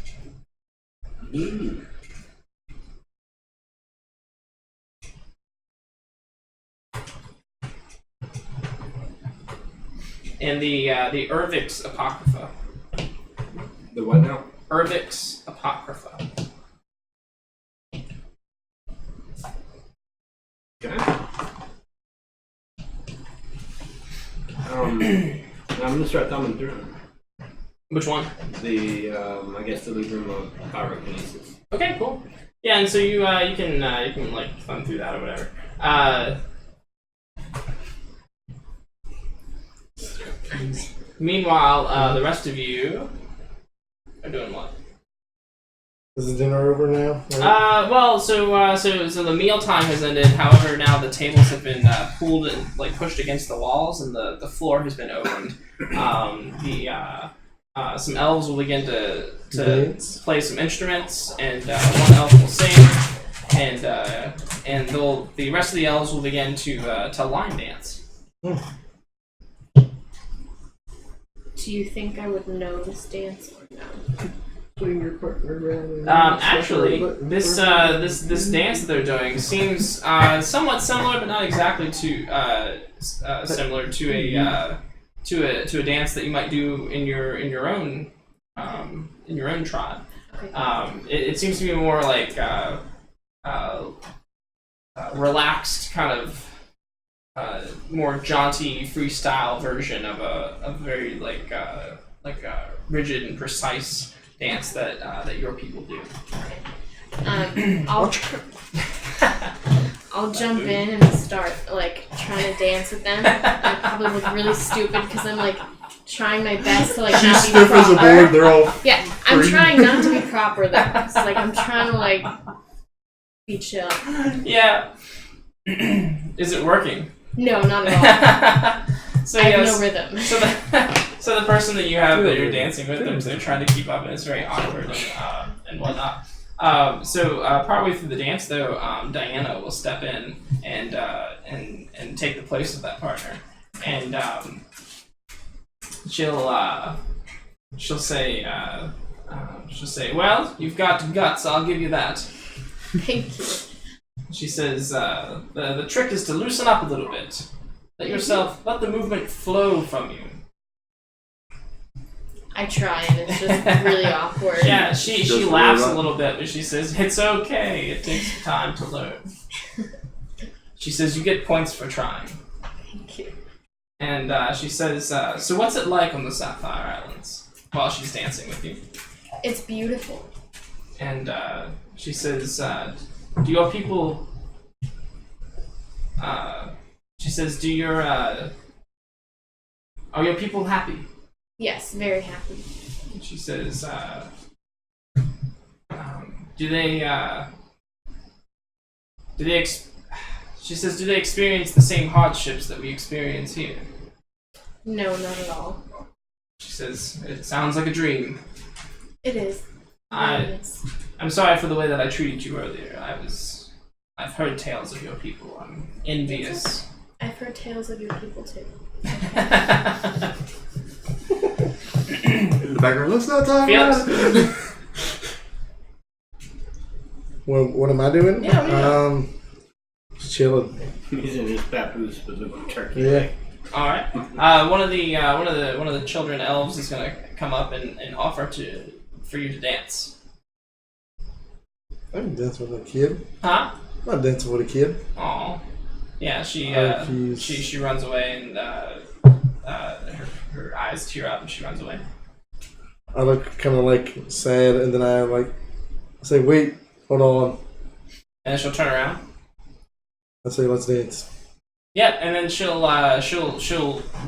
And the Urvix Apocrypha. The what now? Urvix Apocrypha. Okay. I'm gonna start thumbing through them. Which one? I guess the Librum of Pyrokinesis. Okay, cool. Yeah, and so you can like thumb through that or whatever. Meanwhile, the rest of you are doing what? Is the dinner over now? Right? Well, so the meal time has ended. However, now the tables have been pulled and like pushed against the walls, and the floor has been opened. Some elves will begin to play some instruments, and one elf will sing, and the rest of the elves will begin to line dance. Do you think I would know this dance or no? Swing your partner around. Actually, this dance that they're doing seems somewhat similar, but not exactly similar to a dance that you might do in your own tribe. Okay. It seems to be more like relaxed, kind of more jaunty freestyle version of a very like rigid and precise dance that your people do. I'll jump in and start like trying to dance with them. I probably look really stupid because I'm like trying my best to like She's not be stiff as a proper. board. They're all. Yeah, I'm trying not to be proper though. So like I'm trying to like be chill. Yeah. Is it working? No, not at all. So I have yes, no rhythm. so the person that you have that you're dancing with, they're trying to keep up, and it's very awkward and whatnot. So partway through the dance, though, Diana will step in and take the place of that partner, and she'll say, "Well, you've got guts. I'll give you that." Thank you. She says, "The trick is to loosen up a little bit. Let the movement flow from you." I try and it's just really awkward. Yeah, she laughs a little bit, but she says, "It's okay. It takes time to learn." She says, "You get points for trying." Thank you. And she says, "So what's it like on the Sapphire Islands?" While she's dancing with you. It's beautiful. And she says, "Do your people?" She says, are your people happy?" Yes, very happy. She says, "Do they she says, "Do they experience the same hardships that we experience here?" No, not at all. She says, "It sounds like a dream." It is. I'm sorry for the way that I treated you earlier. I've heard tales of your people. I'm envious. I've heard tales of your people too. In the background, let's not talk about it. What am I doing? Yeah. Just chilling. He's in his papoose with the turkey. Yeah. All right. One of the children elves is gonna come up and offer for you to dance. I can dance with a kid. Huh? I'm not dancing with a kid. Aw. Yeah, she runs away and her eyes tear up and she runs away. I look kind of like sad, and then I say, "Wait, hold on." And then she'll turn around. I say, "Let's dance." Yeah, and then she'll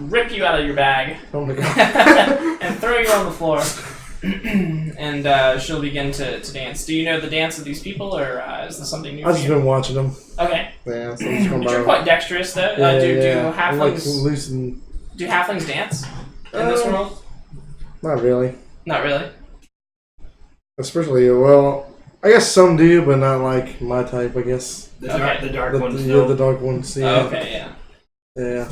rip you out of your bag Oh my god. and throw you on the floor. And she'll begin to dance. Do you know the dance of these people, or is this something new? I've for just you? been watching them. Okay. Yeah, so I'm just going But you're by. quite dexterous, though. Yeah, Do yeah. I'm like halflings loose and do halflings dance in this world? not really. Not really. Especially, well, I guess some do, but not like my type. I guess The Okay. dark the ones. yeah, the dark ones. Yeah. Okay, yeah. Yeah.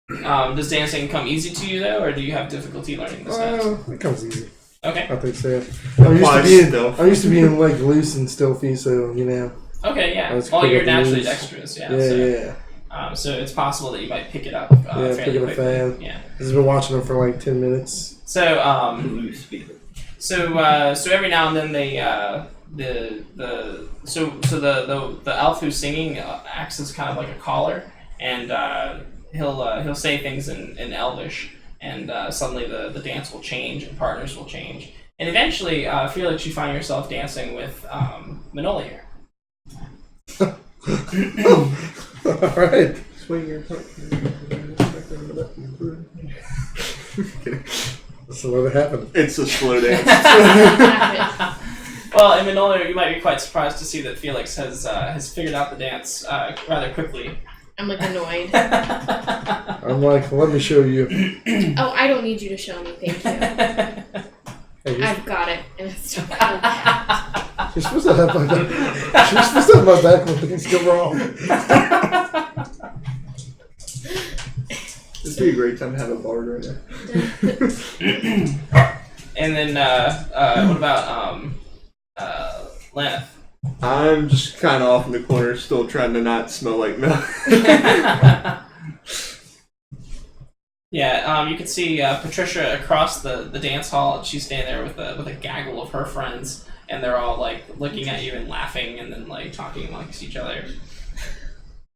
Does dancing come easy to you though, or do you have difficulty learning this dance? It comes easy. Okay. I think so. Applies I'm used to being like loose and stealthy, so you know. Okay, yeah. Let's Well, pick you're up the naturally moves. dexterous, yeah. Yeah. So it's possible that you might pick it up. Yeah, fairly pick it up quickly. fast. Yeah. I've been watching them for like 10 minutes. So Loose people. So every now and then they the elf who's singing acts as kind of like a caller, and he'll say things in Elvish, and suddenly the dance will change and partners will change, and eventually Felix, you find yourself dancing with Manolier. Alright. Swing your So what happened? It's a slow dance. Well, in Manolier, you might be quite surprised to see that Felix has figured out the dance rather quickly. I'm like annoyed. I'm like, let me show you. Oh, I don't need you to show me. Thank you. Hey, I've got it, and it's still cool. you're supposed to have my back. You're supposed to have my back when things go wrong. This would be a great time to have a bard right now. And then what about Laneth? I'm just kind of off in the corner, still trying to not smell like milk. Yeah, you can see Patricia across the dance hall. She's standing there with a gaggle of her friends, and they're all like looking at you and laughing, and then like talking amongst each other.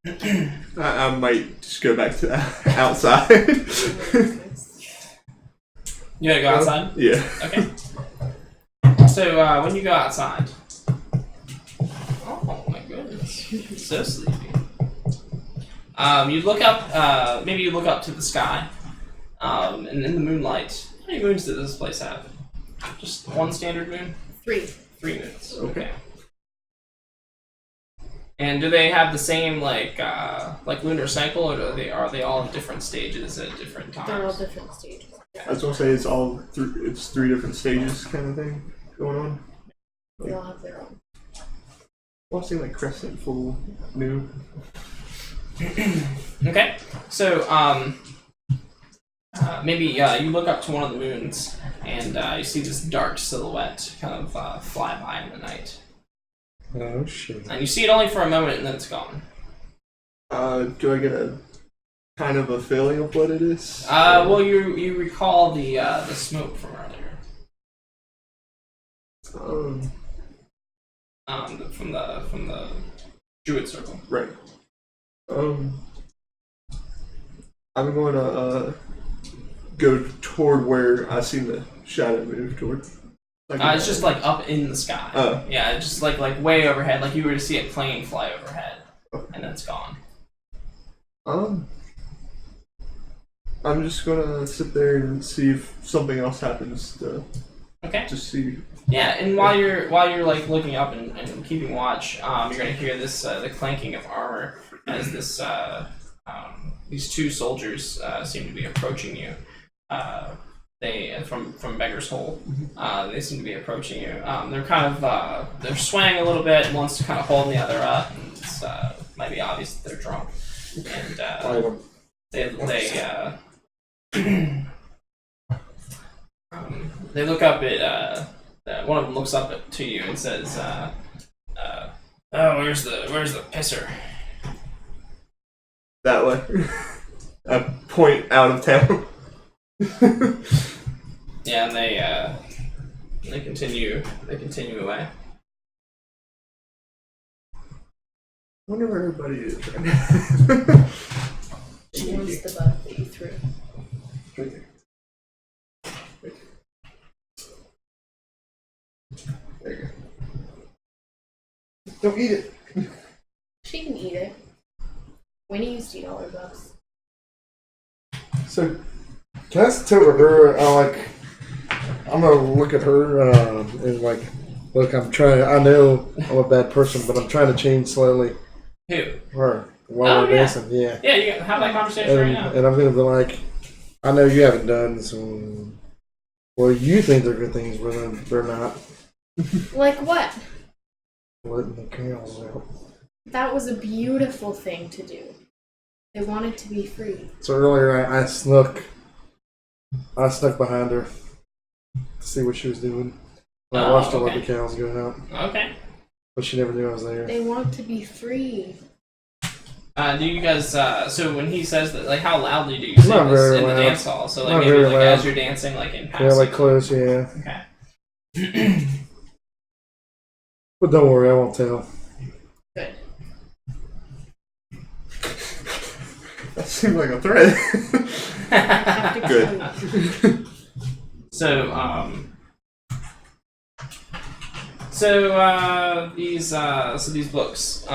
I might just go back to outside. You gotta go outside? Yeah. Okay. So when you go outside, oh my goodness, so sleepy. You look up. Maybe you look up to the sky, and in the moonlight. How many moons does this place have? Just one standard moon? 3. 3 moons. Okay. And do they have the same like lunar cycle, or are they all in different stages at different times? They're all different stages. I was gonna say it's 3 different stages kind of thing going on. They all have their own. Well, I've seen like crescent, full, new. Okay, so maybe you look up to one of the moons and you see this dark silhouette kind of fly by in the night. Oh shit. And you see it only for a moment and then it's gone. Do I get a kind of a feeling of what it is? Well, you recall the smoke from earlier. From the druid circle. Right. I'm going to go toward where I seen the shadow move toward. It's just like up in the sky. Oh. Yeah, it's just like way overhead, like you were to see a plane fly overhead, and then it's gone. I'm just gonna sit there and see if something else happens to Okay. just see. Yeah, and while you're like looking up and keeping watch, you're gonna hear this the clanking of armor as these 2 soldiers seem to be approaching you. They from Beggar's Hole. They seem to be approaching you. They're kind of they're swaying a little bit. One's kind of holding the other up, and it's might be obvious that they're drunk. And they look up at one of them looks up to you and says, "Oh, where's the pisser?" That way. I point out of town. Yeah, and they continue away. I wonder where everybody is right now. Where's the bug that you threw? Right there. Right there. There you go. Don't eat it. She can eat it. Winnie used to eat all her bugs. So, can I sit over her? I'm gonna look at her and like, look. I know I'm a bad person, but I'm trying to change slowly. Who? Her while we're dancing, yeah. Yeah, you can have that conversation right now. And I'm gonna be like, I know you haven't done some. Well, you think they're good things, but they're not. Like what? Letting the cows out. That was a beautiful thing to do. They wanted to be free. So earlier I snuck behind her to see what she was doing. And I watched her let the cows go out. Okay. But she never knew I was there. They want to be free. Do you guys, so when he says that, like, how loudly do you say Not this very in the loud. dance hall? So, like, Not maybe, very like, loud. as you're dancing, like, in passing? Yeah, like close, yeah. Okay. But don't worry, I won't tell. Good. That seemed like a threat. Have to Good. kill you. These books,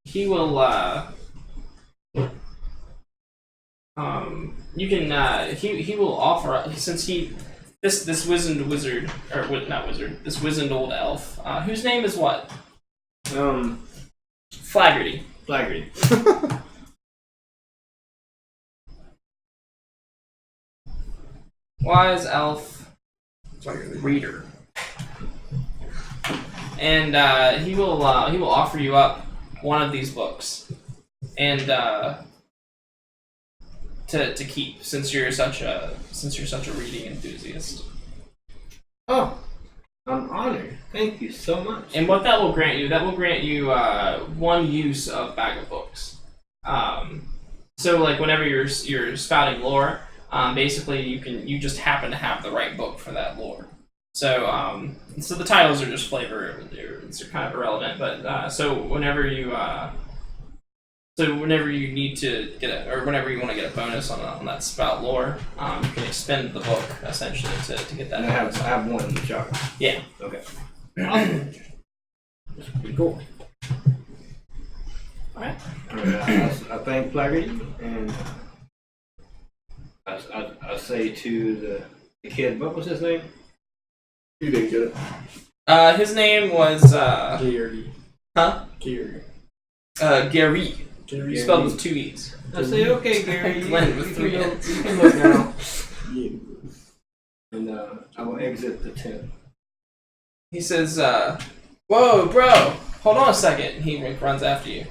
he will, you can, he will offer, since this wizened wizard, or not wizard, this wizened old elf, whose name is what? Flaggerty. Flaggerty. Wise elf reader. And he will offer you up one of these books, and to keep, since you're such a reading enthusiast. Oh, I'm honored. Thank you so much. And what that will grant you, one use of Bag of Books. So like whenever you're spouting lore, basically you just happen to have the right book for that lore. So so the titles are just flavor; they're kind of irrelevant. But so whenever you need to get or whenever you want to get a bonus on that spout lore, you can expend the book essentially to get that. And I have one in the jar. Yeah. Okay. Awesome. That's pretty cool. Alright. I thank Flaggerty, and I say to the kid, what was his name? You didn't get it. His name was Gary. Huh? Gary. Gary. Gary. Spelled with 2 E's. I say, okay, Gary, you Blended with can 3 go- N's. you can look now. And I will exit the tent. He says, "Whoa, bro! Hold on a second." He runs after you.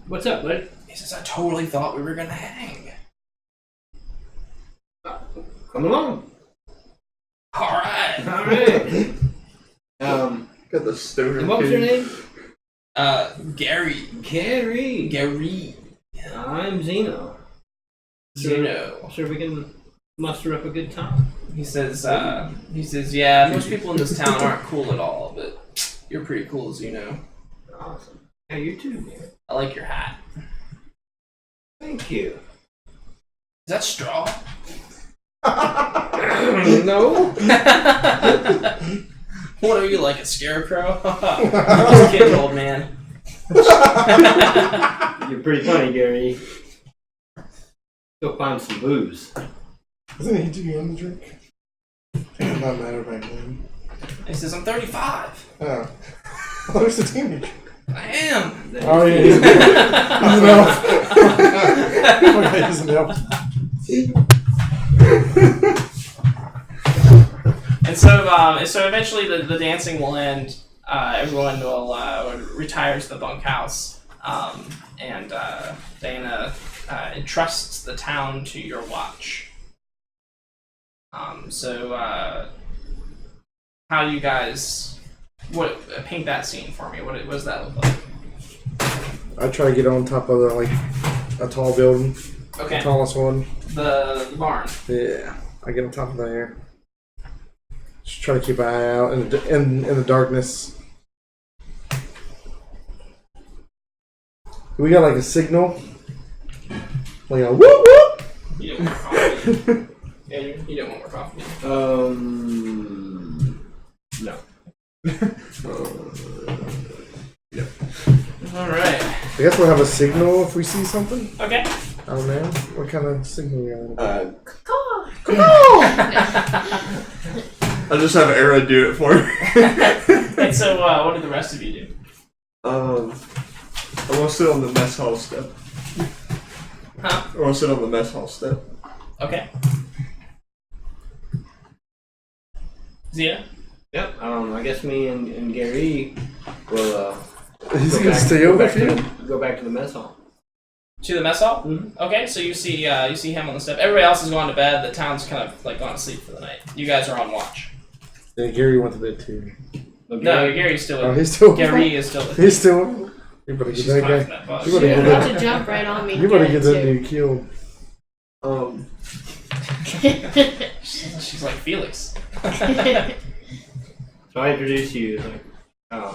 What's up, bud? He says, "I totally thought we were gonna hang." Come along. All right. All right. Got the stoner. And what was your name? Gary. Gary. Gary. I'm Zeno. Zeno. Sure we can muster up a good time. He says, "Yeah, most people in this town aren't cool at all, but you're pretty cool, Zeno. Awesome. Yeah, you too, man. I like your hat. Thank you. Is that straw?" No. What are you, like a scarecrow? Just kidding, old man. You're pretty funny, Gary. Go find some booze. Isn't he too young to drink? It did not matter back then. He says, "I'm 35. Oh. I thought he was a teenager. I am." Oh, yeah, he's an elf. He's an elf. And so eventually the dancing will end. Everyone will retires to the bunkhouse, and Diana entrusts the town to your watch. How do you guys paint that scene for me? What does that look like? I try to get on top of a tall building, Okay, the tallest one. the barn. Yeah, I get on top of there. Just try to keep an eye out in the darkness. We got like a signal, like a whoop whoop. You don't want coffee. Yeah, you don't want more coffee. No. All right. I guess we'll have a signal if we see something. Okay. I don't know. What kind of signal we got? I'll just have Era do it for me. And so, what did the rest of you do? I want to sit on the mess hall step. Huh? I want to sit on the mess hall step. Okay. Zia? Yep. I guess me and Gary will He's go gonna back- stay go over back to here. the- Go back to the mess hall. To the mess hall? Mhm. Okay, so you see him on the step. Everybody else has gone to bed. The town's kind of like gone to sleep for the night. You guys are on watch. Yeah, Gary went to bed too. Okay. No, Gary's still. Oh, he's still. Gary is still. He's still. You better She's get that climbing guy. that bug. You better You're get about that. to jump right on me. You better get that too. dude killed. She's like Felix. So I introduce you like,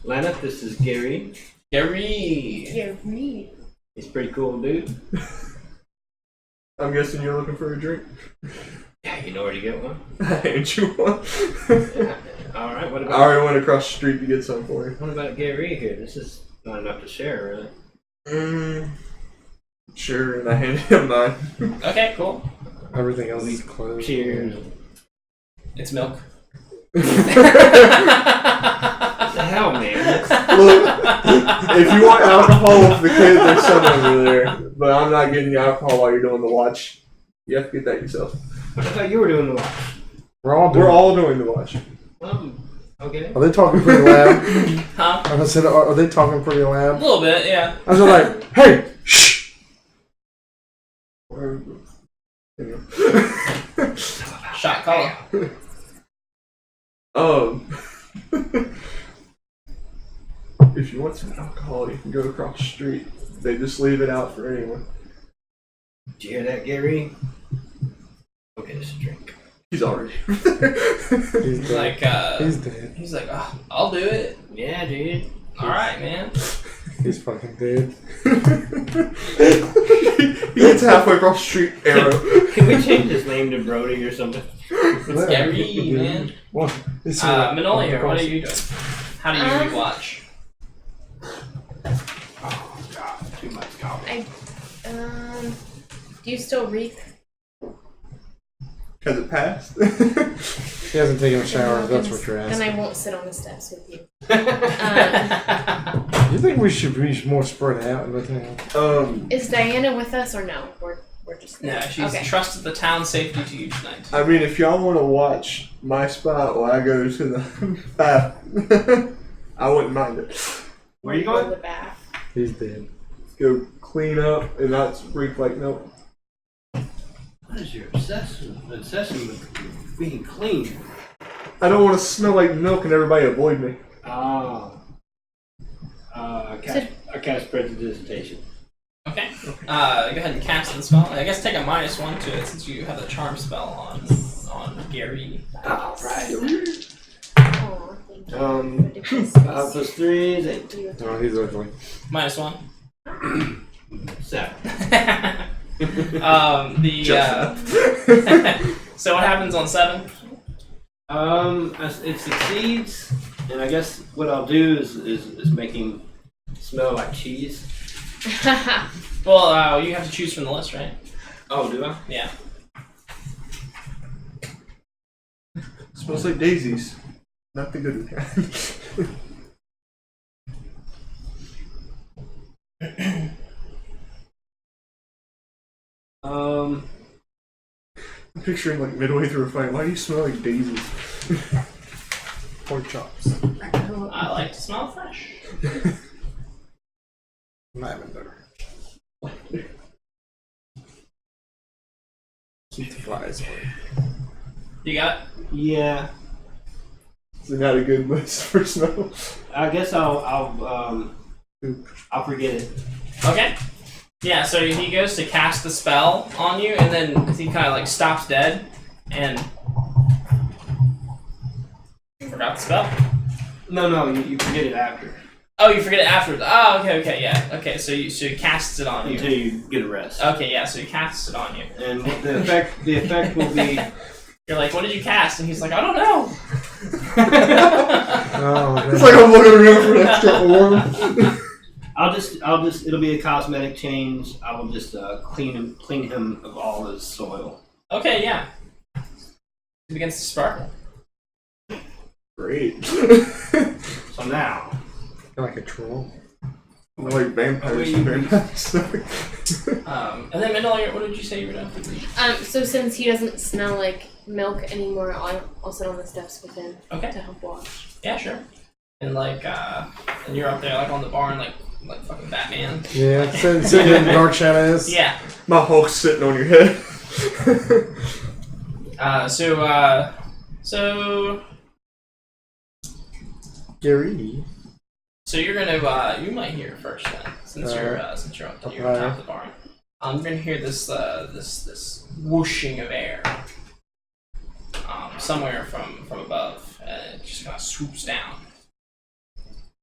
Lana, this is Gary. Gary. You're me. He's a pretty cool dude. I'm guessing you're looking for a drink. Yeah, you know where to get one. Ain't you one? All right. What I about already went across the street to get some for you. what about Gary here? This is not enough to share, really. Sure, and I handed him mine. Okay, cool. Everything else is closed. Cheers. It's milk. What the hell, man? Look, if you want alcohol with the kids, there's some over there. But I'm not getting you alcohol while you're doing the watch. You have to get that yourself. I thought you were doing the watch. We're all doing the watch. Okay. Are they talking pretty loud? Huh? I said, are they talking pretty A loud? little bit, yeah. I was like, hey, shh. Shot caller. If you want some alcohol, you can go across the street. They just leave it out for anyone. Did you hear that, Gary? Okay, this is a drink. He's already. He's dead. He's dead. He's like, oh, I'll do it. Yeah, dude. All right, man. He's fucking dead. He gets halfway across the street, arrow. Can we change his name to Brody or something? It's Gary, man. What? Manoli here, what are you doing? How do you rewatch? Oh God, too much coffee. Do you still reek? Has it passed? She hasn't taken a shower, if that's what you're Then asking. I won't sit on the steps with you. You think we should be more spread out in the town? Is Diana with us or no? We're just No, she's okay. trusted the town safety to you tonight. I mean, if y'all want to watch my spot while I go to the bath, I wouldn't mind it. Where are you Go to going? the bath. He's dead. Let's go clean up and not reek like milk. What is your obsession with being clean? I don't want to smell like milk and everybody avoid me. Oh. I cast prestidigitation. Okay. Go ahead and cast the spell. I guess take a -1 to it since you have the charm spell on Gary. All right. Aw, thank you. Ridiculous. 5 plus 3 is 8. No, he's ugly. -1. 7. So what happens on 7? It succeeds, and I guess what I'll do is make him smell like cheese. Well, you have to choose from the list, right? Oh, do I? Yeah. Smells like daisies. Not the good kind. I'm picturing like midway through a fight. Why do you smell like daisies? Pork chops. I like to smell fresh. Lavender. Keep the flies away. You got it? Yeah. Is it not a good list for smell? I guess I'll forget it. Okay. Yeah, so he goes to cast the spell on you, and then he kind of like stops dead, and forgot the spell. No, you forget it after. Oh, you forget it afterwards. Oh, okay, yeah. Okay, so he casts it on Until you. you get a rest. Okay, yeah, so he casts it on you. And the effect will be. You're like, what did you cast? And he's like, I don't know. Oh, man. It's like I'm looking around for an extra orb. I'll just it'll be a cosmetic change. I will just clean him of all his soil. Okay, yeah. He begins to sparkle. Great. So now, Like a troll. Like vampires and vampires. And then Mandalorian, what did you say you were doing? So since he doesn't smell like milk anymore, I'll sit on the steps with him Okay. to help wash. Yeah, sure. And like, and you're up there like on the barn, like like fucking Batman. Yeah, sitting in dark shadows. Yeah. My Hulk's sitting on your head. So Gary. So you're gonna you might hear it first then, since you're on top of the barn. You're gonna hear this this whooshing of air somewhere from above, and it just kind of swoops down.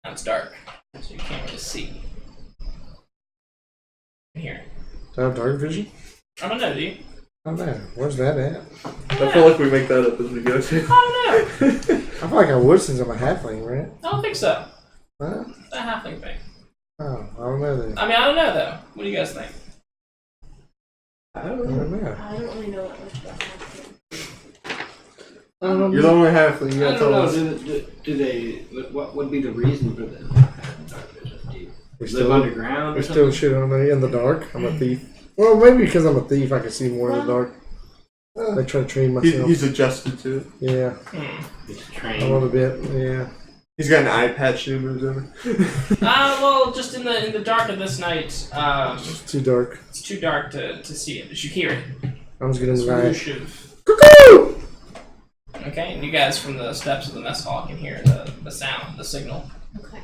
Now it's dark, so you can't really see. You can hear it. Do I have dark vision? I don't know, do you? I don't know. Where's that at? I feel like we make that up as we go too. I don't know. I feel like I would since I'm a halfling, right? I don't think so. Huh? It's a halfling thing. Oh, I don't know then. I mean, I don't know though. What do you guys think? I don't know. I don't really know that much about that. You're the only halfling. You I gotta don't tell know. us. Do they? What would be the reason for them? Dark vision? Do you We live still, underground? we Or still something? shit on me in the dark. I'm a thief. Well, maybe because I'm a thief, I can see more in the dark. I try to train myself. He's adjusted to it. Yeah, It's a trained. little bit. Yeah. He's got an eye patch that moves over. Well, just in the dark of this night, It's too dark. it's too dark to see it, but you hear it. I'm just gonna This die. whoosh of. Cuckoo! Okay, and you guys from the steps of the mess hall can hear the sound, the signal. Okay.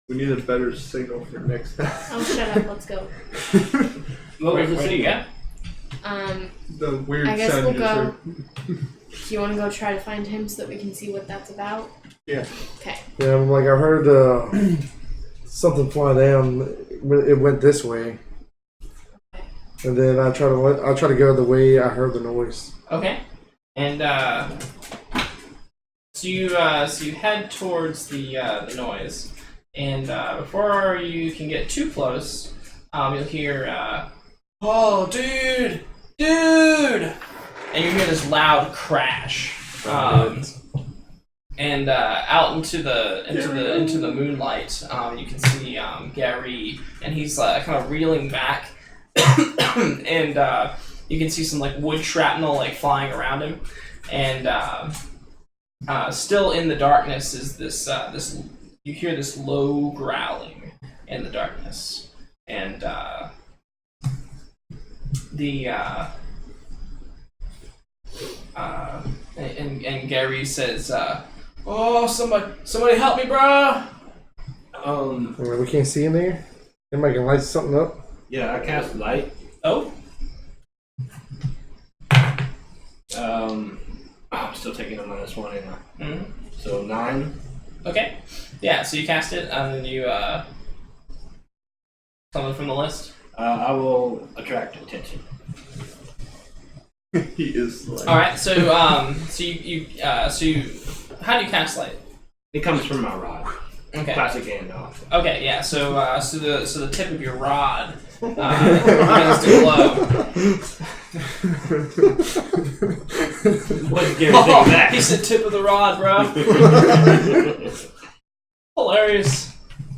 We need a better signal for next time. Oh, shut up. Let's go. What was the Where do you signal? go? The weird I guess sound we'll you just go. heard. Do you want to go try to find him so that we can see what that's about? Yeah. Okay. Yeah, I'm like I heard something fly down. It went this way, and then I try to go the way I heard the noise. Okay, and so you head towards the noise, and before you can get too close, you'll hear oh dude, and you hear this loud crash. And out into the moonlight, you can see Gary, and he's kind of reeling back, and you can see some like wood shrapnel like flying around him, and still in the darkness is this you hear this low growling in the darkness, and and Gary says, "Oh, somebody help me, bro!" We can't see in there. Anybody can light something up. Yeah, I cast light. Oh, I'm still taking a -1 anyway. mm-hmm. So 9. Okay. Yeah, so you cast it, and then you something from the list. I will attract attention. He is like. All right. So so you how do you cast light? It comes from my rod. Okay. Classic Gandalf. Okay. Yeah. So the tip of your rod begins to glow. What did Gary think of that? He said tip of the rod, bro. Hilarious.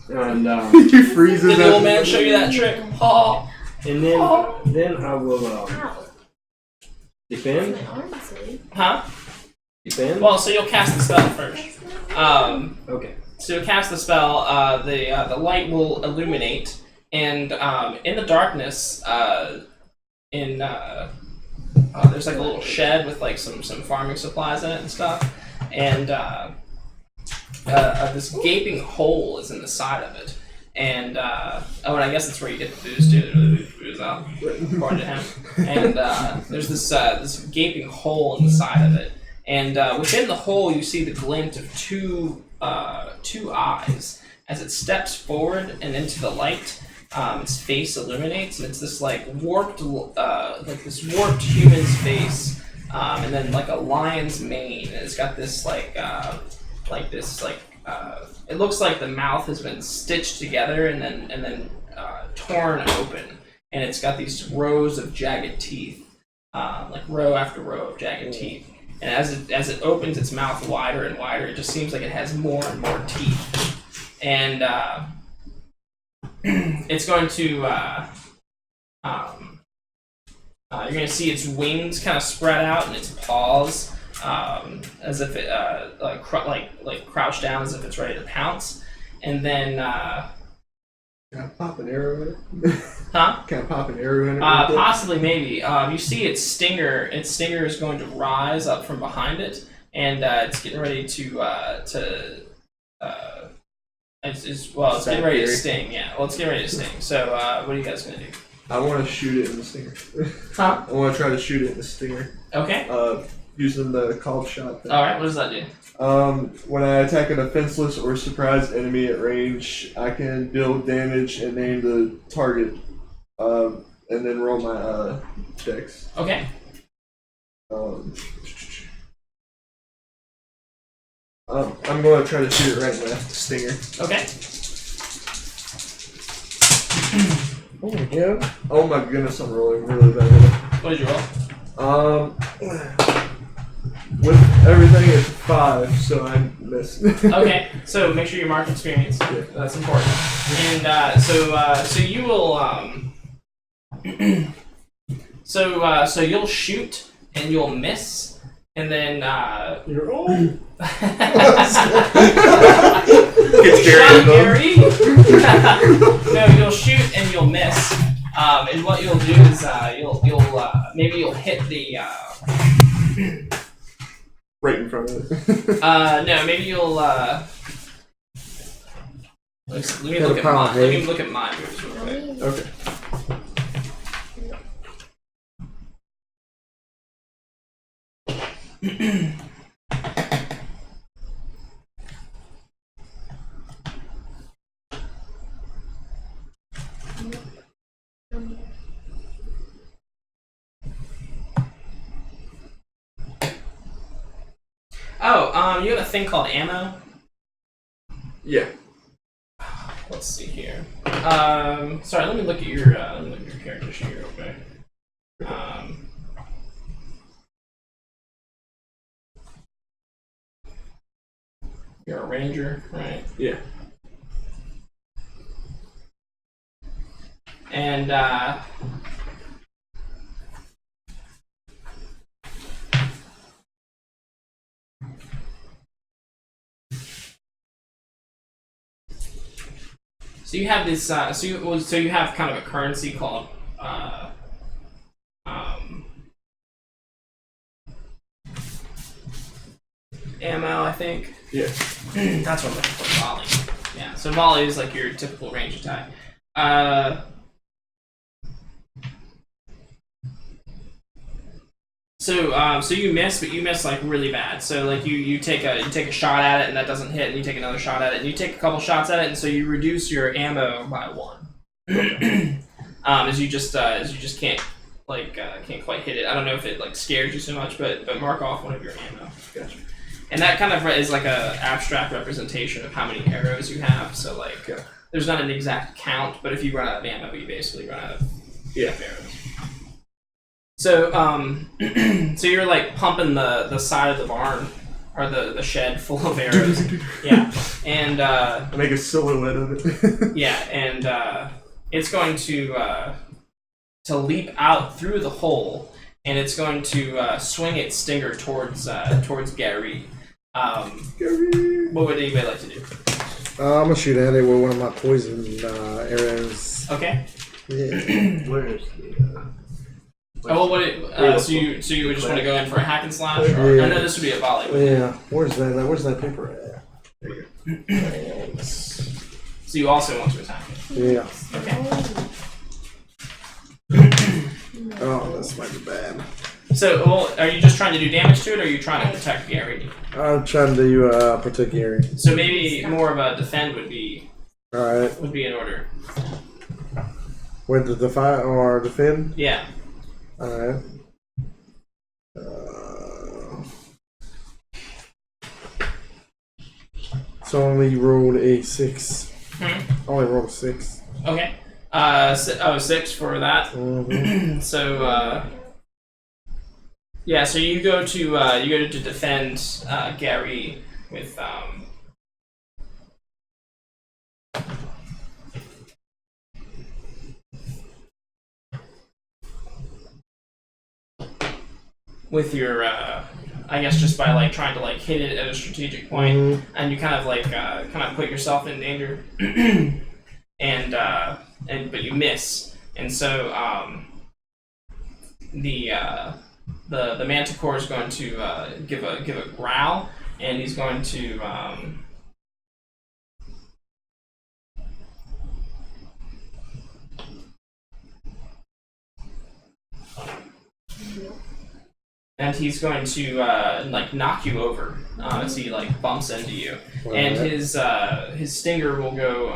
And He freezes Did the old up. man show you that trick? Oh. and then I will Ow. defend. My arm, silly. Huh? Defend. Well, so you'll cast the spell first. Okay. So you cast the spell. The light will illuminate, and in the darkness, there's like a little shed with like some farming supplies in it and stuff, and this gaping hole is in the side of it, and and I guess that's where you get the booze too. The booze out, according to him. And there's this gaping hole in the side of it, and within the hole you see the glint of two eyes. As it steps forward and into the light, its face illuminates, and it's this like warped human's face, and then like a lion's mane. And it's got this it looks like the mouth has been stitched together and then torn open, and it's got these rows of jagged teeth, like row after row of jagged teeth. And as it opens its mouth wider and wider, it just seems like it has more and more teeth. And it's going to you're going to see its wings kind of spread out and its paws as if it like crouched down as if it's ready to pounce. And then Can I pop an arrow in it? Huh? Can I pop an arrow in it? real quick? Possibly, maybe. You see its stinger. Its stinger is going to rise up from behind it, and it's getting ready to it's getting ready to sting. Yeah. Well, it's getting ready to sting. So, what are you guys gonna do? I want to shoot it in the stinger. Huh? I want to try to shoot it in the stinger. Okay. Using the called shot thing. All right. What does that do? When I attack a defenseless or surprised enemy at range, I can deal damage and name the target, and then roll my dex. Okay. I'm going to try to shoot it right in the stinger. Okay. Oh my god. Oh my goodness, I'm rolling really bad. What did you roll? With everything, it's 5, so I missed. Okay, so make sure you mark experience. Yeah. That's important. And so you will so you'll shoot and you'll miss, and then You're old. It's shot, Gary. No, you'll shoot and you'll miss. And what you'll do is maybe you'll hit the right in front of it. no, maybe you'll let me look at mine. Let me look at mine moves real quick. Okay. Oh, you got a thing called ammo? Yeah. Let's see here. Sorry, let me look at your character sheet real quick. You're a ranger, right? Yeah. And so you have this. So you have kind of a currency called ammo, I think. Yeah. That's what I'm looking for. Volley. Yeah. So volley is like your typical range attack. So you miss, but you miss like really bad. So like you take a shot at it and that doesn't hit, and you take another shot at it, and you take a couple shots at it, and so you reduce your ammo by 1. As you just can't can't quite hit it. I don't know if it like scares you so much, but mark off one of your ammo. Gotcha. And that kind of is like a abstract representation of how many arrows you have. So like there's not an exact count, but if you run out of ammo, you basically run out of arrows. So so you're like pumping the side of the barn or the shed full of arrows. Yeah. And I make a silhouette of it. yeah, and it's going to leap out through the hole, and it's going to swing its stinger towards Gary. Gary. What would anybody like to do? I'm gonna shoot at it with one of my poison arrows. Okay. Yeah. Where is the? Oh, well, so you would just want to go in for a hack and slash? Or, Yeah. I know this would be a volley. Yeah. Where's that paper at? There you go. So you also want to attack it. Yeah. Okay. Oh, this might be bad. So, well, are you just trying to do damage to it, or are you trying to protect Gary? I'm trying to do protect Gary. So maybe more of a defend would be Alright. in order. With the defy or defend? Yeah. Alright. So only rolled a 6. Only rolled a 6. Okay. 6 for that. Mm-hmm. So yeah, so you go to defend Gary with your I guess just by like trying to like hit it at a strategic point, and you kind of put yourself in danger. and but you miss, and so the manticore is going to give a growl, and he's going to like knock you over as he like bumps into you, and his stinger will go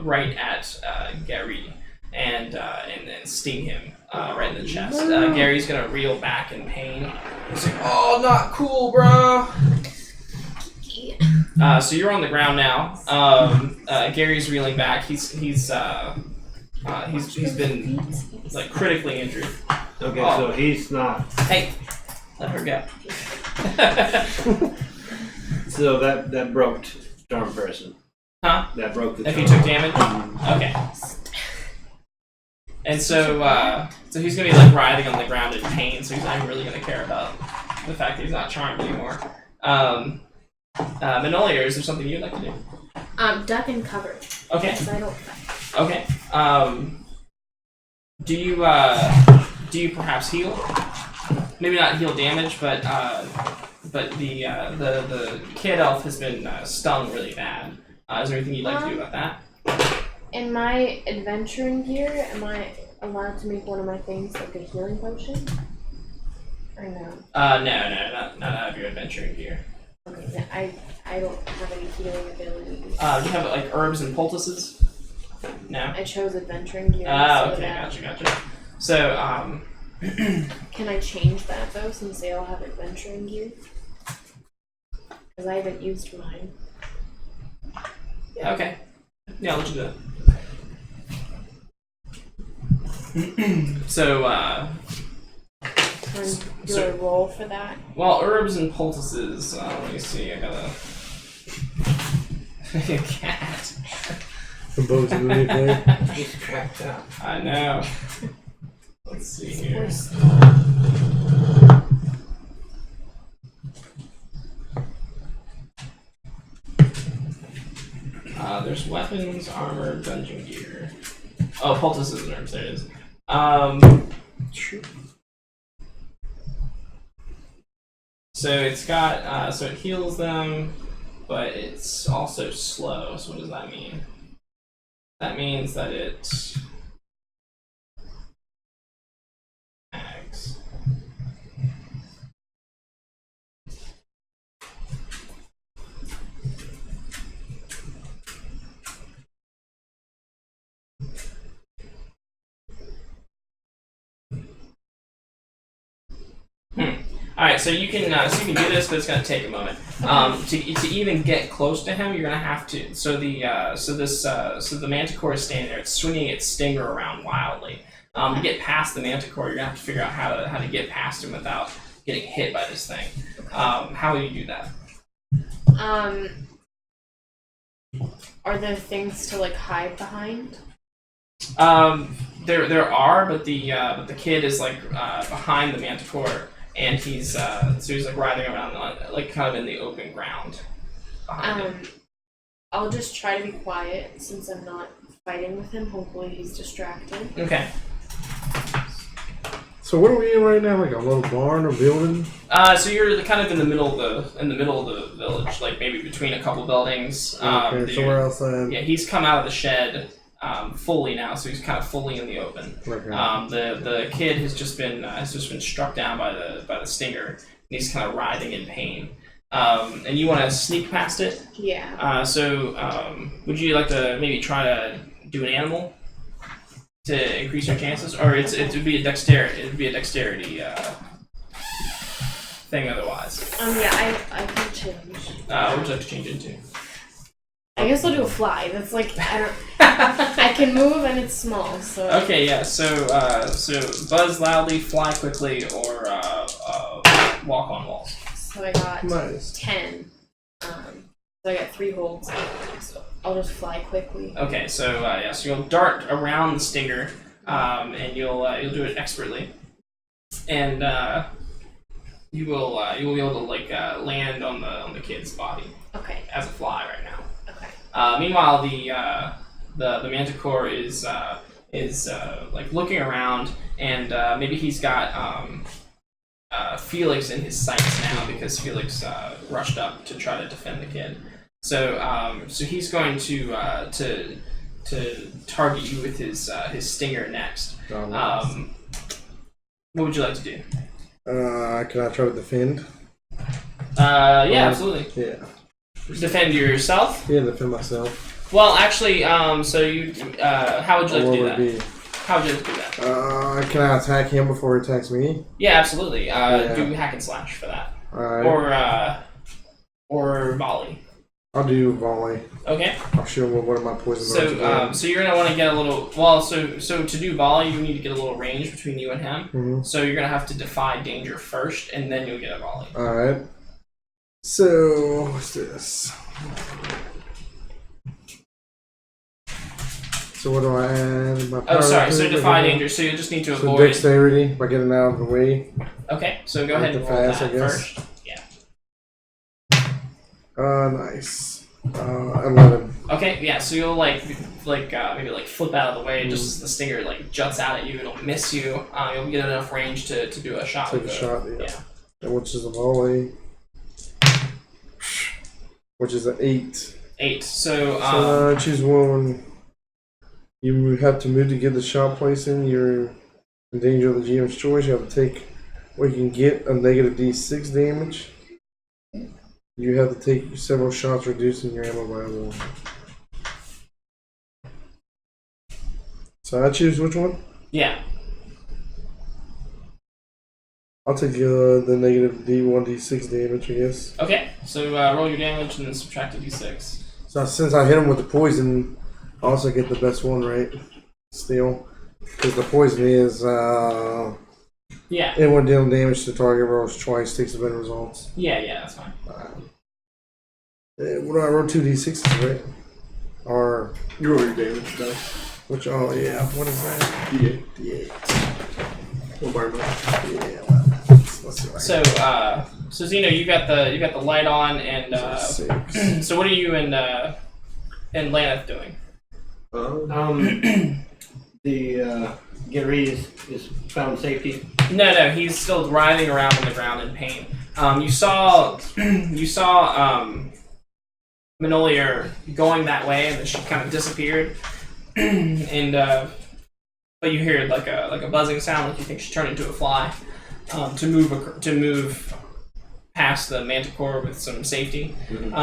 right at Gary and sting him right in the chest. Gary's gonna reel back in pain. He's like, "Oh, not cool, bro." So you're on the ground now. Gary's reeling back. He's been like critically injured. Okay, so he's not. Hey, let her go. So that broke charm person. Huh? That broke the If charm. he took damage? Okay. And so he's gonna be like writhing on the ground in pain. So he's not even really gonna care about the fact that he's not charmed anymore. Manolia, is there something you'd like to do? Duck and cover. Okay. Because I don't fight. Okay. Do you perhaps heal? Maybe not heal damage, but the kid elf has been stung really bad. Is there anything you'd like to do about that? In my adventuring gear, am I allowed to make one of my things like a healing potion? Or no? No, not out of your adventuring gear. Okay, then I don't have any healing abilities. Do you have like herbs and poultices? No. I chose adventuring gear. Okay, that gotcha. So, can I change that though, since they all have adventuring gear? Because I haven't used mine. yeah, okay. Yeah, I'll let you do that. So, Do I roll for that? well, herbs and poultices. Let me see. I gotta. Cat. Composing anything. He's cracked out. I know. Let's see here. There's weapons, armor, dungeon gear. Oh, poultices and herbs. There it is. So it's got so it heals them, but it's also slow. So what does that mean? That means that it acts. All right, so you can do this, but it's going to take a moment. To even get close to him, you're going to have to. So the manticore is standing there. It's swinging its stinger around wildly. To get past the manticore, you're going to have to figure out how to get past him without getting hit by this thing. How will you do that? Are there things to like hide behind? There are, but the kid is like behind the manticore. And he's like writhing around like kind of in the open ground behind him. I'll just try to be quiet since I'm not fighting with him. Hopefully he's distracted. Okay. So what are we in right now? Like a little barn or building? So you're kind of in the middle of the village, like maybe between a couple buildings. Okay, so where else? Yeah, he's come out of the shed fully now, so he's kind of fully in the open. Okay. The kid has just been struck down by the stinger, and he's kind of writhing in pain. And you want to sneak past it? Yeah. So would you like to maybe try to do an animal to increase your chances, or it would be a dexterity? It would be a dexterity thing otherwise. Yeah, I can change. What would you like to change into? I guess I'll do a fly. That's like I can move and it's small. So okay, yeah. So buzz loudly, fly quickly, or walk on walls. So I got Nice. 10. So I got 3 holds. So I'll just fly quickly. Okay, so so you'll dart around the stinger, and you'll do it expertly, and you will be able to like land on the kid's body. Okay. As a fly right now. Okay. Meanwhile, the Manticore is like looking around, and maybe he's got Felix in his sights now because Felix rushed up to try to defend the kid. So so he's going to target you with his stinger next. What would you like to do? Can I try to defend? Yeah, absolutely. Yeah. Defend yourself? Yeah, defend myself. Well, actually, so you, how would you like to do that? Be? How would you like to do that? Can I attack him before he attacks me? Yeah, absolutely. Do hack and slash for that. Alright. Or volley. I'll do volley. Okay. I'll shoot him with one of my poison darts. So you're gonna want to get a little. Well, so to do volley, you need to get a little range between you and him. Mm-hmm. So you're gonna have to defy danger first, and then you'll get a volley. Alright. So what's this? So what do I add? My Oh, sorry. So power defy danger. So you just need to so avoid. dexterity by getting out of the way. Okay. So go ahead and roll fast, that I guess. first. Yeah. Nice. 11. Okay. Yeah. So you'll maybe flip out of the way just as the stinger juts out at you. It'll miss you. You'll get enough range to do a shot. Take with a shot. yeah. Which is a volley. Which is an 8. 8. So choose one. You have to move to get the shot placed in. You're in danger of the GM's choice. You have to take what you can get a negative D6 damage. You have to take several shots, reducing your ammo by 1. So I choose which one? Yeah. I'll take the negative D1 D6 damage, I guess. Okay. So roll your damage and then subtract a D6. So since I hit him with the poison, I also get the best one, right? Still. Because the poison is, Yeah. anyone dealing damage to target rolls twice takes the better results. Yeah, that's fine. What do I roll? 2d6s, right? Or You roll your damage dice. which? Oh yeah. What is that? D8. D8. One bar more. Yeah. Well, let's see. So Zeno, you got the light on, and 6. so what are you and Laneth doing? The Gary is found safety. No, he's still writhing around on the ground in pain. You saw Manolier going that way, and then she kind of disappeared. And but you hear like a buzzing sound, like you think she turned into a fly. To move past the Manticore with some safety. Mm-hmm.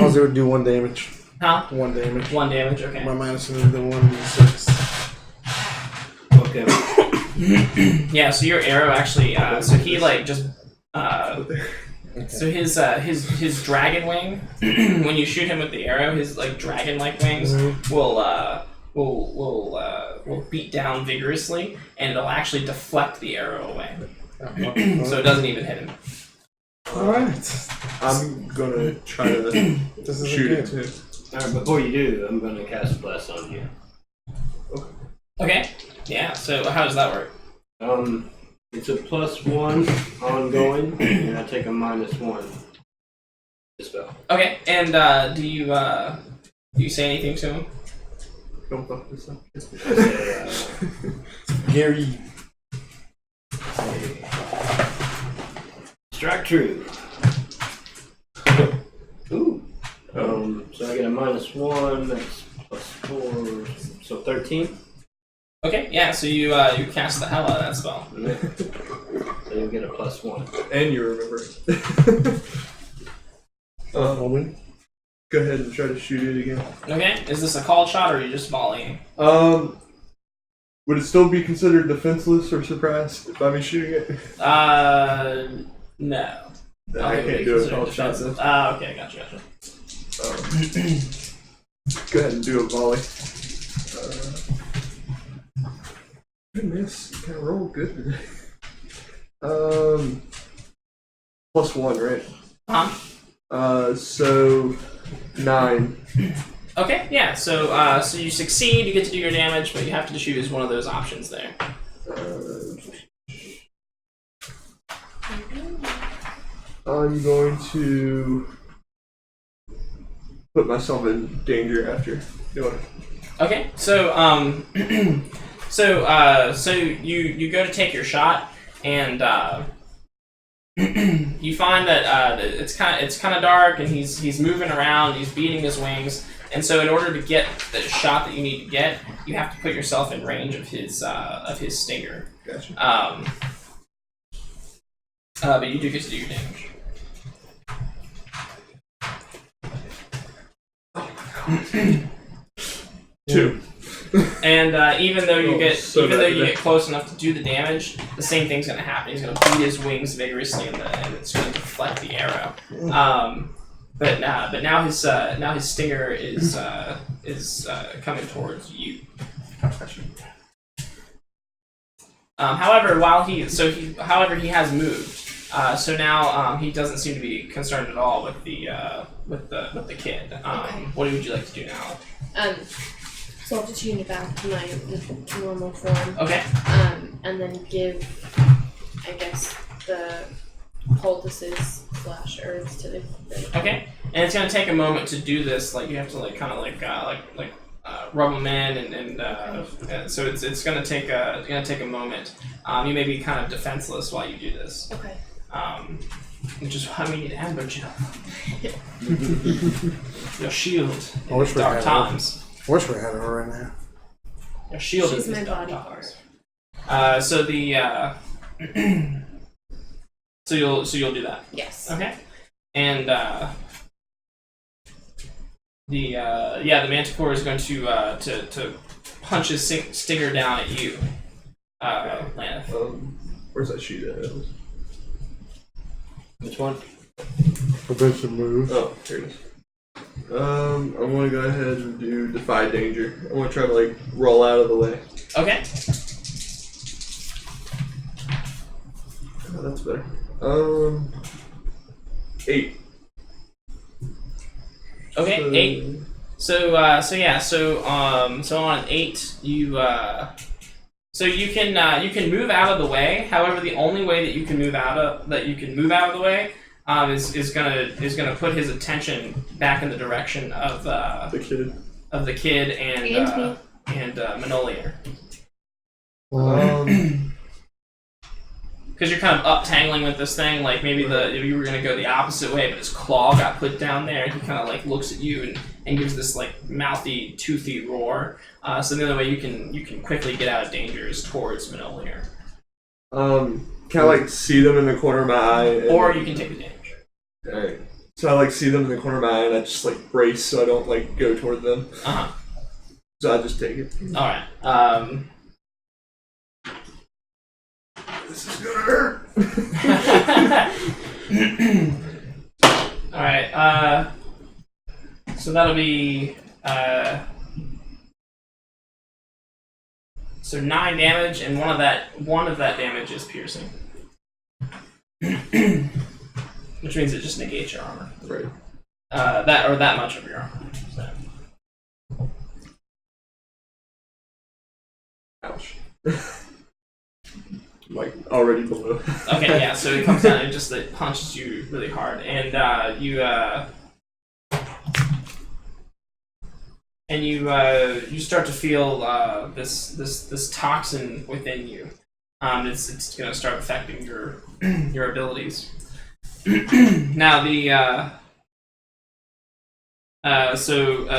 I was able to do 1 damage. Huh? 1 damage. 1 damage. Okay. My minus is the 1d6. Okay. Yeah. So your arrow actually. So he just. Okay. So his dragon wing, when you shoot him with the arrow, his dragon-like wings will beat down vigorously, and it'll actually deflect the arrow away, so it doesn't even hit him. All right. I'm gonna try to This is shoot good. it too. Alright, before you do, I'm gonna cast Bless on you. Okay. Yeah. So how does that work? It's a +1 ongoing, and I take a -1 to spell. Okay. And do you say anything to him? Don't fuck this up. I say, Gary. strike true. Ooh. So I get a -1. That's +4, so 13. Okay. Yeah. So you cast the hell out of that spell. So you get a +1. And you remember it. Go ahead and try to shoot it again. Okay. Is this a called shot, or are you just volleying? Would it still be considered defenseless or suppressed if I'm shooting it? No. I can't do a called shot then. Okay. Gotcha. Go ahead and do a volley. Goodness, kind of roll good today. +1, right? So 9. Okay, yeah. So you succeed. You get to do your damage, but you have to choose one of those options there. I'm going to put myself in danger after doing it. Okay, so so you go to take your shot, and you find that it's kind of dark, and he's moving around, he's beating his wings, and so in order to get the shot that you need to get, you have to put yourself in range of his stinger. Gotcha. But you do get to do your damage. Two. And even though you get so get close enough to do the damage, the same thing's going to happen. He's going to beat his wings vigorously, and it's going to deflect the arrow. But now his stinger is coming towards you. However, he has moved. So now he doesn't seem to be concerned at all with the kid. Okay. What would you like to do now? So I'll just change it back to my normal form. Okay. And then give, I guess, the poultices / herbs to the Okay. And it's gonna take a moment to do this. Like you have to rub them in, and so it's gonna take a moment. You may be kind of defenseless while you do this. Okay. Which is why we need Amber Jill. Your shield I in wish these we dark had times. Wish we had her right now. Your shield She's in these my dark bodyguard. times. So the so you'll do that. Yes. Okay. And the manticore is going to punch his stinger down at you, Laneth. Where's that sheet at? Which one? Prevention move. Oh, here it is. I'm gonna go ahead and do Defy Danger. I want to try to roll out of the way. Okay. Oh, that's better. 8. Okay, 8. So on an 8, you can move out of the way. However, the only way that you can move out of the way is gonna put his attention back in the direction of The kid. and Manolier. Because you're kind of up-tangling with this thing, like maybe you were gonna go the opposite way, but his claw got put down there, and he kind of looks at you and gives this mouthy, toothy roar. So the only way you can quickly get out of danger is towards Manolier. Can I see them in the corner of my eye? Or you can take the damage. Alright. So I see them in the corner of my eye, and I just brace so I don't go toward them. So I just take it. All right. This is gonna hurt. All right. So that'll be so 9 damage, and one of that damage is piercing, which means it just negates your armor. Right. That much of your armor. So. Ouch. Already below. Okay, yeah. So it comes down and it punches you really hard, and you start to feel this toxin within you. It's going to start affecting your abilities. Now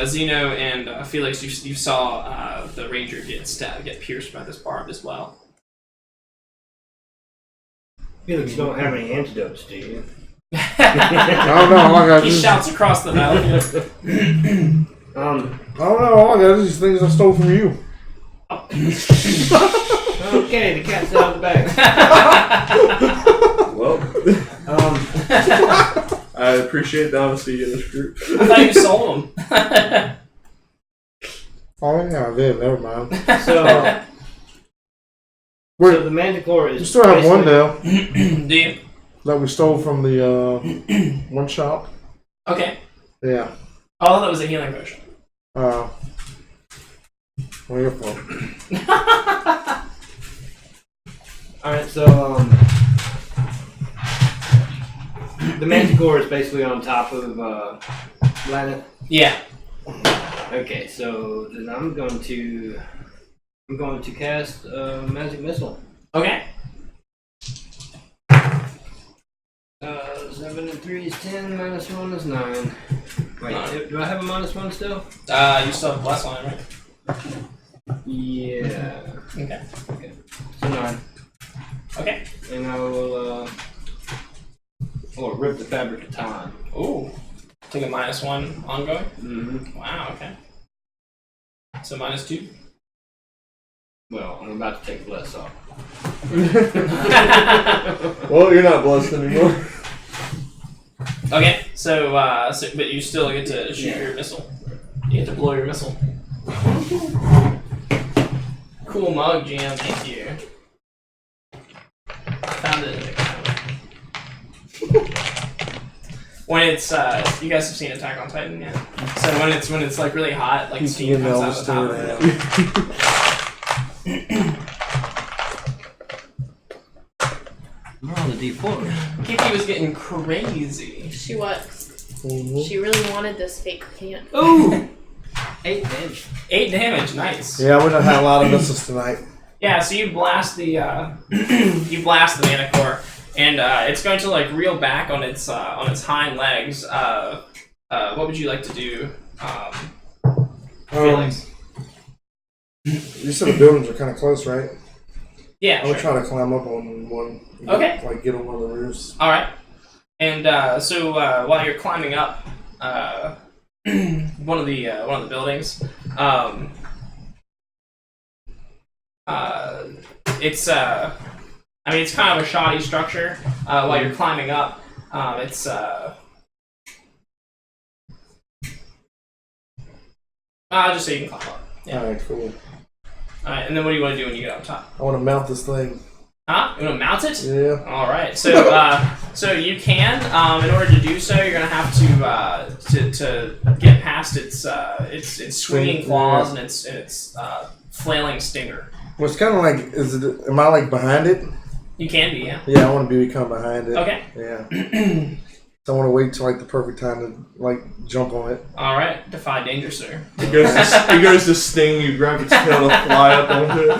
Zeno and Felix, you saw the ranger get pierced by this barb as well. Felix, you don't have any antidotes, do you? Oh no! All I got He shouts across the battlefield. Oh no! All I got is these things I stole from you. Okay, the cat's out of the bag. Well, I appreciate the honesty in this group. I thought you sold them. Oh yeah, I did. Never mind. So the Manticore is. We still have one now Do you? that we stole from the one shop. Okay. Yeah. Oh, that was a healing potion. Well, your fault. Alright, so the Manticore is basically on top of Laneth. Yeah. Okay, so then I'm going to cast magic missile. Okay. 7 and 3 is 10, minus 1 is 9. Wait, do I have a minus 1 still? You still have plus on it, right? Yeah. Okay. So 9. Okay. And I will rip the fabric of time. Ooh. Take a -1 ongoing? Mm-hmm. Wow, okay. So -2? Well, I'm about to take less off. Well, you're not blessed anymore. Okay, so but you still get to shoot your missile. You get to blow your missile. Cool mug, GM. Thank you. Found it in the when it's you guys have seen Attack on Titan, yeah. So when it's like really hot, like steam comes out of the top of it. We're on the D4. Kiki was getting crazy. She was. She really wanted this fake can. Ooh! 8 damage. 8 damage, nice. Yeah, we done had a lot of missiles tonight. Yeah, so you blast the mana core, and it's going to like reel back on its hind legs. What would you like to do? Felix? You said the buildings are kind of close, right? Yeah, I would sure. try to climb up on one. Okay. Like get on one of the roofs. All right. And so while you're climbing up one of the buildings, it's it's kind of a shoddy structure. While you're climbing up, it's just so you can climb up. Yeah. All right, cool. All right. And then what do you want to do when you get up top? I want to mount this thing. Huh? You want to mount it? Yeah. All right. So, so you can. In order to do so, you're gonna have to get past its swinging claws and its flailing stinger. Well, it's kind of like, am I like behind it? You can be, yeah. Yeah, I want to become behind it. Okay. Yeah. So I want to wait till like the perfect time to like jump on it. All right. Defy danger, sir. It goes to sting, you grab its tail to fly up onto it.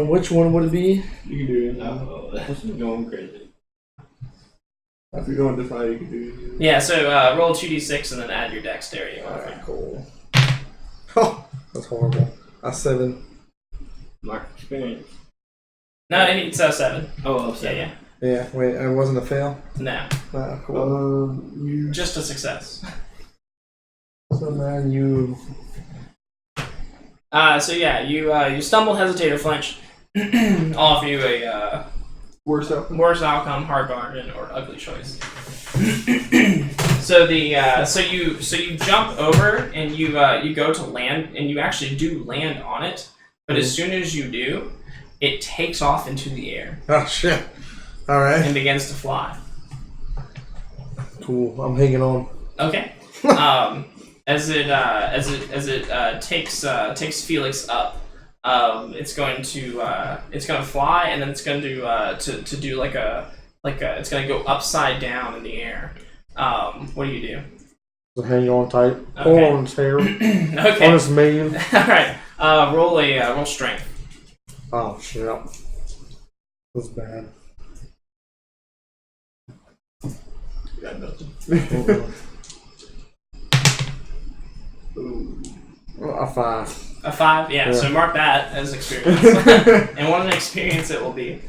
Which one would it be? You can do it. Oh, that's going crazy. If you're going to defy, you can do it. Yeah. So roll 2d6 and then add your dexterity. Alright, cool. Oh, that's horrible. A 7. Mark experience. No, it's 7. Oh, Yeah, yeah. Yeah, wait, it wasn't a fail? No, Ah, cool. You. just a success. So man, you. So yeah, you stumble, hesitate, or flinch. I'll offer you a Worst outcome. worst outcome, hard bargain, or ugly choice. So you jump over and you go to land and you actually do land on it, but as soon as you do, it takes off into the air Oh shit! All right, and begins to fly. cool. I'm hanging on. Okay. As it takes Felix up, it's going to fly and then it's going to do like a it's going to go upside down in the air. What do you do? So hang on tight. Okay. Hold on his hair. Okay. On his mane. All right. Roll strength. Oh shit! That's bad. Got nothing. A 5. A 5. Yeah. Yeah. So mark that as experience, and what an experience it will be.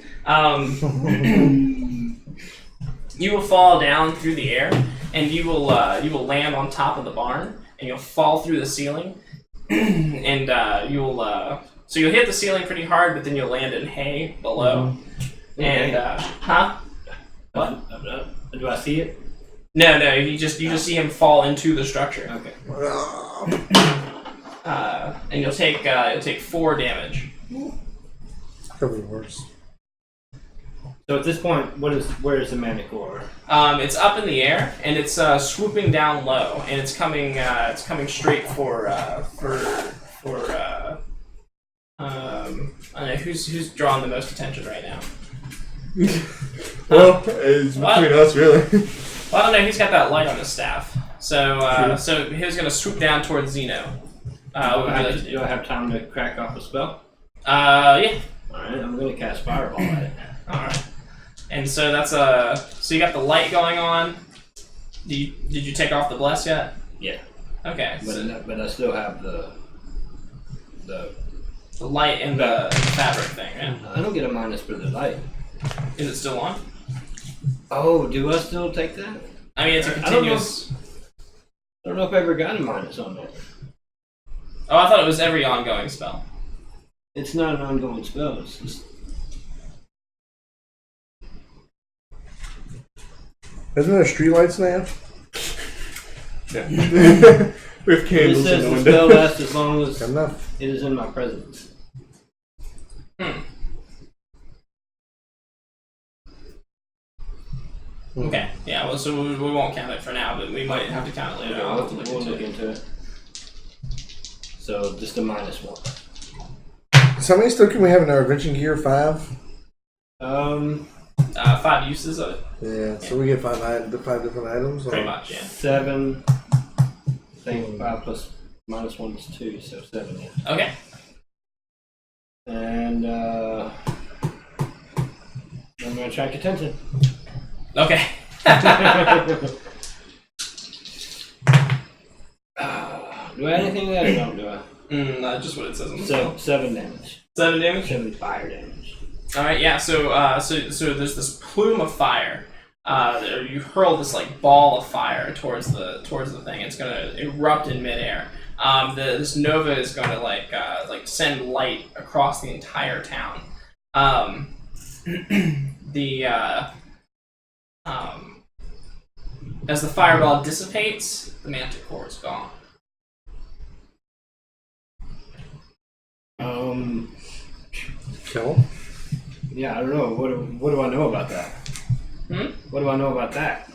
You will fall down through the air, and you will land on top of the barn, and you'll fall through the ceiling, and you'll hit the ceiling pretty hard, but then you'll land in hay below, and huh? What? Do I see it? No, you just see him fall into the structure, Okay. and you'll take 4 damage. Could be worse. So at this point, where is the manic ore? It's up in the air and it's swooping down low, and it's coming straight for I don't know who's drawing the most attention right now. Well, it's between us, really. Well, I don't know. He's got that light on his staff, so he was gonna swoop down towards Zeno. What would you like to do? Do I have time to crack off a spell? Yeah. Alright, I'm gonna cast Fireball at it. Alright. And so that's so you got the light going on. Did you take off the bless yet? Yeah. Okay. But I still have the light and the fabric thing, right? I don't get a minus for the light. Is it still on? Oh, do I still take that? I mean, it's a continuous. I don't know if I ever got a minus on that. Oh, I thought it was every ongoing spell. It's not an ongoing spell. It's just Isn't there streetlights now? Yeah. We have it candles in says the the window. spell lasts as long as Enough. it is in my presence. Okay. Yeah. Well, so we won't count it for now, but we might have to count it later. I'll have to We'll look into it. So just a -1. So how many still can we have in our invention gear? 5? 5 uses of it. Yeah, so we get 5 different items. Pretty or- much. Yeah. 7. I think 5 plus -1 is 2, so 7. Yeah. Okay. And I'm gonna attract attention. Okay. Do I have anything there? No, do I? Just what it says on the So spell. 7 damage. 7 damage. 7 fire damage. All right, yeah. So there's this plume of fire. You hurl this like ball of fire towards the thing. It's gonna erupt in midair. This nova is gonna like send light across the entire town. As the fireball dissipates, the manticore is gone. Kill 'em? Yeah, I don't know. What do I know about that? What do I know about that?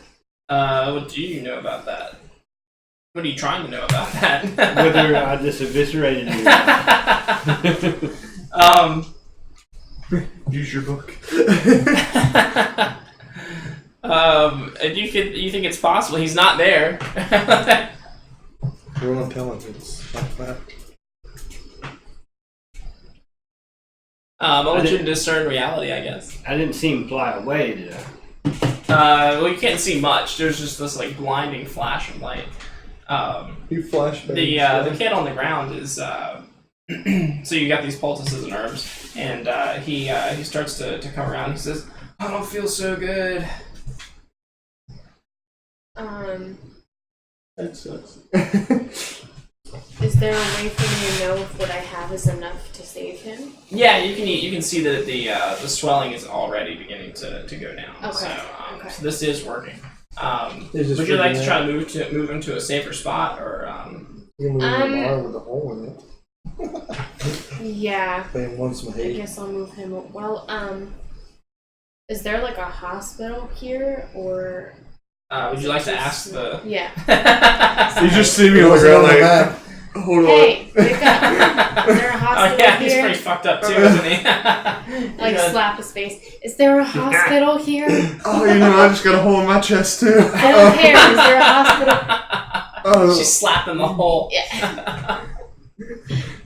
What do you know about that? What are you trying to know about that? Whether I just eviscerated you. Use your book. And you think it's possible he's not there? Roll intelligence. Like that. I want you to discern reality, I guess. I didn't see him fly away, did I? Well, you can't see much. There's just this like blinding flash of light. You flashbang. The kid on the ground is so you got these poultices and herbs, and he starts to come around. He says, "I don't feel so good." That sucks. Is there a way for me to know if what I have is enough to save him? Yeah, you can see that the swelling is already beginning to go down. Okay. So this is working. It's just Would you like to freaking try to move him to a safer spot, or You can move in the bar with a hole in it. Yeah. They want some I hate. guess I'll move him. Well, is there like a hospital here, or? would you like to ask the? Yeah. You just see me on the What's it ground on the like, map? hold on. Hey, wake up! Is there a Oh hospital yeah, he's here? pretty fucked up too, isn't he? Like slap his face. Is there a hospital here? Oh, I just got a hole in my chest too. I don't care. Is there a hospital? She's slapping the hole. Yeah.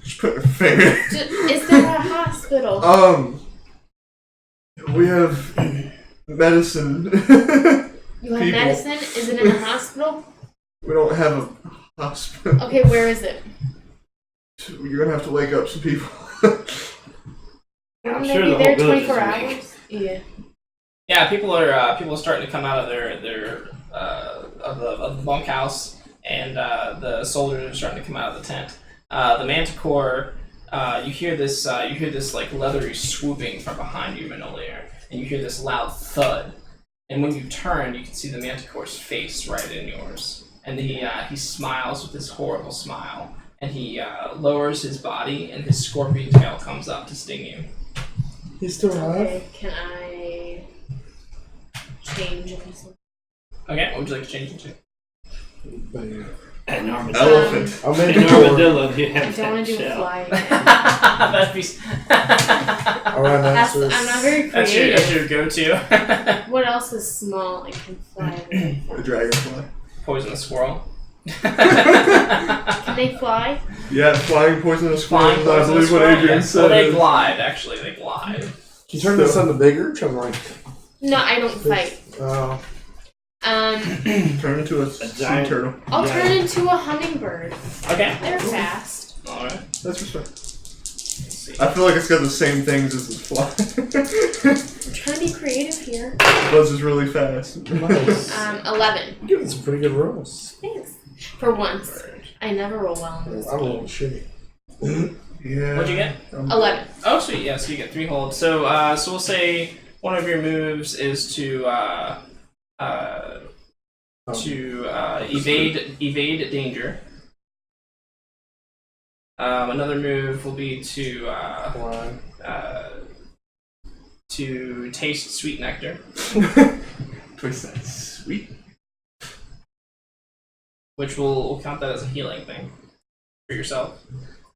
Just put her finger. Is there a hospital? We have medicine. You have people. medicine? Is it in a hospital? We don't have a hospital. Okay, where is it? You're gonna have to wake up some people. Wouldn't I'm they sure be the there whole village 24 is hours? Yeah. Yeah, people are starting to come out of their of the bunkhouse, and the soldiers are starting to come out of the tent. The manticore, you hear this like leathery swooping from behind you, Manolier, and you hear this loud thud. And when you turn, you can see the manticore's face right in yours, and he smiles with this horrible smile, and he lowers his body, and his scorpion tail comes up to sting you. He's still alive? Okay, can I change into something? Okay, what would you like to change it to? An armadillo. Elephant. I'm An in the armadillo, you I have don't want that to do shell. flying. That'd be. Alright, masters. I'm not very That's creative. your go-to. What else is small and can fly? Really A fast? dragonfly. Poisonous squirrel. Can they fly? Yeah, flying poisonous Flying squirrels. I poisonous believe what squirrel, Adrian yes. said. Well, they is- glide. Actually, they glide. Can you turn this into bigger? Trying to like. No, I don't fight. Turn into a sea giant- turtle. I'll Yeah. turn into a hummingbird. Okay. They're fast. All right. That's respect. Let's see. I feel like it's got the same things as the fly. I'm trying to be creative here. Buzz is really fast. Nice. 11. You're getting some pretty good rolls. Thanks. For once. I never roll well on this I'm a game. little shitty. Yeah. What'd you get? 11. Oh, sweet. Yeah, so you get 3 holds. So, so we'll say one of your moves is to evade danger. Another move will be to taste sweet nectar, Twist that sweet. which we'll count that as a healing thing for yourself.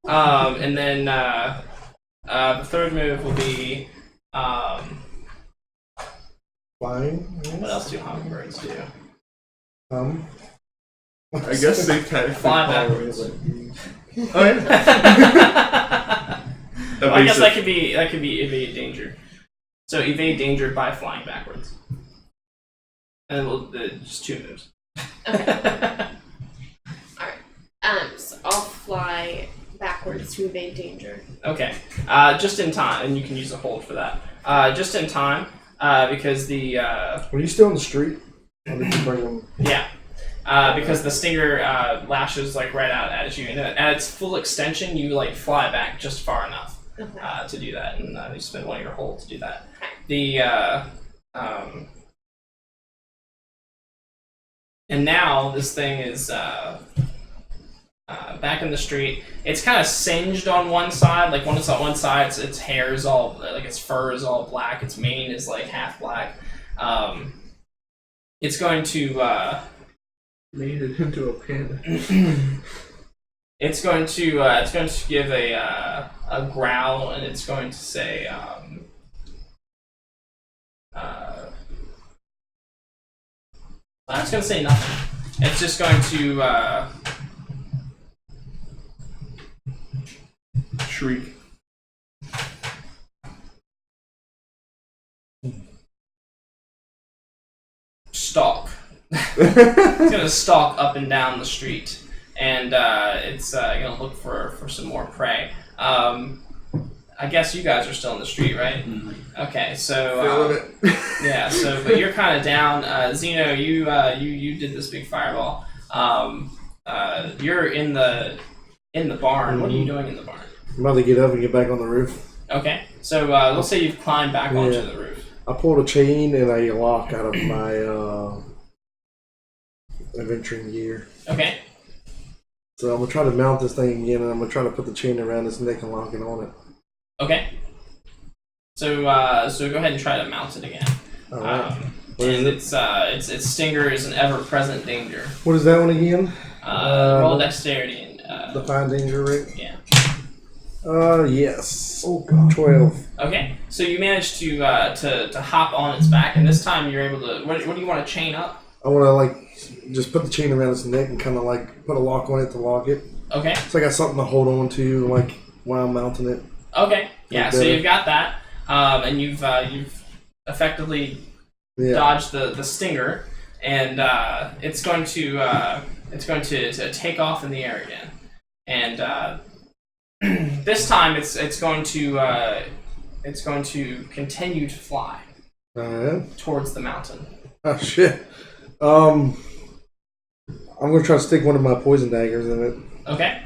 And then the third move will be Flying. what else do hummingbirds do? I guess they technically Fly follow backwards. it. Oh yeah. Well, I guess that could be evade danger. So evade danger by flying backwards. And we'll just 2 moves. Okay. So I'll fly backwards to evade danger. Okay. Just in time, and you can use a hold for that. Just in time, because the Were you still in the street? Or did you bring them? yeah. Because the stinger lashes like right out at you, and at its full extension, you like fly back just far enough Okay. to do that, and you spend one of your holds to do that. The and now this thing is back in the street. It's kind of singed on one side, like when it's on one side, its hair is all like its fur is all black, its mane is like half black. It's going to. Made it into a panda. It's going to give a growl, and it's going to say it's going to say nothing. It's just going to Shriek. stalk. It's going to stalk up and down the street, and it's going to look for some more prey. I guess you guys are still in the street, right? Mm-hmm. Okay, so Feeling it. yeah, so but you're kind of down. Zeno, you did this big fireball. You're in the barn. What are you doing in the barn? I'm about to get up and get back on the roof. Okay, so let's say you've climbed back onto Yeah. the roof. I pulled a chain and a lock out of my adventuring gear. Okay, So I'm gonna try to mount this thing again, and I'm gonna try to put the chain around his neck and lock it on it. okay. So so go ahead and try to mount it again. All right. And its stinger is an ever-present danger. What is that one again? Roll dexterity and The fine danger rate. yeah. Yes. Oh God. 12. Okay, so you managed to hop on its back, and this time you're able to. What do you want to chain up? I want to like just put the chain around his neck and kind of like put a lock on it to lock it. Okay. So I got something to hold on to like while I'm mounting it. Okay. Yeah. Like So that. you've got that, and you've effectively Yeah. dodged the stinger, and it's going to take off in the air again, and this time it's going to continue to fly Alright. towards the mountain. Oh shit. I'm gonna try to stick one of my poison daggers in it. Okay.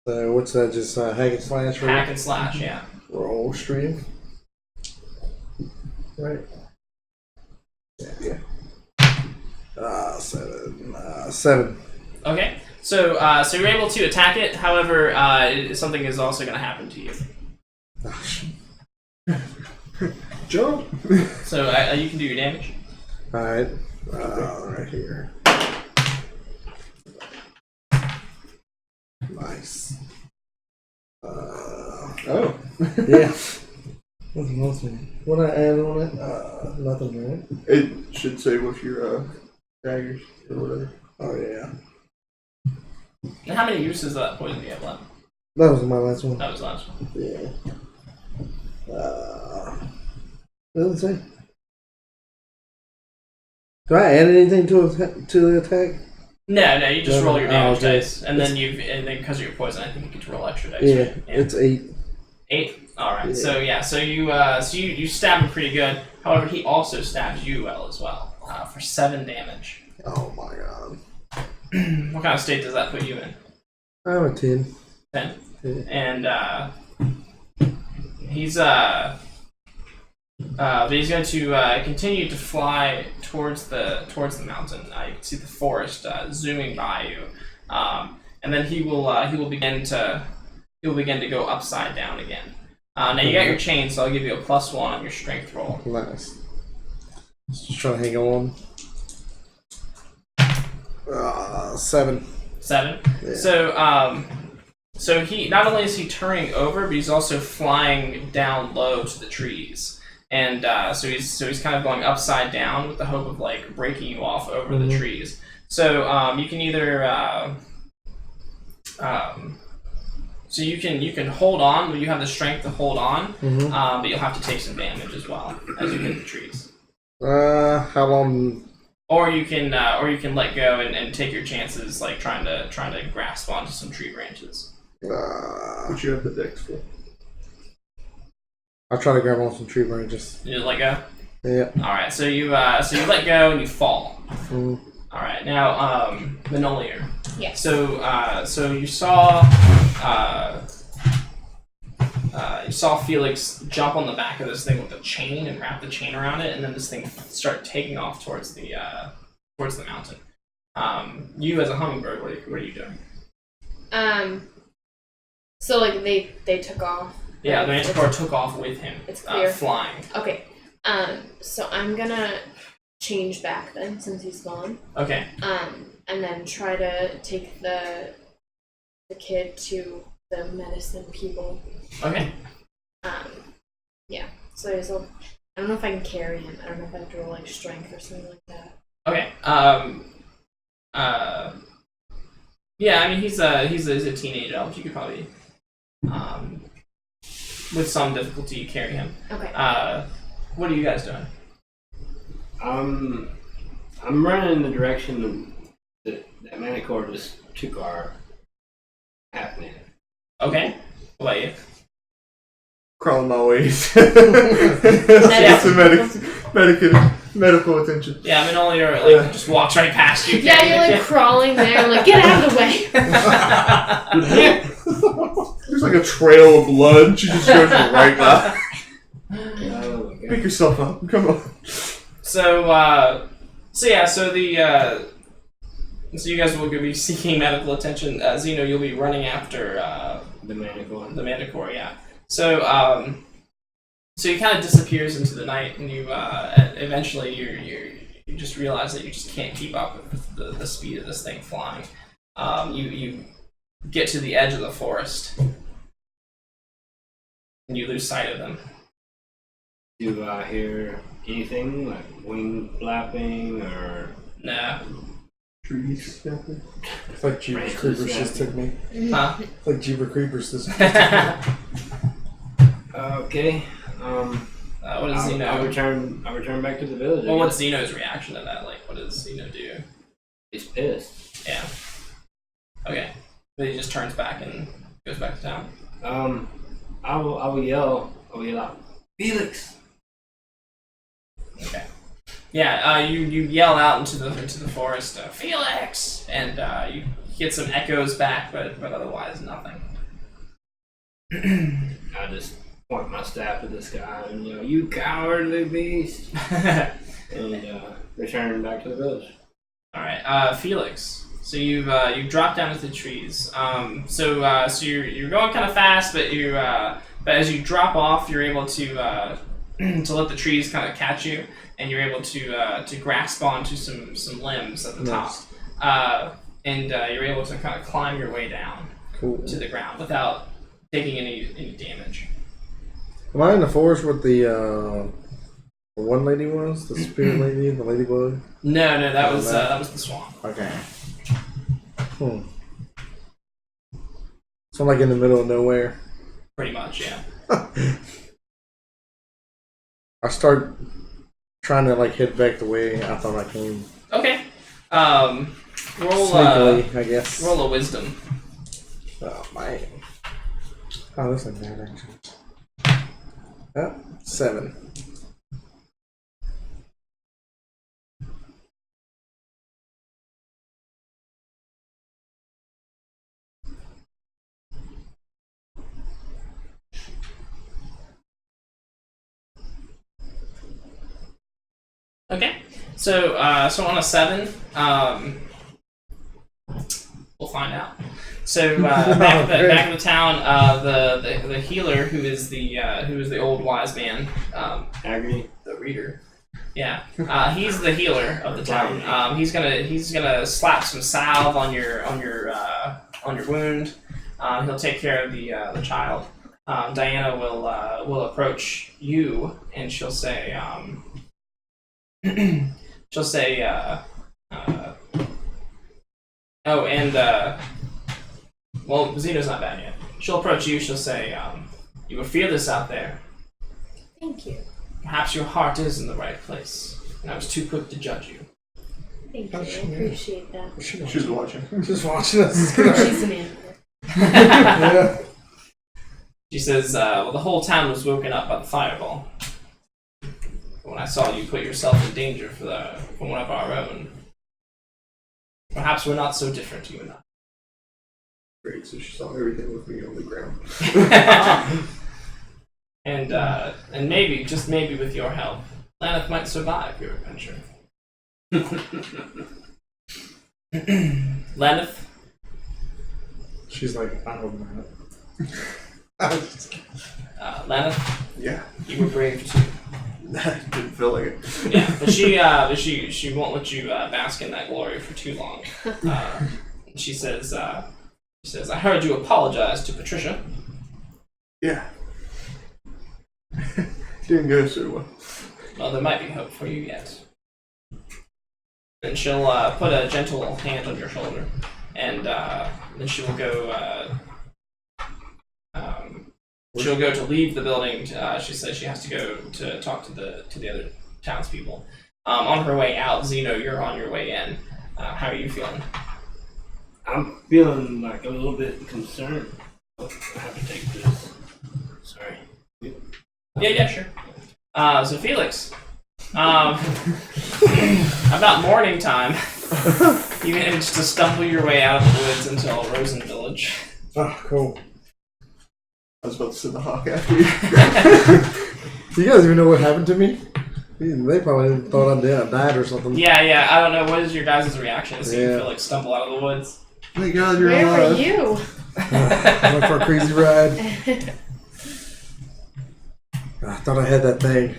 So what's that? Just hack and slash, right? Hack and slash. Yeah. Roll stream. Right. Yeah. 7. Okay. So so you're able to attack it. However, something is also going to happen to you. Jump. So you can do your damage. Alright. Right here. Nice. Oh. Yeah. That's awesome. What I add on it? Nothing, right? It should say with your daggers or whatever. Oh yeah. And how many uses of that poison do you have left? That was my last one. That was the last one. Yeah. Let's see. Do I add anything to the attack? No, you just No, roll your damage okay. dice, and then because of your poison, I think you get to roll extra dice. Yeah, right? it's 8. 8. All right. Yeah. So you stab him pretty good. However, he also stabs you as well for 7 damage. Oh my god. What kind of state does that put you in? I'm a 10. 10. Yeah. And he's going to continue to fly towards the mountain. You can see the forest zooming by you, and then he will begin to go upside down again. Now you got your chain, so I'll give you a +1 on your strength roll. Nice. Just trying to hang on. 7. 7. Yeah. So he not only is he turning over, but he's also flying down low to the trees. And so he's kind of going upside down with the hope of like breaking you off over the trees. So you can either you can hold on, but you have the strength to hold on, but you'll have to take some damage as well as you hit the trees. How long? Or you can let go and take your chances, like trying to grasp onto some tree branches. But you have the dex for. I'll try to grab on some tree branches. You let go. Yeah. All right. So you let go and you fall. Mm. All right. Now, Manolier. Yes. So you saw Felix jump on the back of this thing with a chain and wrap the chain around it, and then this thing start taking off towards the mountain. You as a hummingbird, what are you doing? So like they took off. Yeah, the manticore took off with him. It's clear. Flying. Okay. So I'm gonna change back then since he's gone. Okay. And then try to take the kid to the medicine people. Okay. Yeah. So there's I don't know if I can carry him. I don't know if I have to roll like strength or something like that. Okay. Yeah, I mean he's a teenage elf. You could probably with some difficulty carry him. Okay. What are you guys doing? I'm running in the direction that Manicore just took our half-man. Okay. What about you? Crawling my ways. Yeah. Some medical attention. Yeah, I mean, only like just walks right past you. Yeah, you're like crawling there, like get out of the way. There's like a trail of blood. She just goes right by. Oh, okay. Pick yourself up. Come on. So you guys will be seeking medical attention. Zeno, you'll be running after The Manicore. the manticore. Yeah. So he kind of disappears into the night, and you eventually you just realize that you just can't keep up with the speed of this thing flying. You get to the edge of the forest, and you lose sight of them. Do I hear anything like wing flapping or? Nah. Trees. It's like Jeepers Branches Creepers just snapping. took me. Huh? It's like Jeepers Creepers just. Okay. What does Zeno? I'll return back to the village. Well, what's Zeno's reaction to that? Like, what does Zeno do? He's pissed. Yeah. Okay. But he just turns back and goes back to town. I will yell out, Felix. Okay. Yeah. You yell out into the forest, Felix, and you get some echoes back, but otherwise nothing. I just point my staff at this guy and yell, "You cowardly beast!" and return back to the village. All right, Felix. So you've dropped down into the trees. So you're going kind of fast, but but as you drop off, you're able to let the trees kind of catch you, and you're able to grasp onto some limbs at the top, and you're able to kind of climb your way down Cool. to the ground without taking any damage. Am I in the forest with the one lady was? The spirit lady? The ladybug? No, that was the swamp. Okay. So I'm like in the middle of nowhere. Pretty much, yeah. I start trying to like head back the way I thought I came. Okay. Roll Sneakily, I guess. roll a wisdom. Oh man. Oh, that's like bad actually. 7. Okay. So on a 7, we'll find out. So back at the town, the healer who is the old wise man, Agony. the reader. Yeah, he's the healer of the town. He's gonna slap some salve on your wound. He'll take care of the child. Diana will approach you and she'll say well, Xeno's not bad yet. She'll approach you. She'll say, "You were fearless out there. Thank you. Perhaps your heart is in the right place, and I was too quick to judge you." Thank you. I appreciate that. She's watching. Just watching us. She's an animal. Yeah. She says, "Well, the whole town was woken up by the fireball. When I saw you put yourself in danger for one of our own, perhaps we're not so different, you and I." Great, so she saw everything with me on the ground. And maybe, just maybe, with your help, Laneth might survive your adventure. Laneth, She's like, I hope not. Laneth, Yeah. you were brave too. Didn't feel like it. Yeah, but she won't let you bask in that glory for too long. She says, "I heard you apologize to Patricia." Yeah. Didn't go so well. Well, there might be hope for you yet. And she'll put a gentle hand on your shoulder, and then she will go. She'll go to leave the building. She says she has to go to talk to the other townspeople. On her way out, Xeno, you're on your way in. How are you feeling? I'm feeling like a little bit concerned. I have to take this. Sorry. Yeah, sure. So Felix, about morning time, you managed to stumble your way out of the woods until Rosen Village. Oh, cool. I was about to send the hawk after you. You guys even know what happened to me? They probably thought I died or something. Yeah. I don't know. What is your guys' reaction to seeing Yeah. Felix stumble out of the woods? Thank God you're Where alive. were you? I went for a crazy ride. I thought I had that thing.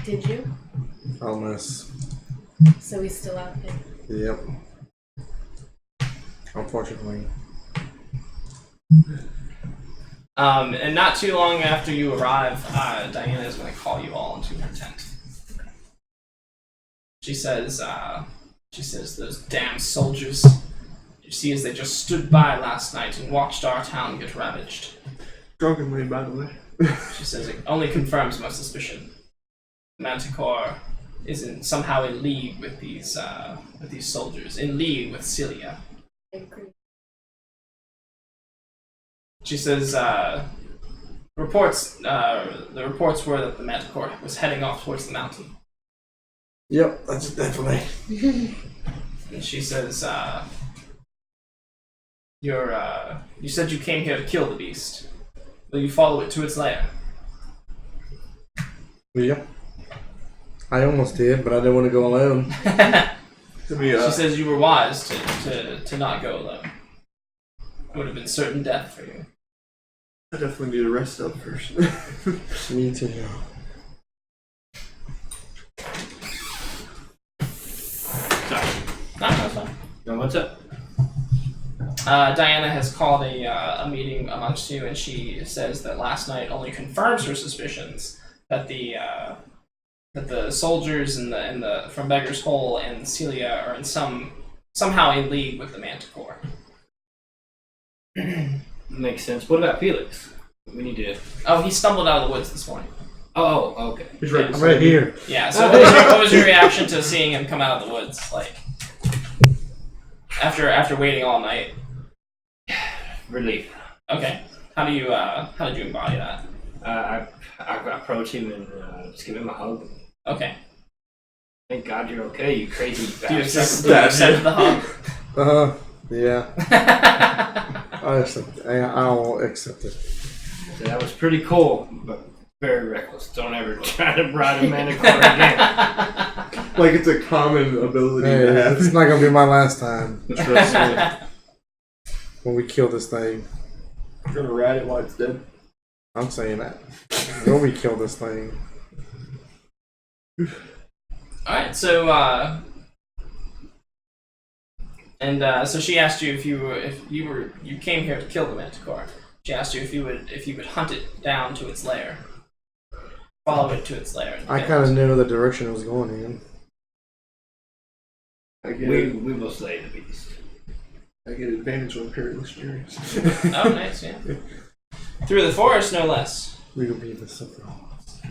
Did you? Almost. So he's still out there. Yep. Unfortunately. And not too long after you arrive, Diana is going to call you all into her tent. She says, "Those damn soldiers. You see, as they just stood by last night and watched our town get ravaged." Drunkenly, by the way. She says, "It only confirms my suspicion. Manticore is somehow in league with these soldiers, in league with Celia." I agree. She says, the reports were that the Manticore was heading off towards the mountain. Yep, that's definitely. And she says, you said you came here to kill the beast. Will you follow it to its lair?" Yep. I almost did, but I didn't want to go alone. She says you were wise to not go alone. It would have been certain death for you. I definitely need to rest up first. Me too. Sorry. No, that's fine. Now what's up? Diana has called a meeting amongst you, and she says that last night only confirms her suspicions that the soldiers in the from Beggar's Hole and Celia are in somehow in league with the Manticore. Makes sense. What about Felix? We need to. Oh, he stumbled out of the woods this morning. Oh, okay. He's right. I'm right here. Yeah. So what was your reaction to seeing him come out of the woods, like after waiting all night? Relief. Okay. How did you embody that? I approach him and just give him a hug. Okay. Thank God you're okay, you crazy Do you bastard. accept the hug? Yeah. I accept it. I'll accept it. So that was pretty cool, but very reckless. Don't ever try to ride a Manticore again. Like it's a common ability Hey, to have. it's not gonna be my last time. Trust me. When we kill this thing, You're gonna ride it while it's dead. I'm saying that. When we kill this thing. Alright, so so she asked you if you came here to kill the Manticore. She asked you if you would hunt it down to its lair. Follow it to its lair. And I kill kind of it. knew the direction it was going in. I get We will slay the beast. I get advantage on perilous journeys. Oh, nice, yeah. Through the forest, no less. We will be the super.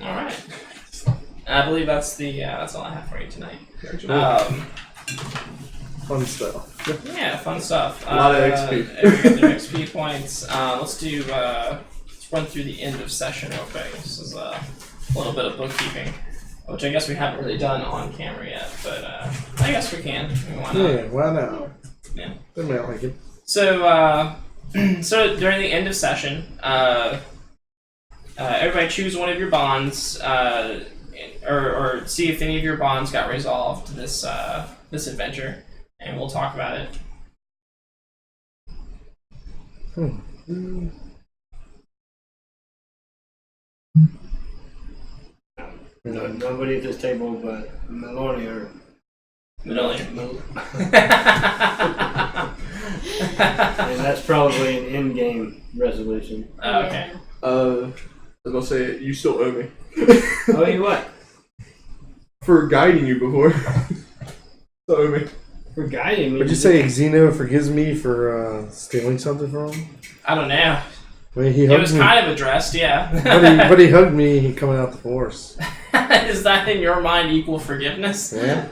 Alright. I believe that's all I have for you tonight. Fun stuff. Yeah, fun stuff. A lot of XP. Every other XP points. Let's run through the end of session real quick. This is a little bit of bookkeeping, which I guess we haven't really done on camera yet, but I guess we can. Why not? Yeah, why not? Yeah. They might like it. So, so during the end of session, everybody choose one of your bonds, or see if any of your bonds got resolved this adventure, and we'll talk about it. No, nobody at this table but Maloney or Manoli. And that's probably an in-game resolution. Okay. I was gonna say you still owe me Oh, you what? for guiding you before. Still owe me. For guiding me. Would you say Xeno forgives me for stealing something from him? I don't know. I mean, he It hugged was me. kind of addressed, yeah. but he hugged me coming out the force. Is that in your mind equal forgiveness? Yeah.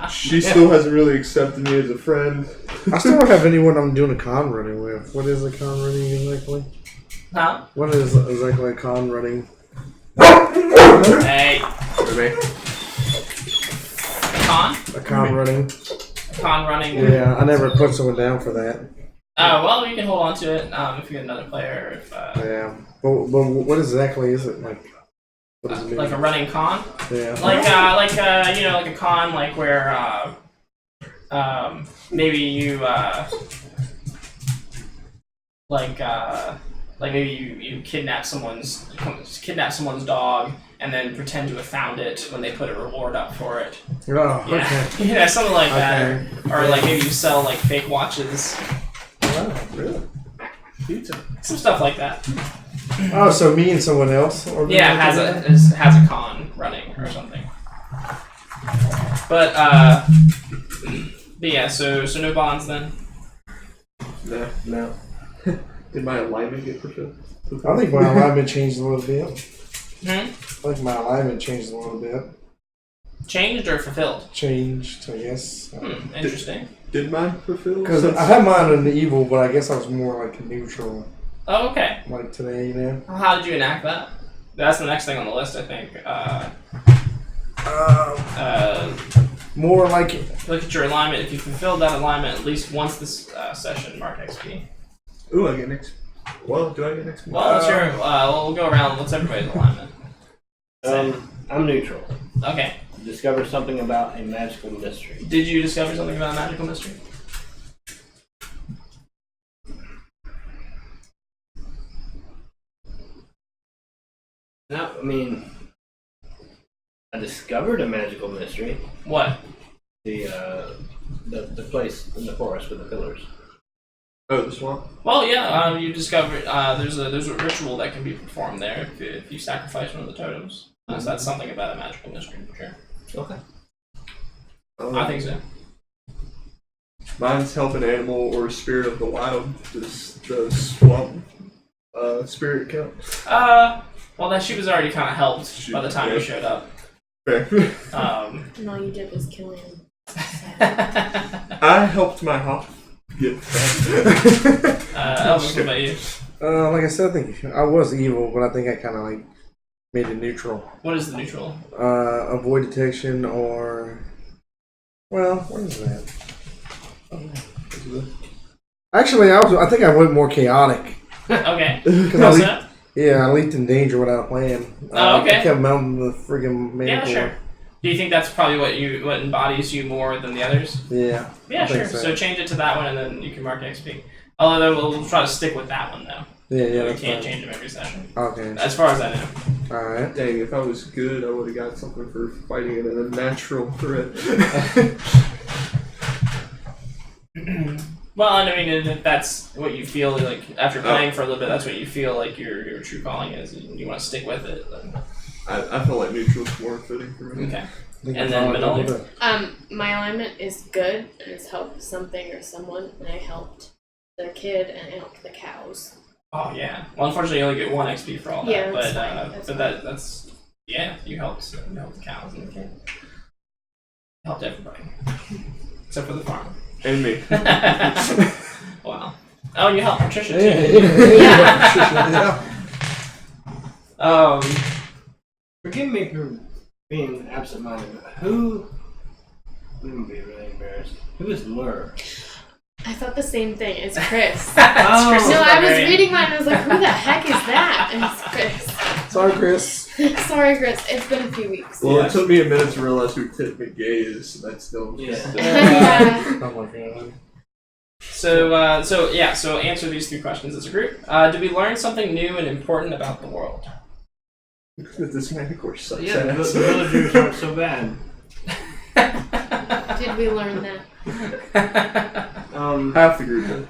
She still hasn't really accepted me as a friend. I still don't have anyone I'm doing a con running with. What is a con running exactly? Huh? What is exactly a con running? Hey. Owe me. Con? A con running? Con running? Yeah, I never put someone down for that. Well, you can hold on to it if you get another player. If, Yeah. But what exactly is it? Like, what does it mean? like a running con? Yeah. Like you know, like a con, like where maybe you like maybe you kidnap someone's dog and then pretend to have found it when they put a reward up for it. Oh, Yeah, okay. yeah, something like that. Okay. Or like maybe you sell like fake watches, Wow, really? Pizza. some stuff like that. Oh, so me and someone else? Or Yeah, has a con running or something. But yeah, so no bonds then. No. No. Did my alignment get fulfilled? I think my alignment changed a little bit. Hmm? I think my alignment changed a little bit. Changed or fulfilled? Changed, I guess. Interesting. Did mine fulfill? Because I had mine in the evil, but I guess I was more like neutral. Oh, okay. Like today, you know? How did you enact that? That's the next thing on the list, I think. More like. Look at your alignment. If you fulfilled that alignment at least once this session, mark XP. Ooh, I get next. Well, do I get next? Well, what's your? We'll go around. What's everybody's alignment? I'm neutral. Okay. Discover something about a magical mystery. Did you discover something about a magical mystery? No, I mean, I discovered a magical mystery. What? The place in the forest with the pillars. Oh, the swamp. Well, yeah. You discover there's a ritual that can be performed there if you sacrifice one of the totems. So that's something about a magical mystery for sure. Okay. I think so. Mine's help an animal or a spirit of the wild. Does the swamp spirit count? Well, that she was already kind of helped by the time you showed up. Fair. And all you did was kill him. I helped my hawk get fed. Elvis, what about you? Like I said, I think I was evil, but I think I kind of like made it neutral. What is the neutral? Avoid detection or, well, what is that? Actually, I think I went more chaotic. Okay. Because I leaped in danger without a plan. Oh, okay. I kept mounting the friggin' man. Yeah, sure. Do you think that's probably what embodies you more than the others? Yeah. Yeah, I think sure. so. So change it to that one, and then you can mark XP. Although we'll try to stick with that one though. Yeah, We that's can't fine. change them every session. Okay. As far as I know. Alright. Dang, if I was good, I would have got something for fighting it in a natural threat. Well, I mean, if that's what you feel like after playing for a little bit, that's what you feel like your true calling is, and you want to stick with it. Then. I feel like neutral's more fitting for me. Okay. And then Manoli? My alignment is good, and it's helped something or someone, and I helped the kid and I helped the cows. Oh yeah. Well, unfortunately, you only get 1 XP for all that. Yeah, but that's fine. that's yeah. You helped the cows and the kid. Helped everybody except for the farmer. And me. Wow. Oh, you helped Patricia too. Yeah. Forgive me for being absent-minded, but who? I'm gonna be really embarrassed. Who is Lur? I thought the same thing. It's Chris. Oh. Chris's No, I was barbarian. reading mine and I was like, who the heck is that? And it's Chris. Sorry, Chris. Sorry, Chris. It's been a few weeks. Well, Yeah. it took me a minute to realize who Tit McGay is, so that's still. Yeah. Yeah. Oh my god. So answer these 3 questions as a group. Did we learn something new and important about the world? That this man, of course, sucks. Yeah, the ass. villagers aren't so bad. Did we learn that? Half the group did.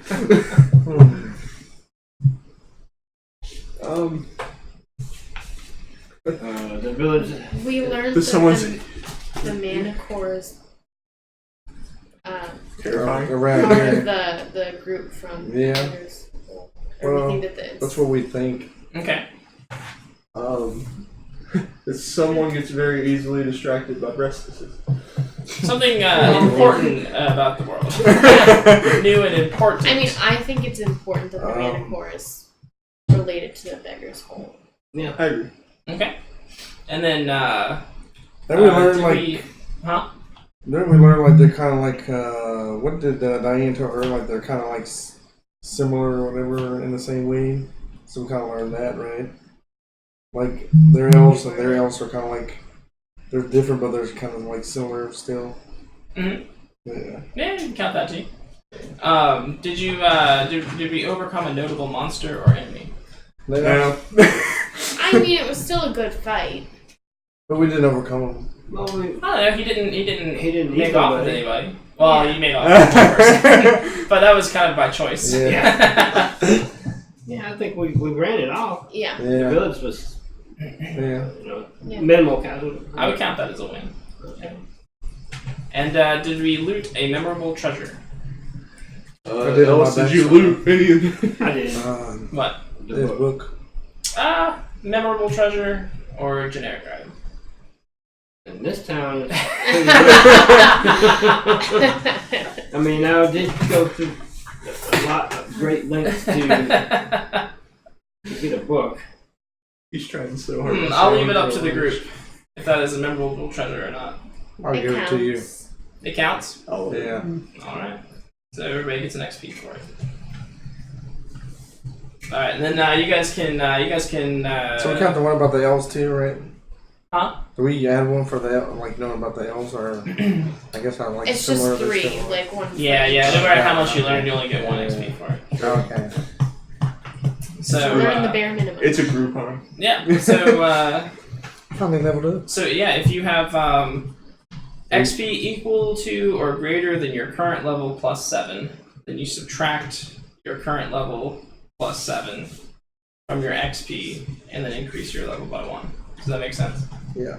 The village. We learned But that someone's the Manicores terrifying. Around part here. of the group from Yeah. others. Everything that the That's what we think. Okay. That someone gets very easily distracted by breastises. Something important about the world. New and important. I mean, I think it's important that the Manicore is related to the beggar's hole. Yeah. I agree. Okay. And then Then we learned did like. Huh? Then we learned like they're kind of like. What did Diane tell her? Like they're kind of like similar or whatever in the same way. So we kind of learned that, right? Like their elves and their elves are kind of like they're different, but they're kind of like similar still. Mm-hmm. Yeah. Yeah, you can count that too. Did you did we overcome a notable monster or enemy? Now, I mean, it was still a good fight. But we didn't overcome them. Well, we, I don't know. He didn't make eat off with nobody. anybody. Well, you made off with one person, but that was kind of by choice. Yeah. Yeah, I think we ran it off. Yeah. The Yeah. village was, Yeah. Yeah. minimal casualty. I would count that as a win. Okay. And did we loot a memorable treasure? I did on my Ellis, did back you side. loot any of them? I did. What? The This book. book. Memorable treasure or generic item? In this town, I mean, I did go through a lot of great lengths to get a book. He's trying so hard. to I'll say leave it up to the English. group if that is a memorable treasure or not. I'll give it to you. counts. It counts. Oh, Yeah. All right. So everybody gets an XP for it. All right, and then you guys can. So we count the one about the elves too, right? Huh? Do we add one for the like knowing about the elves, or I guess I like It's similar. just but 3, still- like one. for Yeah. each. No matter how much you learn, you only get 1 XP for it. Okay. So Learn the bare minimum. It's a Groupon. yeah. So How many leveled up? so yeah, if you have XP equal to or greater than your current level plus 7, then you subtract your current level plus 7 from your XP, and then increase your level by 1. Does that make sense? Yeah.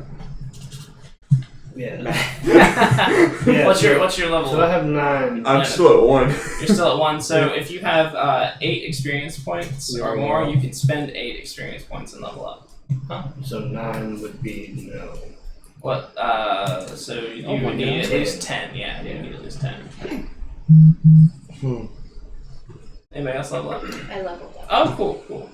Yeah. Yeah. What's your level? So I have 9. I'm still at 1. You're still at 1. So if you have 8 experience points or more, you can spend 8 experience points and level up. So 9 would be no. What? So you would need at least 10. Yeah, you would need at least 10. Anybody else level up? I leveled up. Oh, cool.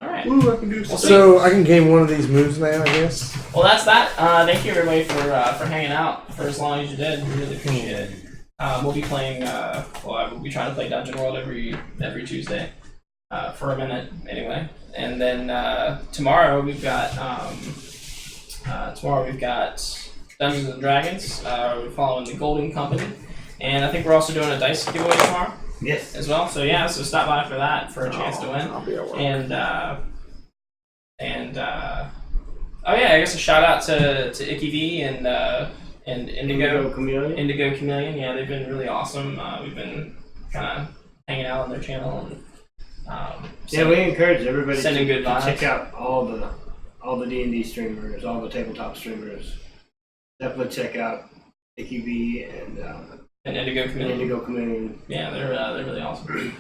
All right. Ooh, I can do So I can gain one of these moves now, I guess. Well, that's that. Thank you everybody for hanging out for as long as you did. We really appreciate it. We'll be playing. We'll be trying to play Dungeon World every Tuesday for a minute anyway, and then tomorrow we've got Dungeons and Dragons. We're following the Golden Company, and I think we're also doing a dice giveaway tomorrow. Yes. As well. So yeah, so stop by for that for a chance to win. I'll be at work. And oh yeah, I guess a shout out to Icky V and Indigo Chameleon. Yeah, they've been really awesome. We've been kind of hanging out on their channel and we encourage everybody sending to good vibes. check out all the D&D streamers, all the tabletop streamers. Definitely check out Icky V and Indigo Chameleon. Indigo Chameleon. Yeah, they're really awesome.